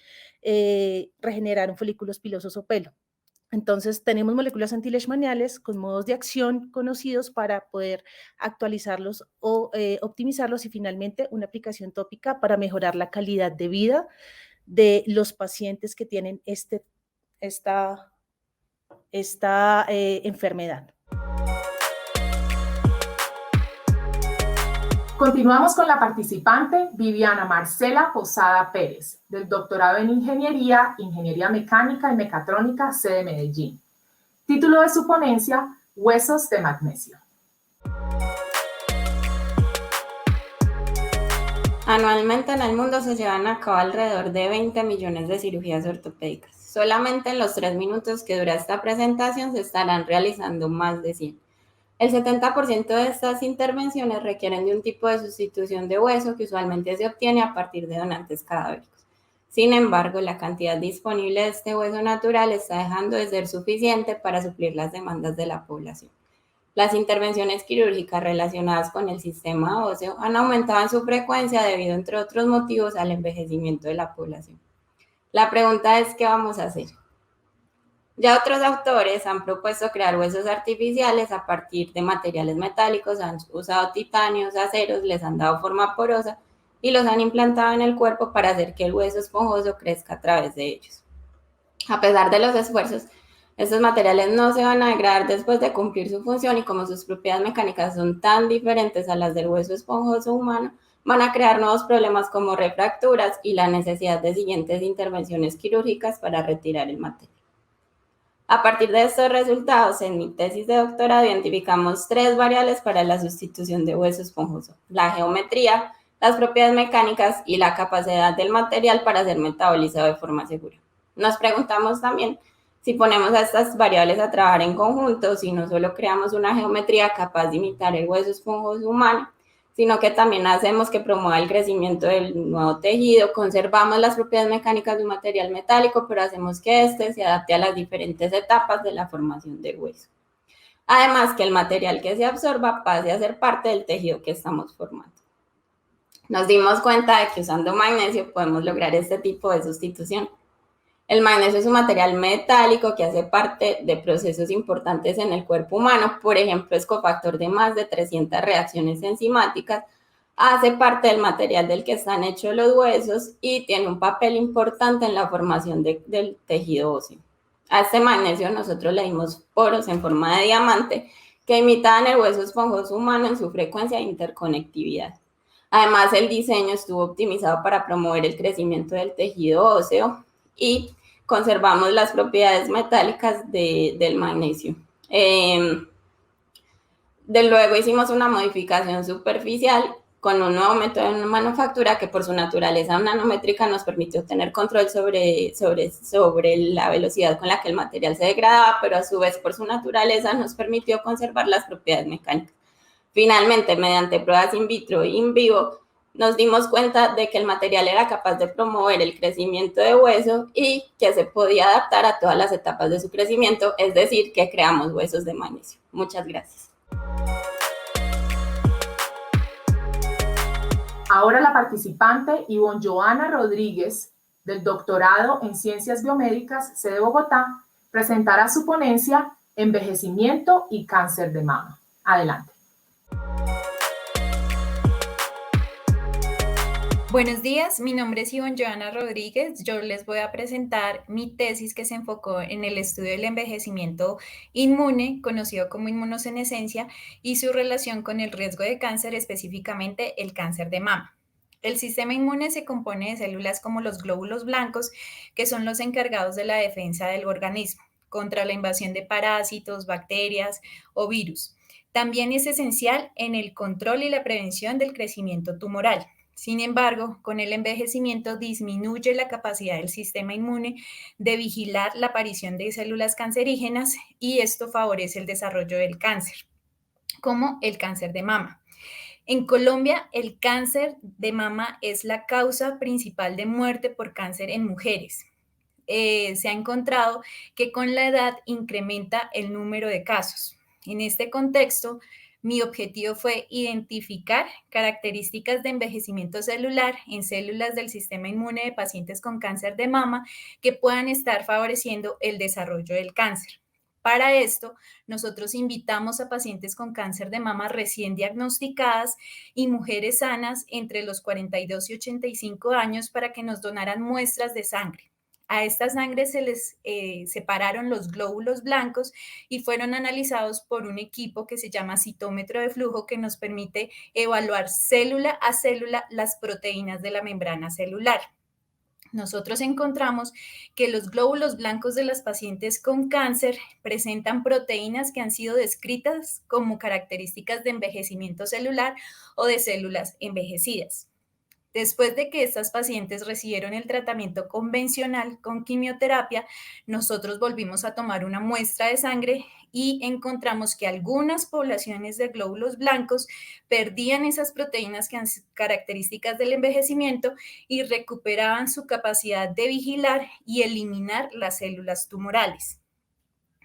regeneraron folículos pilosos o pelo. Entonces tenemos moléculas antileishmaniales con modos de acción conocidos para poder actualizarlos o optimizarlos, y finalmente una aplicación tópica para mejorar la calidad de vida de los pacientes que tienen esta enfermedad. Continuamos con la participante Viviana Marcela Posada Pérez, del doctorado en Ingeniería Mecánica y Mecatrónica, sede Medellín. Título de su ponencia: huesos de magnesio. Anualmente en el mundo se llevan a cabo alrededor de 20 millones de cirugías ortopédicas. Solamente en los 3 minutos que dura esta presentación se estarán realizando más de 100. El 70% de estas intervenciones requieren de un tipo de sustitución de hueso que usualmente se obtiene a partir de donantes cadavéricos. Sin embargo, la cantidad disponible de este hueso natural está dejando de ser suficiente para suplir las demandas de la población. Las intervenciones quirúrgicas relacionadas con el sistema óseo han aumentado en su frecuencia debido, entre otros motivos, al envejecimiento de la población. La pregunta es, ¿qué vamos a hacer? Ya otros autores han propuesto crear huesos artificiales a partir de materiales metálicos, han usado titanios, aceros, les han dado forma porosa y los han implantado en el cuerpo para hacer que el hueso esponjoso crezca a través de ellos. A pesar de los esfuerzos, estos materiales no se van a degradar después de cumplir su función, y como sus propiedades mecánicas son tan diferentes a las del hueso esponjoso humano, van a crear nuevos problemas como refracturas y la necesidad de siguientes intervenciones quirúrgicas para retirar el material. A partir de estos resultados, en mi tesis de doctorado identificamos 3 variables para la sustitución de hueso esponjoso: la geometría, las propiedades mecánicas y la capacidad del material para ser metabolizado de forma segura. Nos preguntamos también si ponemos a estas variables a trabajar en conjunto, si no solo creamos una geometría capaz de imitar el hueso esponjoso humano, sino que también hacemos que promueva el crecimiento del nuevo tejido, conservamos las propiedades mecánicas de un material metálico, pero hacemos que éste se adapte a las diferentes etapas de la formación del hueso. Además, que el material que se absorba pase a ser parte del tejido que estamos formando. Nos dimos cuenta de que usando magnesio podemos lograr este tipo de sustitución. El magnesio es un material metálico que hace parte de procesos importantes en el cuerpo humano. Por ejemplo, es cofactor de más de 300 reacciones enzimáticas, hace parte del material del que están hechos los huesos y tiene un papel importante en la formación del tejido óseo. A este magnesio nosotros le dimos poros en forma de diamante que imitaban el hueso esponjoso humano en su frecuencia de interconectividad. Además, el diseño estuvo optimizado para promover el crecimiento del tejido óseo y conservamos las propiedades metálicas del magnesio. Luego hicimos una modificación superficial con un nuevo método de manufactura que por su naturaleza nanométrica nos permitió tener control sobre la velocidad con la que el material se degradaba, pero a su vez por su naturaleza nos permitió conservar las propiedades mecánicas. Finalmente, mediante pruebas in vitro y in vivo, nos dimos cuenta de que el material era capaz de promover el crecimiento de hueso y que se podía adaptar a todas las etapas de su crecimiento, es decir, que creamos huesos de magnesio. Muchas gracias. Ahora la participante Ivonne Joana Rodríguez, del doctorado en Ciencias Biomédicas, sede Bogotá, presentará su ponencia Envejecimiento y cáncer de mama. Adelante. Buenos días, mi nombre es Ivonne Joana Rodríguez. Yo les voy a presentar mi tesis que se enfocó en el estudio del envejecimiento inmune, conocido como inmunosenescencia, y su relación con el riesgo de cáncer, específicamente el cáncer de mama. El sistema inmune se compone de células como los glóbulos blancos, que son los encargados de la defensa del organismo contra la invasión de parásitos, bacterias o virus. También es esencial en el control y la prevención del crecimiento tumoral. Sin embargo, con el envejecimiento disminuye la capacidad del sistema inmune de vigilar la aparición de células cancerígenas y esto favorece el desarrollo del cáncer, como el cáncer de mama. En Colombia, el cáncer de mama es la causa principal de muerte por cáncer en mujeres. Se ha encontrado que con la edad incrementa el número de casos. En este contexto, mi objetivo fue identificar características de envejecimiento celular en células del sistema inmune de pacientes con cáncer de mama que puedan estar favoreciendo el desarrollo del cáncer. Para esto, nosotros invitamos a pacientes con cáncer de mama recién diagnosticadas y mujeres sanas entre los 42 y 85 años para que nos donaran muestras de sangre. A esta sangre se les separaron los glóbulos blancos y fueron analizados por un equipo que se llama citómetro de flujo que nos permite evaluar célula a célula las proteínas de la membrana celular. Nosotros encontramos que los glóbulos blancos de las pacientes con cáncer presentan proteínas que han sido descritas como características de envejecimiento celular o de células envejecidas. Después de que estas pacientes recibieron el tratamiento convencional con quimioterapia, nosotros volvimos a tomar una muestra de sangre y encontramos que algunas poblaciones de glóbulos blancos perdían esas proteínas que han sido características del envejecimiento y recuperaban su capacidad de vigilar y eliminar las células tumorales.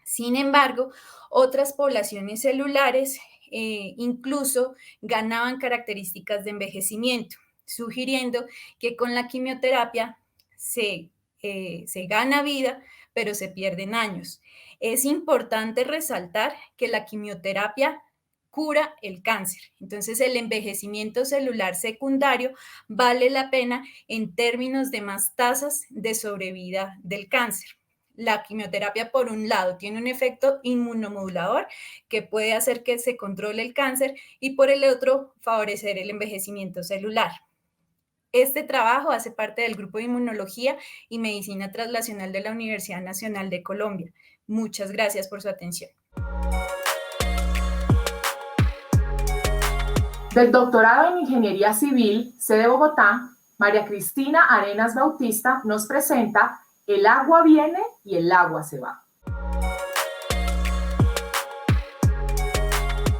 Sin embargo, otras poblaciones celulares incluso ganaban características de envejecimiento, sugiriendo que con la quimioterapia se gana vida, pero se pierden años. Es importante resaltar que la quimioterapia cura el cáncer. Entonces, el envejecimiento celular secundario vale la pena en términos de más tasas de sobrevida del cáncer. La quimioterapia, por un lado, tiene un efecto inmunomodulador que puede hacer que se controle el cáncer y por el otro, favorecer el envejecimiento celular. Este trabajo hace parte del Grupo de Inmunología y Medicina Translacional de la Universidad Nacional de Colombia. Muchas gracias por su atención. Del doctorado en Ingeniería Civil, sede Bogotá, María Cristina Arenas Bautista nos presenta El agua viene y el agua se va.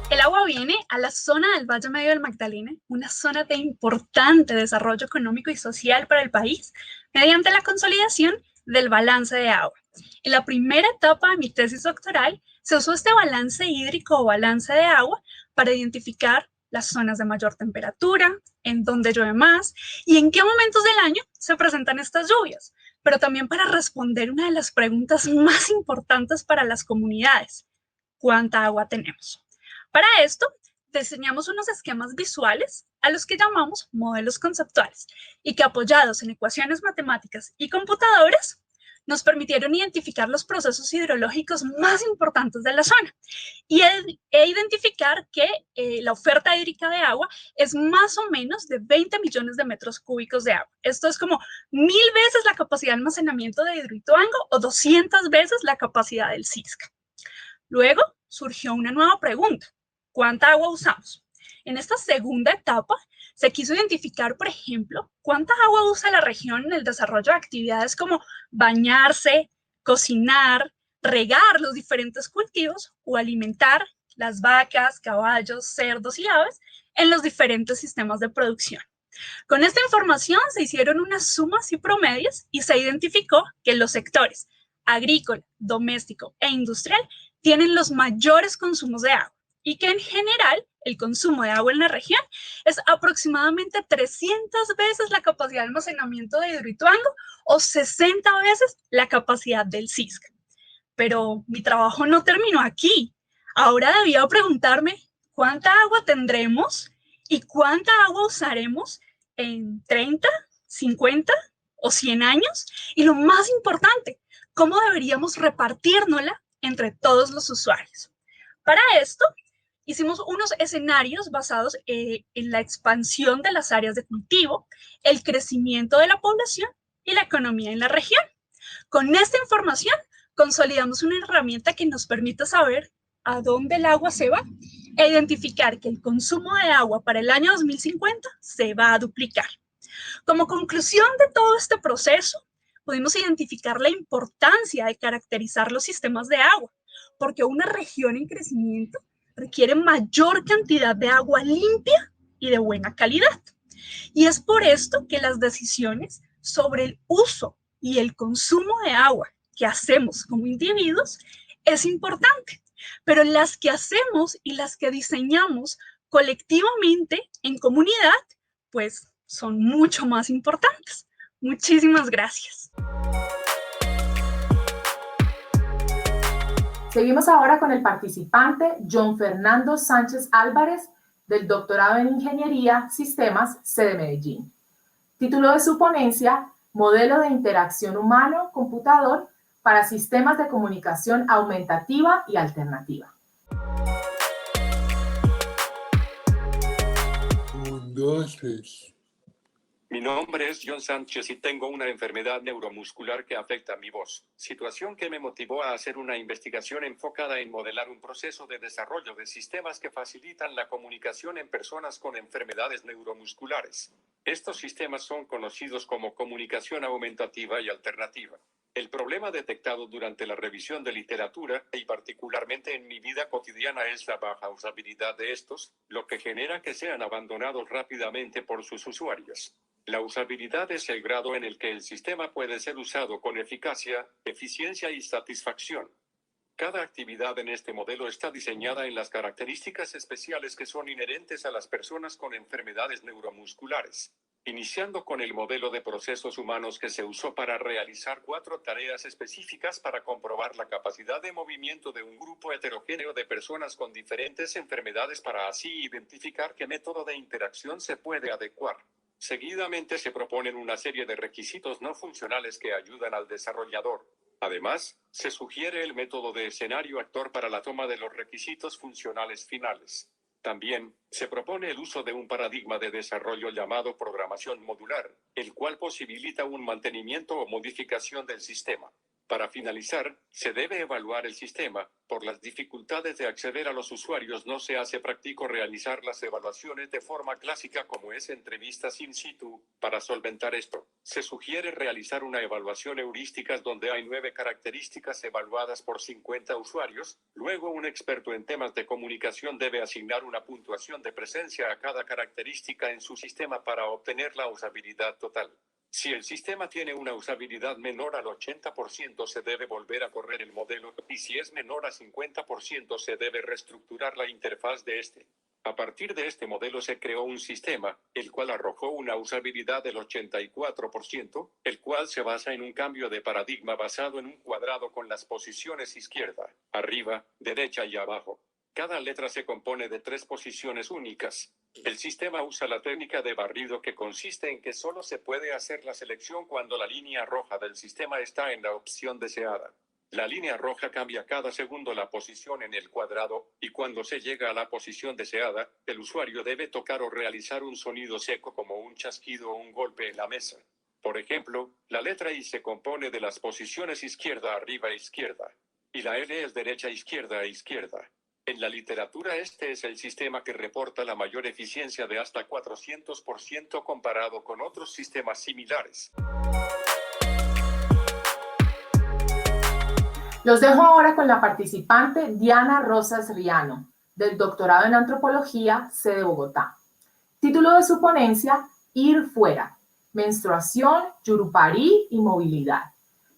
El agua viene a la zona del Valle Medio del Magdalena, una zona de importante desarrollo económico y social para el país, mediante la consolidación del balance de agua. En la primera etapa de mi tesis doctoral, se usó este balance hídrico o balance de agua para identificar las zonas de mayor temperatura, en dónde llueve más y en qué momentos del año se presentan estas lluvias, pero también para responder una de las preguntas más importantes para las comunidades: ¿cuánta agua tenemos? Para esto, diseñamos unos esquemas visuales a los que llamamos modelos conceptuales y que, apoyados en ecuaciones matemáticas y computadoras, nos permitieron identificar los procesos hidrológicos más importantes de la zona e identificar que la oferta hídrica de agua es más o menos de 20 millones de metros cúbicos de agua. Esto es como 1000 veces la capacidad de almacenamiento de Hidroituango o 200 veces la capacidad del Cisca. Luego surgió una nueva pregunta: ¿cuánta agua usamos? En esta segunda etapa se quiso identificar, por ejemplo, cuánta agua usa la región en el desarrollo de actividades como bañarse, cocinar, regar los diferentes cultivos o alimentar las vacas, caballos, cerdos y aves en los diferentes sistemas de producción. Con esta información se hicieron unas sumas y promedios y se identificó que los sectores agrícola, doméstico e industrial tienen los mayores consumos de agua y que en general el consumo de agua en la región es aproximadamente 300 veces la capacidad de almacenamiento de Hidroituango o 60 veces la capacidad del Cisca. Pero mi trabajo no terminó aquí. Ahora debía preguntarme cuánta agua tendremos y cuánta agua usaremos en 30, 50 o 100 años. Y lo más importante, cómo deberíamos repartirnosla entre todos los usuarios. Para esto, hicimos unos escenarios basados en la expansión de las áreas de cultivo, el crecimiento de la población y la economía en la región. Con esta información, consolidamos una herramienta que nos permite saber a dónde el agua se va e identificar que el consumo de agua para el año 2050 se va a duplicar. Como conclusión de todo este proceso, pudimos identificar la importancia de caracterizar los sistemas de agua, porque una región en crecimiento requiere mayor cantidad de agua limpia y de buena calidad. Y es por esto que las decisiones sobre el uso y el consumo de agua que hacemos como individuos es importante, pero las que hacemos y las que diseñamos colectivamente en comunidad, pues son mucho más importantes. Muchísimas gracias. Seguimos ahora con el participante John Fernando Sánchez Álvarez, del doctorado en Ingeniería Sistemas, sede Medellín. Título de su ponencia: Modelo de interacción humano-computador para sistemas de comunicación aumentativa y alternativa. 1, 2, 3. Mi nombre es John Sánchez y tengo una enfermedad neuromuscular que afecta a mi voz, situación que me motivó a hacer una investigación enfocada en modelar un proceso de desarrollo de sistemas que facilitan la comunicación en personas con enfermedades neuromusculares. Estos sistemas son conocidos como comunicación aumentativa y alternativa. El problema detectado durante la revisión de literatura, y particularmente en mi vida cotidiana, es la baja usabilidad de estos, lo que genera que sean abandonados rápidamente por sus usuarios. La usabilidad es el grado en el que el sistema puede ser usado con eficacia, eficiencia y satisfacción. Cada actividad en este modelo está diseñada en las características especiales que son inherentes a las personas con enfermedades neuromusculares. Iniciando con el modelo de procesos humanos que se usó para realizar 4 tareas específicas para comprobar la capacidad de movimiento de un grupo heterogéneo de personas con diferentes enfermedades para así identificar qué método de interacción se puede adecuar. Seguidamente se proponen una serie de requisitos no funcionales que ayudan al desarrollador. Además, se sugiere el método de escenario-actor para la toma de los requisitos funcionales finales. También, se propone el uso de un paradigma de desarrollo llamado programación modular, el cual posibilita un mantenimiento o modificación del sistema. Para finalizar, se debe evaluar el sistema. Por las dificultades de acceder a los usuarios no se hace práctico realizar las evaluaciones de forma clásica como es entrevistas in situ. Para solventar esto, se sugiere realizar una evaluación heurística donde hay 9 características evaluadas por 50 usuarios. Luego un experto en temas de comunicación debe asignar una puntuación de presencia a cada característica en su sistema para obtener la usabilidad total. Si el sistema tiene una usabilidad menor al 80%, se debe volver a correr el modelo, y si es menor a 50%, se debe reestructurar la interfaz de este. A partir de este modelo se creó un sistema, el cual arrojó una usabilidad del 84%, el cual se basa en un cambio de paradigma basado en un cuadrado con las posiciones izquierda, arriba, derecha y abajo. Cada letra se compone de 3 posiciones únicas. El sistema usa la técnica de barrido, que consiste en que solo se puede hacer la selección cuando la línea roja del sistema está en la opción deseada. La línea roja cambia cada segundo la posición en el cuadrado, y cuando se llega a la posición deseada, el usuario debe tocar o realizar un sonido seco como un chasquido o un golpe en la mesa. Por ejemplo, la letra I se compone de las posiciones izquierda, arriba, izquierda, y la L es derecha, izquierda e izquierda. En la literatura este es el sistema que reporta la mayor eficiencia de hasta 400% comparado con otros sistemas similares. Los dejo ahora con la participante Diana Rosas Riano, del doctorado en Antropología, sede Bogotá. Título de su ponencia, Ir fuera, menstruación, Yurupari y movilidad.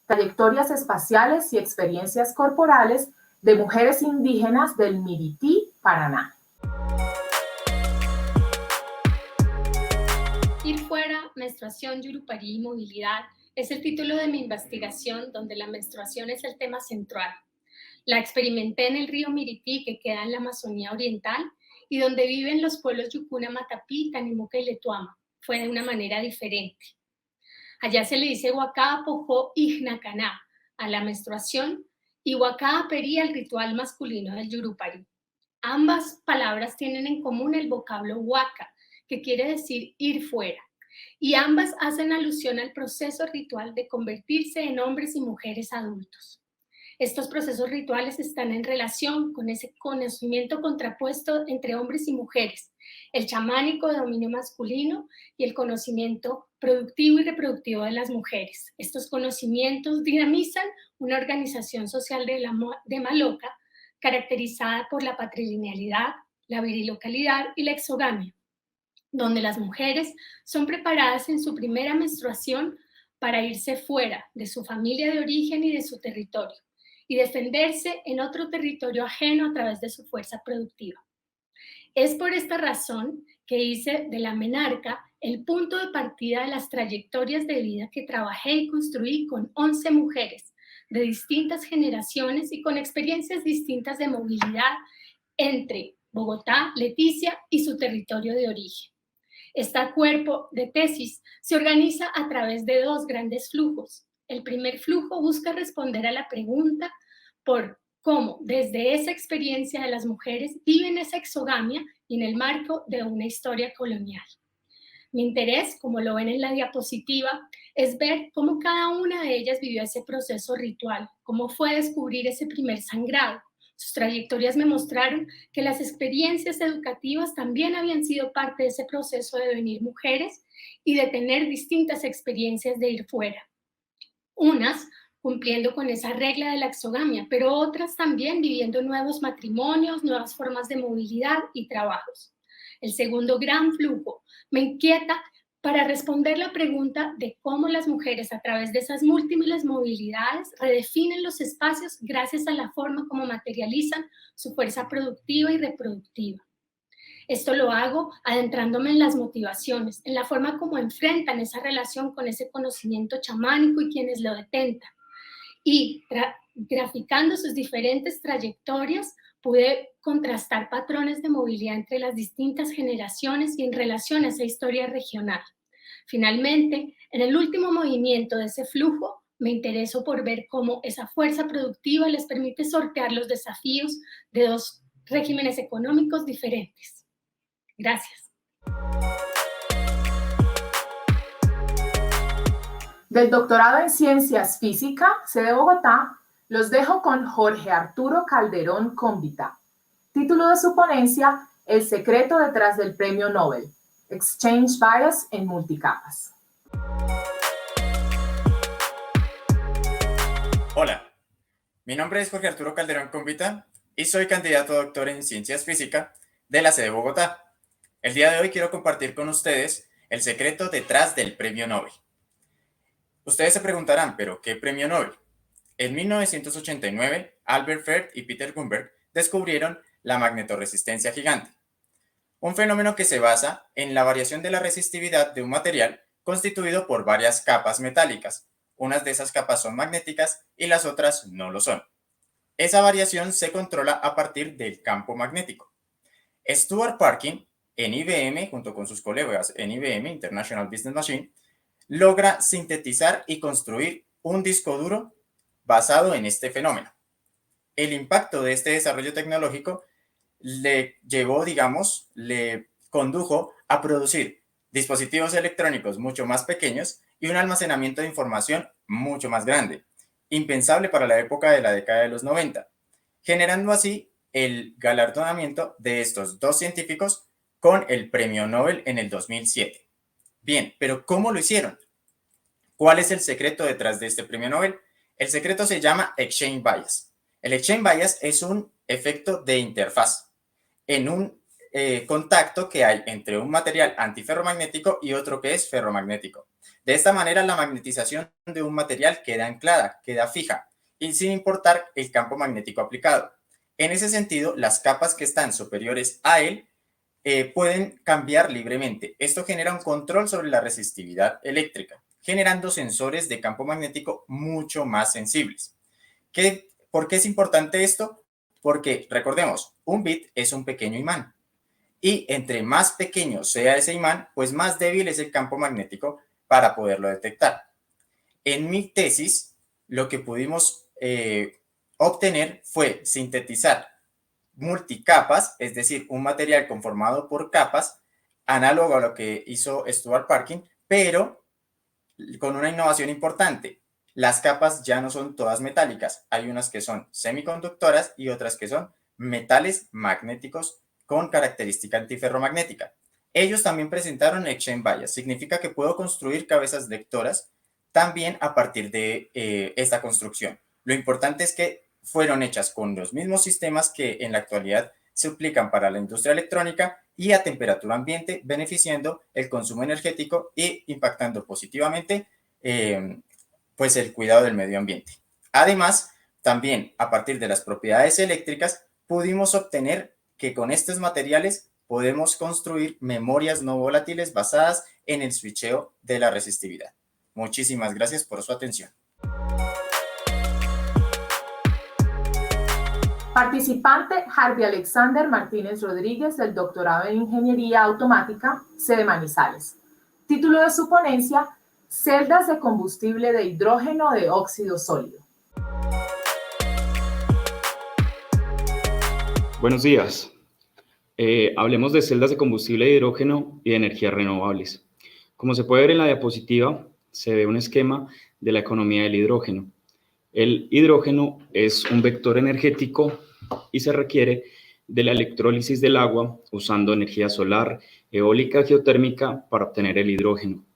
Trayectorias espaciales y experiencias corporales de mujeres indígenas del Mirití, Paraná. Ir fuera, menstruación, Yurupari y movilidad es el título de mi investigación, donde la menstruación es el tema central. La experimenté en el río Mirití, que queda en la Amazonía Oriental, y donde viven los pueblos Yucuna, Matapí, Tanimuca y Letuama. Fue de una manera diferente. Allá se le dice Huacá, Pojó, Ijnacaná a la menstruación, y Huacá Perí al ritual masculino del Yurupari. Ambas palabras tienen en común el vocablo huaca, que quiere decir ir fuera, y ambas hacen alusión al proceso ritual de convertirse en hombres y mujeres adultos. Estos procesos rituales están en relación con ese conocimiento contrapuesto entre hombres y mujeres, el chamánico de dominio masculino y el conocimiento productivo y reproductivo de las mujeres. Estos conocimientos dinamizan una organización social de Maloca caracterizada por la patrilinealidad, la virilocalidad y la exogamia, donde las mujeres son preparadas en su primera menstruación para irse fuera de su familia de origen y de su territorio, y defenderse en otro territorio ajeno a través de su fuerza productiva. Es por esta razón que hice de la menarca el punto de partida de las trayectorias de vida que trabajé y construí con 11 mujeres de distintas generaciones y con experiencias distintas de movilidad entre Bogotá, Leticia y su territorio de origen. Este cuerpo de tesis se organiza a través de 2 grandes flujos. El primer flujo busca responder a la pregunta por cómo desde esa experiencia de las mujeres viven esa exogamia y en el marco de una historia colonial. Mi interés, como lo ven en la diapositiva, es ver cómo cada una de ellas vivió ese proceso ritual, cómo fue descubrir ese primer sangrado. Sus trayectorias me mostraron que las experiencias educativas también habían sido parte de ese proceso de devenir mujeres y de tener distintas experiencias de ir fuera. Unas cumpliendo con esa regla de la exogamia, pero otras también viviendo nuevos matrimonios, nuevas formas de movilidad y trabajos. El segundo gran flujo me inquieta para responder la pregunta de cómo las mujeres a través de esas múltiples movilidades redefinen los espacios gracias a la forma como materializan su fuerza productiva y reproductiva. Esto lo hago adentrándome en las motivaciones, en la forma como enfrentan esa relación con ese conocimiento chamánico y quienes lo detentan. Y graficando sus diferentes trayectorias, pude contrastar patrones de movilidad entre las distintas generaciones y en relación a esa historia regional. Finalmente, en el último movimiento de ese flujo, me intereso por ver cómo esa fuerza productiva les permite sortear los desafíos de 2 regímenes económicos diferentes. Gracias. Del doctorado en Ciencias Física, sede Bogotá, los dejo con Jorge Arturo Calderón Convita. Título de su ponencia, El secreto detrás del Premio Nobel, Exchange Bias en multicapas. Hola, mi nombre es Jorge Arturo Calderón Convita y soy candidato a doctor en Ciencias Física de la sede Bogotá. El día de hoy quiero compartir con ustedes el secreto detrás del Premio Nobel. Ustedes se preguntarán, ¿pero qué Premio Nobel? En 1989, Albert Fert y Peter Gutenberg descubrieron la magnetorresistencia gigante, un fenómeno que se basa en la variación de la resistividad de un material constituido por varias capas metálicas. Unas de esas capas son magnéticas y las otras no lo son. Esa variación se controla a partir del campo magnético. Stuart Parkin, en IBM, junto con sus colegas en IBM, International Business Machine, logra sintetizar y construir un disco duro basado en este fenómeno. El impacto de este desarrollo tecnológico le condujo a producir dispositivos electrónicos mucho más pequeños y un almacenamiento de información mucho más grande, impensable para la época de la década de los 90, generando así el galardonamiento de estos dos científicos con el Premio Nobel en el 2007. Bien, pero ¿cómo lo hicieron? ¿Cuál es el secreto detrás de este Premio Nobel? El secreto se llama Exchange Bias. El Exchange Bias es un efecto de interfaz en un contacto que hay entre un material antiferromagnético y otro que es ferromagnético. De esta manera, la magnetización de un material queda anclada, queda fija, y sin importar el campo magnético aplicado. En ese sentido, las capas que están superiores a él pueden cambiar libremente. Esto genera un control sobre la resistividad eléctrica, generando sensores de campo magnético mucho más sensibles. ¿Por qué es importante esto? Porque, recordemos, un bit es un pequeño imán. Y entre más pequeño sea ese imán, pues más débil es el campo magnético para poderlo detectar. En mi tesis, lo que pudimos obtener fue sintetizar multicapas, es decir, un material conformado por capas, análogo a lo que hizo Stuart Parkin, pero con una innovación importante. Las capas ya no son todas metálicas, hay unas que son semiconductoras y otras que son metales magnéticos con característica antiferromagnética. Ellos también presentaron Exchange Bias, significa que puedo construir cabezas lectoras también a partir de esta construcción. Lo importante es que fueron hechas con los mismos sistemas que en la actualidad se aplican para la industria electrónica y a temperatura ambiente, beneficiando el consumo energético e impactando positivamente pues el cuidado del medio ambiente. Además, también a partir de las propiedades eléctricas, pudimos obtener que con estos materiales podemos construir memorias no volátiles basadas en el switcheo de la resistividad. Muchísimas gracias por su atención. Participante Harvey Alexander Martínez Rodríguez del doctorado en Ingeniería Automática, sede Manizales. Título de su ponencia, Celdas de combustible de hidrógeno de óxido sólido. Buenos días. Hablemos de celdas de combustible de hidrógeno y de energías renovables. Como se puede ver en la diapositiva, se ve un esquema de la economía del hidrógeno. El hidrógeno es un vector energético y se requiere de la electrólisis del agua usando energía solar, eólica, geotérmica para obtener el hidrógeno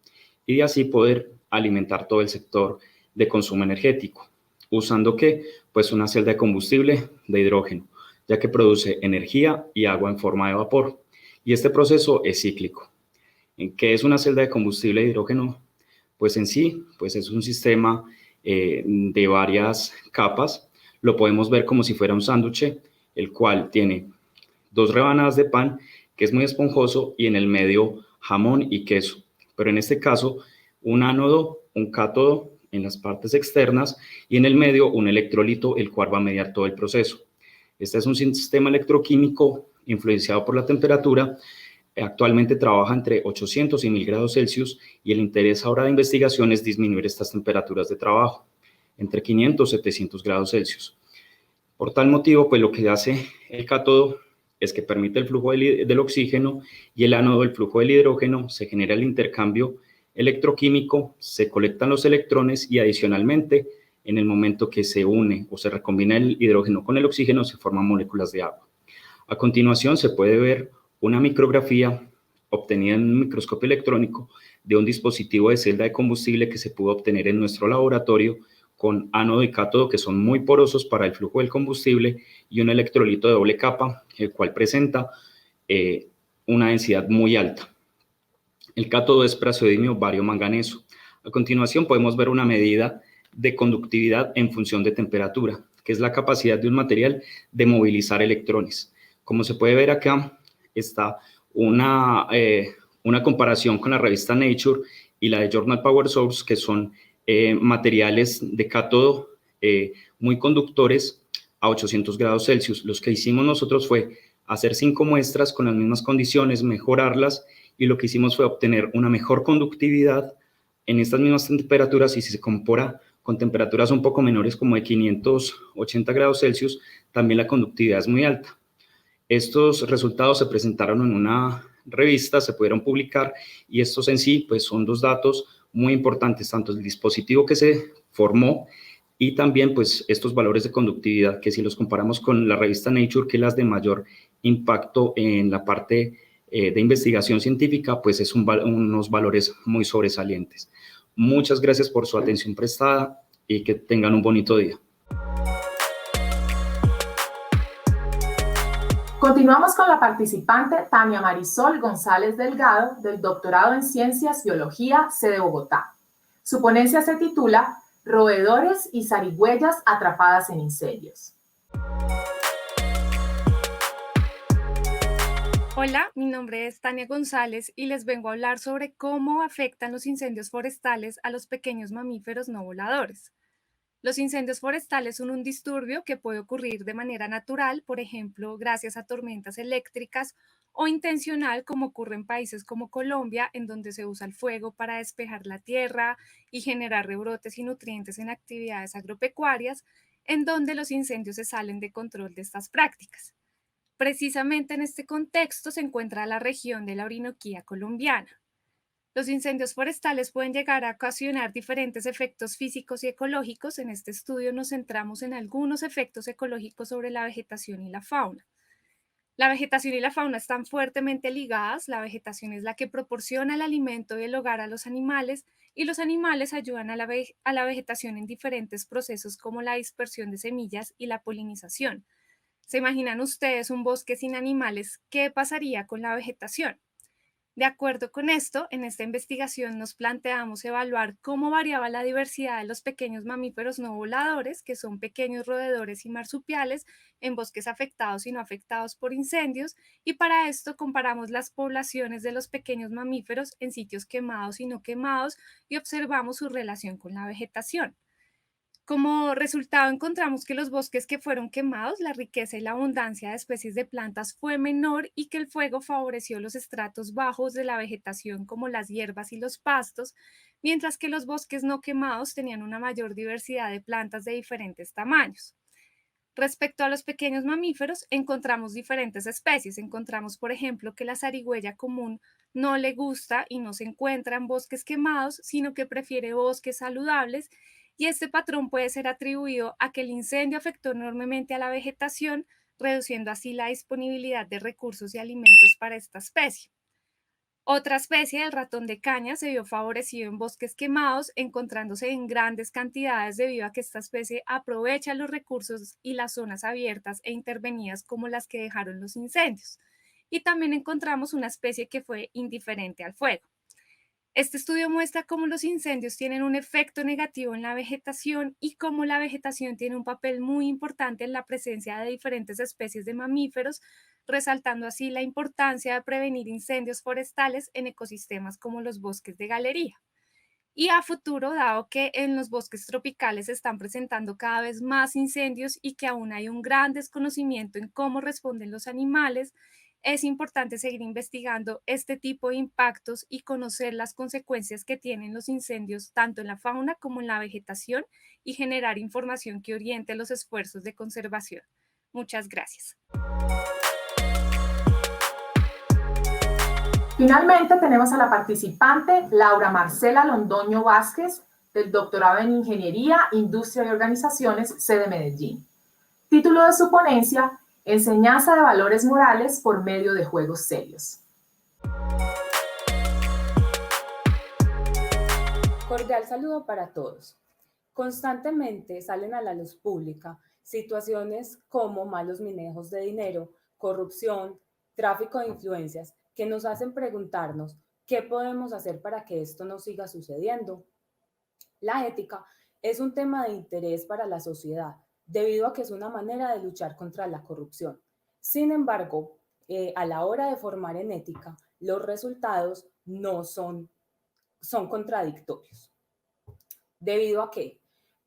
y de así poder alimentar todo el sector de consumo energético. ¿Usando qué? Pues una celda de combustible de hidrógeno, ya que produce energía y agua en forma de vapor. Y este proceso es cíclico. ¿En qué es una celda de combustible de hidrógeno? Pues en sí, pues es un sistema de varias capas. Lo podemos ver como si fuera un sándwich, el cual tiene dos rebanadas de pan, que es muy esponjoso, y en el medio jamón y queso. Pero en este caso, un ánodo, un cátodo en las partes externas y en el medio un electrolito, el cual va a mediar todo el proceso. Este es un sistema electroquímico influenciado por la temperatura. Actualmente trabaja entre 800 y 1000 grados Celsius y el interés ahora de investigación es disminuir estas temperaturas de trabajo entre 500 y 700 grados Celsius. Por tal motivo, pues lo que hace el cátodo es que permite el flujo del oxígeno y el ánodo el flujo del hidrógeno, se genera el intercambio electroquímico, se colectan los electrones y adicionalmente, en el momento que se une o se recombina el hidrógeno con el oxígeno, se forman moléculas de agua. A continuación se puede ver una micrografía obtenida en un microscopio electrónico de un dispositivo de celda de combustible que se pudo obtener en nuestro laboratorio con ánodo y cátodo que son muy porosos para el flujo del combustible y un electrolito de doble capa, el cual presenta una densidad muy alta. El cátodo es praseodimio bario manganeso. A continuación podemos ver una medida de conductividad en función de temperatura, que es la capacidad de un material de movilizar electrones. Como se puede ver acá, está una comparación con la revista Nature y la de Journal Power Source, que son materiales de cátodo muy conductores a 800 grados Celsius. Lo que hicimos nosotros fue hacer 5 muestras con las mismas condiciones, mejorarlas, y lo que hicimos fue obtener una mejor conductividad en estas mismas temperaturas, y si se compara con temperaturas un poco menores como de 580 grados Celsius, también la conductividad es muy alta. Estos resultados se presentaron en una revista, se pudieron publicar, y estos en sí pues son 2 datos muy importantes, tanto el dispositivo que se formó y también pues estos valores de conductividad, que si los comparamos con la revista Nature, que es las de mayor impacto en la parte de investigación científica, pues es unos valores muy sobresalientes. Muchas gracias por su atención prestada y que tengan un bonito día. Continuamos con la participante Tania Marisol González Delgado, del doctorado en Ciencias Biología, sede Bogotá. Su ponencia se titula Roedores y zarigüeyas atrapadas en incendios. Hola, mi nombre es Tania González y les vengo a hablar sobre cómo afectan los incendios forestales a los pequeños mamíferos no voladores. Los incendios forestales son un disturbio que puede ocurrir de manera natural, por ejemplo, gracias a tormentas eléctricas, o intencional, como ocurre en países como Colombia, en donde se usa el fuego para despejar la tierra y generar rebrotes y nutrientes en actividades agropecuarias, en donde los incendios se salen de control de estas prácticas. Precisamente en este contexto se encuentra la región de la Orinoquía colombiana. Los incendios forestales pueden llegar a ocasionar diferentes efectos físicos y ecológicos. En este estudio nos centramos en algunos efectos ecológicos sobre la vegetación y la fauna. La vegetación y la fauna están fuertemente ligadas. La vegetación es la que proporciona el alimento y el hogar a los animales, y los animales ayudan a la vegetación en diferentes procesos como la dispersión de semillas y la polinización. ¿Se imaginan ustedes un bosque sin animales? ¿Qué pasaría con la vegetación? De acuerdo con esto, en esta investigación nos planteamos evaluar cómo variaba la diversidad de los pequeños mamíferos no voladores, que son pequeños roedores y marsupiales, en bosques afectados y no afectados por incendios, y para esto comparamos las poblaciones de los pequeños mamíferos en sitios quemados y no quemados y observamos su relación con la vegetación. Como resultado, encontramos que los bosques que fueron quemados, la riqueza y la abundancia de especies de plantas fue menor y que el fuego favoreció los estratos bajos de la vegetación como las hierbas y los pastos, mientras que los bosques no quemados tenían una mayor diversidad de plantas de diferentes tamaños. Respecto a los pequeños mamíferos, encontramos diferentes especies. Encontramos, por ejemplo, que la zarigüeya común no le gusta y no se encuentra en bosques quemados, sino que prefiere bosques saludables, y este patrón puede ser atribuido a que el incendio afectó enormemente a la vegetación, reduciendo así la disponibilidad de recursos y alimentos para esta especie. Otra especie, el ratón de caña, se vio favorecido en bosques quemados, encontrándose en grandes cantidades debido a que esta especie aprovecha los recursos y las zonas abiertas e intervenidas como las que dejaron los incendios. Y también encontramos una especie que fue indiferente al fuego. Este estudio muestra cómo los incendios tienen un efecto negativo en la vegetación y cómo la vegetación tiene un papel muy importante en la presencia de diferentes especies de mamíferos, resaltando así la importancia de prevenir incendios forestales en ecosistemas como los bosques de galería. Y a futuro, dado que en los bosques tropicales se están presentando cada vez más incendios y que aún hay un gran desconocimiento en cómo responden los animales, es importante seguir investigando este tipo de impactos y conocer las consecuencias que tienen los incendios tanto en la fauna como en la vegetación y generar información que oriente los esfuerzos de conservación. Muchas gracias. Finalmente tenemos a la participante Laura Marcela Londoño Vázquez, del doctorado en Ingeniería, Industria y Organizaciones, sede Medellín. Título de su ponencia, Enseñanza de valores morales por medio de juegos serios. Cordial saludo para todos. Constantemente salen a la luz pública situaciones como malos manejos de dinero, corrupción, tráfico de influencias, que nos hacen preguntarnos qué podemos hacer para que esto no siga sucediendo. La ética es un tema de interés para la sociedad, debido a que es una manera de luchar contra la corrupción. Sin embargo, a la hora de formar en ética, los resultados no son contradictorios. ¿Debido a qué?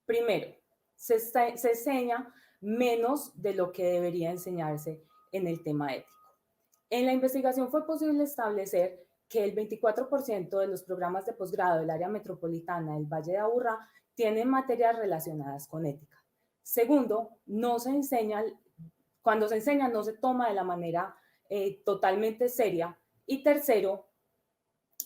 Primero, se enseña menos de lo que debería enseñarse en el tema ético. En la investigación fue posible establecer que el 24% de los programas de posgrado del área metropolitana del Valle de Aburrá tienen materias relacionadas con ética. Segundo, cuando se enseña no se toma de la manera totalmente seria. Y tercero,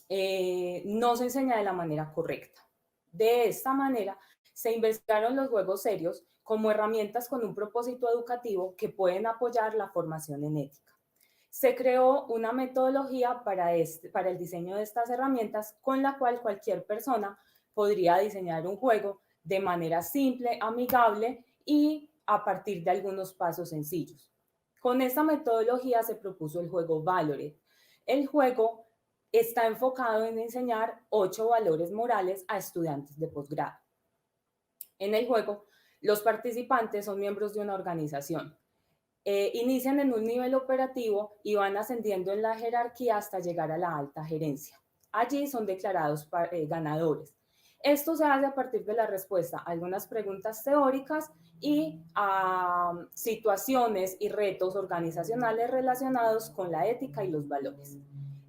no se enseña de la manera correcta. De esta manera, se investigaron los juegos serios como herramientas con un propósito educativo que pueden apoyar la formación en ética. Se creó una metodología para el diseño de estas herramientas con la cual cualquier persona podría diseñar un juego de manera simple, amigable y a partir de algunos pasos sencillos. Con esta metodología se propuso el juego Valoret. El juego está enfocado en enseñar 8 valores morales a estudiantes de posgrado. En el juego, los participantes son miembros de una organización. Inician en un nivel operativo y van ascendiendo en la jerarquía hasta llegar a la alta gerencia. Allí son declarados ganadores. Esto se hace a partir de la respuesta a algunas preguntas teóricas y a situaciones y retos organizacionales relacionados con la ética y los valores.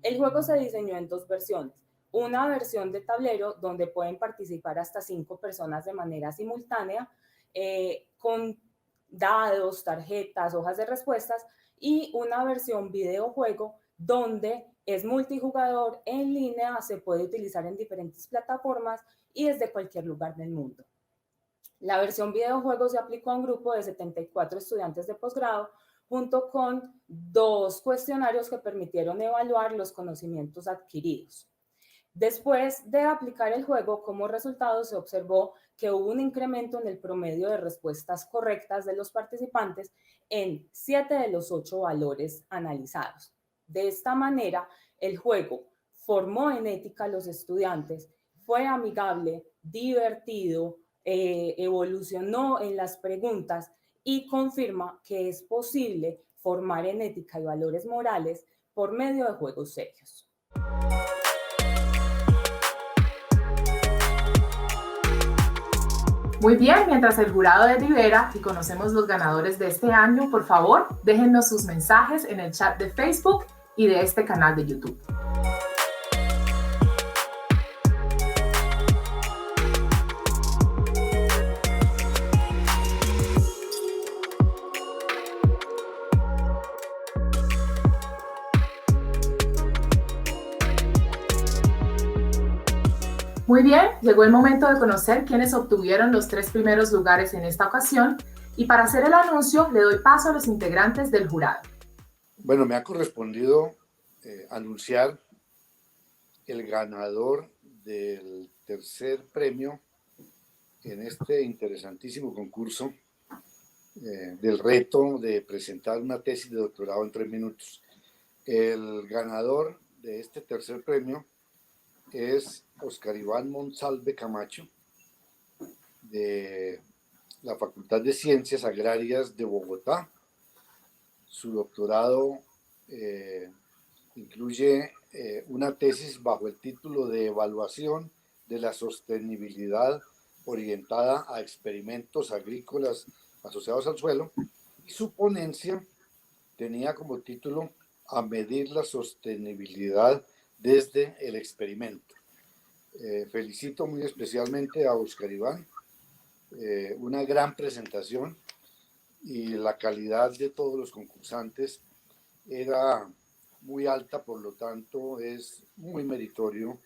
El juego se diseñó en 2 versiones. Una versión de tablero donde pueden participar hasta 5 personas de manera simultánea con dados, tarjetas, hojas de respuestas, y una versión videojuego donde es multijugador en línea, se puede utilizar en diferentes plataformas y desde cualquier lugar del mundo. La versión videojuego se aplicó a un grupo de 74 estudiantes de posgrado junto con 2 cuestionarios que permitieron evaluar los conocimientos adquiridos. Después de aplicar el juego, como resultado se observó que hubo un incremento en el promedio de respuestas correctas de los participantes en 7 de los 8 valores analizados. De esta manera, el juego formó en ética a los estudiantes, fue amigable, divertido, evolucionó en las preguntas y confirma que es posible formar en ética y valores morales por medio de juegos serios. Muy bien, mientras el jurado delibera y conocemos los ganadores de este año, por favor, déjennos sus mensajes en el chat de Facebook y de este canal de YouTube. Muy bien, llegó el momento de conocer quiénes obtuvieron los 3 primeros lugares en esta ocasión y para hacer el anuncio le doy paso a los integrantes del jurado. Bueno, me ha correspondido anunciar el ganador del tercer premio en este interesantísimo concurso del reto de presentar una tesis de doctorado en 3 minutos. El ganador de este tercer premio es Oscar Iván Monsalve Camacho, de la Facultad de Ciencias Agrarias de Bogotá. Su doctorado incluye una tesis bajo el título de Evaluación de la Sostenibilidad orientada a experimentos agrícolas asociados al suelo, y su ponencia tenía como título A medir la sostenibilidad desde el experimento. Felicito muy especialmente a Oscar Iván, una gran presentación, y la calidad de todos los concursantes era muy alta, por lo tanto es muy meritorio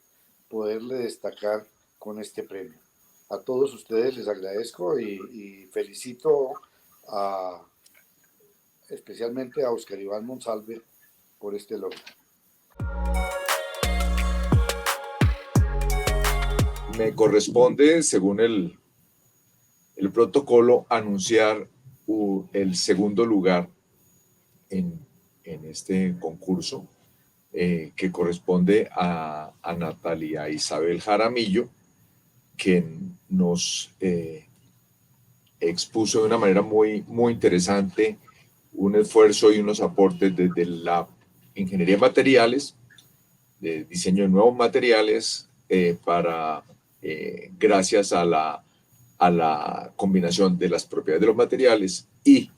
poderle destacar con este premio. A todos ustedes les agradezco y felicito especialmente a Oscar Iván Monsalve por este logro. Me corresponde, según el protocolo, anunciar el segundo lugar en este concurso, que corresponde a Natalia Isabel Jaramillo, quien nos expuso de una manera muy interesante un esfuerzo y unos aportes desde la ingeniería de materiales, de diseño de nuevos materiales, gracias a la combinación de las propiedades de los materiales y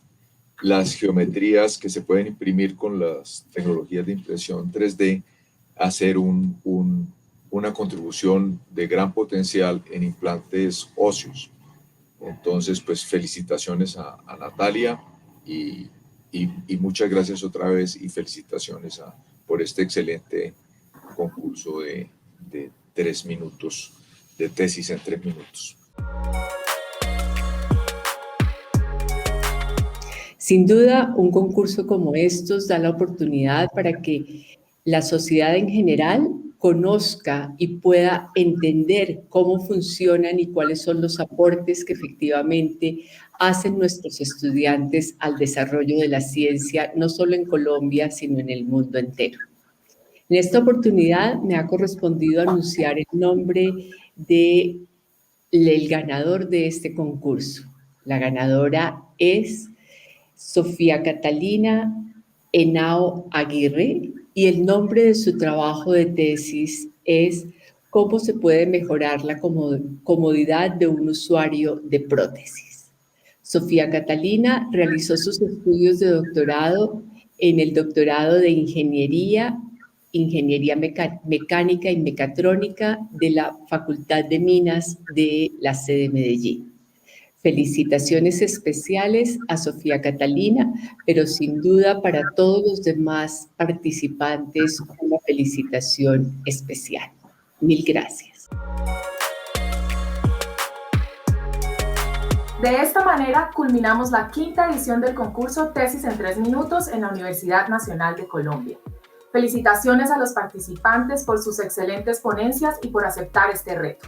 las geometrías que se pueden imprimir con las tecnologías de impresión 3D, hacer una contribución de gran potencial en implantes óseos. Entonces, pues felicitaciones a Natalia y muchas gracias otra vez y felicitaciones por este excelente concurso de 3 minutos, de tesis en 3 minutos. Sin duda, un concurso como estos da la oportunidad para que la sociedad en general conozca y pueda entender cómo funcionan y cuáles son los aportes que efectivamente hacen nuestros estudiantes al desarrollo de la ciencia, no solo en Colombia, sino en el mundo entero. En esta oportunidad me ha correspondido anunciar el nombre del ganador de este concurso. La ganadora es Sofía Catalina Henao Aguirre, y el nombre de su trabajo de tesis es ¿Cómo se puede mejorar la comodidad de un usuario de prótesis? Sofía Catalina realizó sus estudios de doctorado en el doctorado de Ingeniería Mecánica y Mecatrónica de la Facultad de Minas de la sede de Medellín. Felicitaciones especiales a Sofía Catalina, pero sin duda para todos los demás participantes una felicitación especial. Mil gracias. De esta manera culminamos la 5ª edición del concurso Tesis en 3 minutos en la Universidad Nacional de Colombia. Felicitaciones a los participantes por sus excelentes ponencias y por aceptar este reto.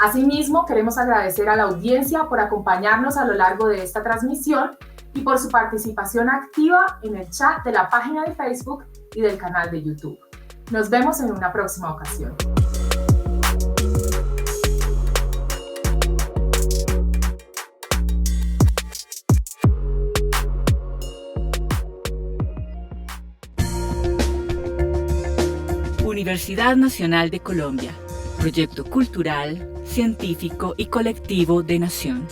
Asimismo, queremos agradecer a la audiencia por acompañarnos a lo largo de esta transmisión y por su participación activa en el chat de la página de Facebook y del canal de YouTube. Nos vemos en una próxima ocasión. Universidad Nacional de Colombia, proyecto cultural, científico y colectivo de nación.